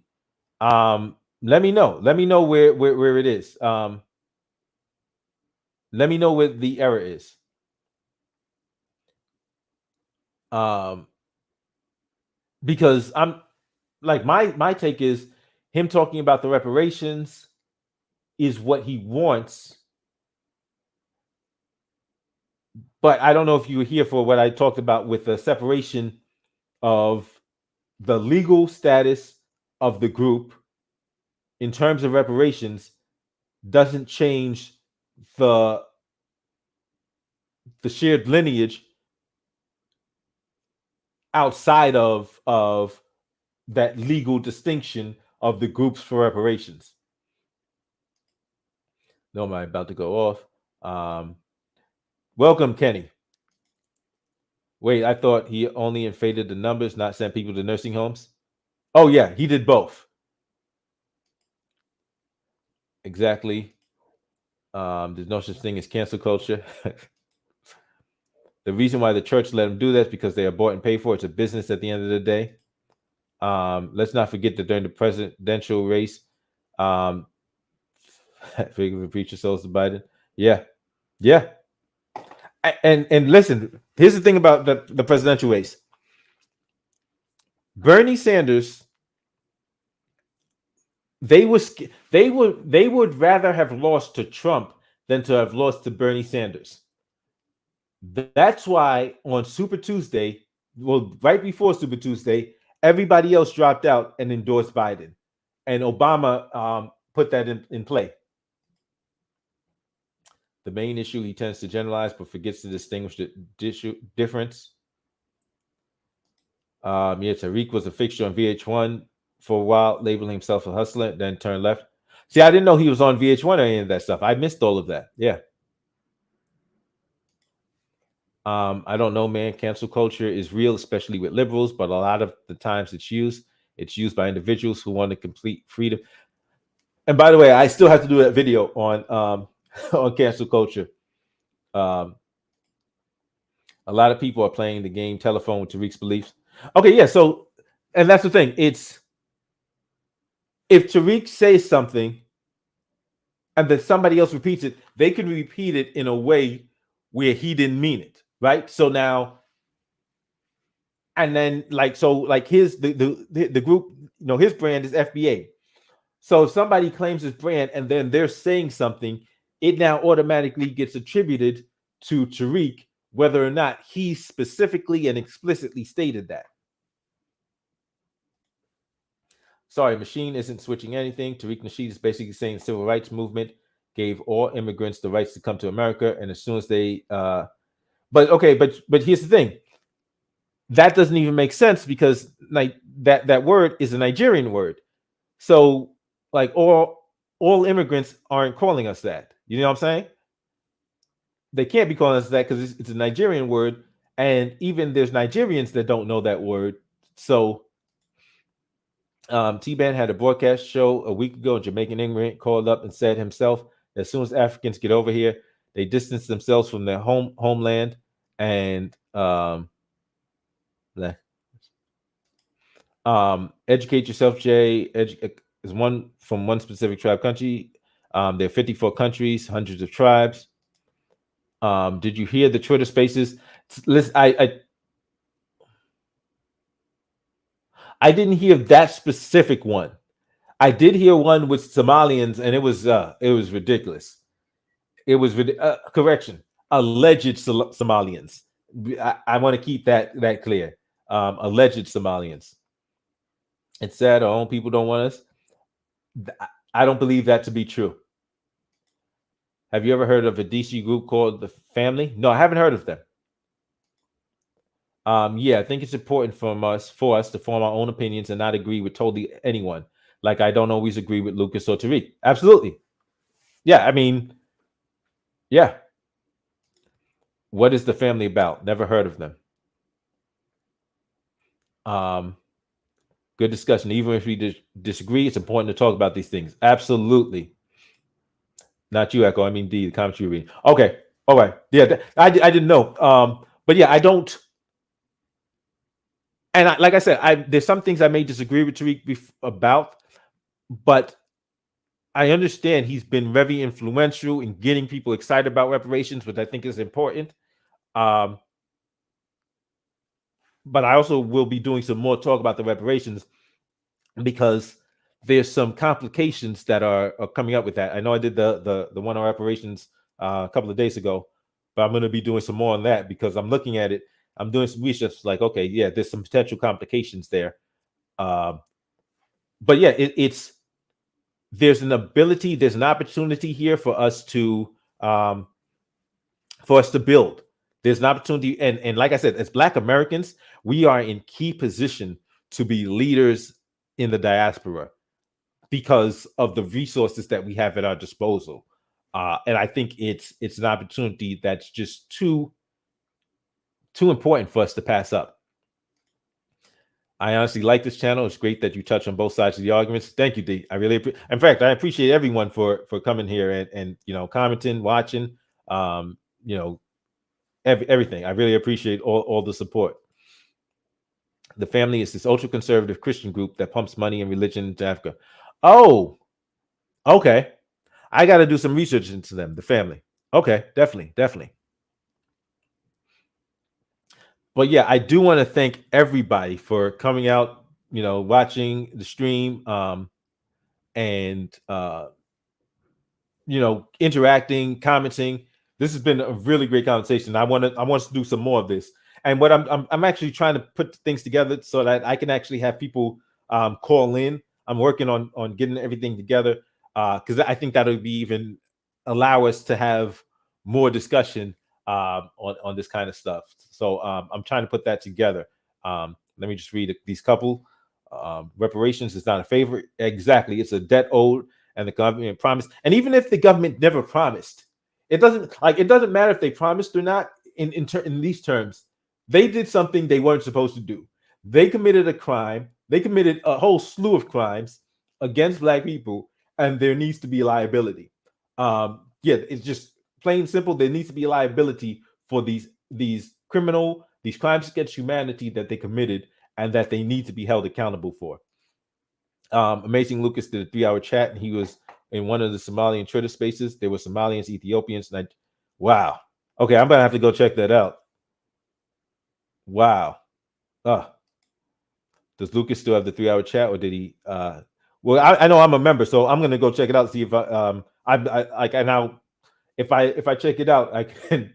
Let me know. Let me know where it is. Let me know where the error is. Because I'm like, my take is him talking about the reparations is what he wants. But I don't know if you were here for what I talked about with the separation of the legal status of the group in terms of reparations doesn't change the shared lineage outside of that legal distinction of the groups for reparations. No, am I about to go off? Welcome, Kenny. Wait, I thought he only inflated the numbers, not sent people to nursing homes. Oh yeah, he did both. Exactly. There's no such thing as cancel culture. The reason why the church let them do that is because they are bought and paid for. It's a business at the end of the day. Let's not forget that during the presidential race, figure the preacher souls to Biden. Yeah. And listen, here's the thing about the presidential race. Bernie Sanders, they would rather have lost to Trump than to have lost to Bernie Sanders. That's why on Super Tuesday, well, right before Super Tuesday, everybody else dropped out and endorsed Biden, and Obama put that in play. The main issue, he tends to generalize but forgets to distinguish the difference. Yeah, Tariq was a fixture on VH1 for a while, labeling himself a hustler, then turned left. See, I didn't know he was on VH1 or any of that stuff. I missed all of that. Yeah. I don't know, man. Cancel culture is real, especially with liberals, but a lot of the times it's used by individuals who want to complete freedom. And by the way, I still have to do that video on on cancel culture. A lot of people are playing the game telephone with Tariq's beliefs. Okay, yeah. So, and that's the thing. It's if Tariq says something and then somebody else repeats it, they can repeat it in a way where he didn't mean it, right? So now, and then like his the group, his brand is FBA. So if somebody claims his brand and then they're saying something, it now automatically gets attributed to Tariq, whether or not he specifically and explicitly stated that. Sorry, Machine isn't switching anything. Tariq Nasheed is basically saying the civil rights movement gave all immigrants the rights to come to America, and as soon as they, but here's the thing. That doesn't even make sense because like that word is a Nigerian word, so like all immigrants aren't calling us that. You know what I'm saying? They can't be calling us that because it's a Nigerian word, and even there's Nigerians that don't know that word. So T-Ban had a broadcast show a week ago. A Jamaican immigrant called up and said himself, as soon as Africans get over here, they distance themselves from their homeland and educate yourself. Jay is one from one specific tribe country. There are 54 countries, hundreds of tribes. Did you hear the Twitter Spaces? Listen, I didn't hear that specific one. I did hear one with Somalians, and it was ridiculous. It was correction, alleged Somalians. I want to keep that clear. Alleged Somalians. It's sad our own people don't want us. I don't believe that to be true. Have you ever heard of a DC group called The Family? No, I haven't heard of them. Yeah, I think it's important for us to form our own opinions and not agree with totally anyone. Like I don't always agree with Lucas or Tariq. Absolutely. Yeah, I mean, yeah. What is The Family about? Never heard of them. Good discussion. Even if we disagree, it's important to talk about these things. Absolutely. Not you, Echo. I mean D, the comments you read. Okay. All right. Yeah, I didn't know. But yeah, I don't. And like I said, there's some things I may disagree with Tariq about, but I understand he's been very influential in getting people excited about reparations, which I think is important. But I also will be doing some more talk about the reparations because there's some complications that are coming up with that. I know I did the one on reparations a couple of days ago, but I'm going to be doing some more on that because I'm looking at it. I'm doing some research like, okay, yeah, there's some potential complications there. But yeah, there's an opportunity here for us to build. There's an opportunity, and like I said, as Black Americans, we are in key position to be leaders in the diaspora because of the resources that we have at our disposal. And I think it's an opportunity that's just too important for us to pass up. I honestly like this channel. It's great that you touch on both sides of the arguments. Thank you, D. I really in fact, I appreciate everyone for coming here and commenting, watching, everything. I really appreciate all the support. The Family is this ultra conservative Christian group that pumps money and religion into Africa. Oh, okay. I got to do some research into them. The Family. Okay, definitely. But yeah, I do want to thank everybody for coming out, watching the stream, and interacting, commenting. This has been a really great conversation. I want us to do some more of this. And what I'm actually trying to put things together so that I can actually have people call in. I'm working on getting everything together because I think that'll be even allow us to have more discussion on this kind of stuff. So I'm trying to put that together. Let me just read these couple. Reparations is not a favorite. Exactly, it's a debt owed and the government promised. And even if the government never promised, it doesn't matter if they promised or not. In these terms, they did something they weren't supposed to do. They committed a crime. They committed a whole slew of crimes against Black people, and there needs to be liability. Yeah, it's just plain simple. There needs to be liability for these crimes against humanity that they committed and that they need to be held accountable for. Amazing Lucas did a 3-hour chat, and he was in one of the Somalian Twitter spaces. There were Somalians, Ethiopians, and wow. Okay, I'm gonna have to go check that out. Wow. Does Lucas still have the 3-hour chat, or did he? Well, I know I'm a member, so I'm gonna go check it out. See if if I check it out, I can.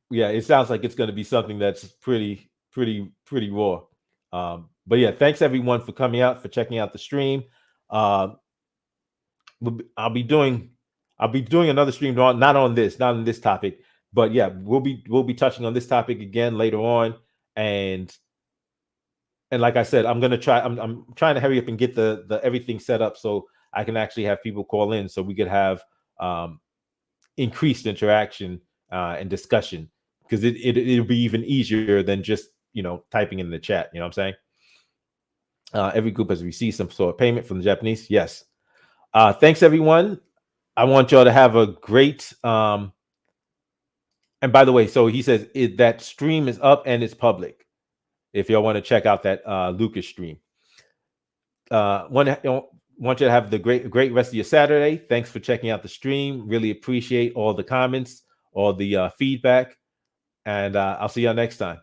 Yeah, it sounds like it's gonna be something that's pretty raw. But yeah, thanks everyone for coming out, for checking out the stream. I'll be doing another stream not on this topic, but yeah, we'll be touching on this topic again later on. And like I said, I'm trying to hurry up and get the everything set up so I can actually have people call in so we could have increased interaction and discussion, because it'll be even easier than just typing in the chat. You know what I'm saying? Every group has received some sort of payment from the Japanese. Yes. Thanks everyone. I want y'all to have a great and by the way, so he says that stream is up and it's public if y'all want to check out that Lucas stream. Want you to have the great rest of your Saturday. Thanks for checking out the stream. Really appreciate all the comments, all the feedback, and I'll see y'all next time.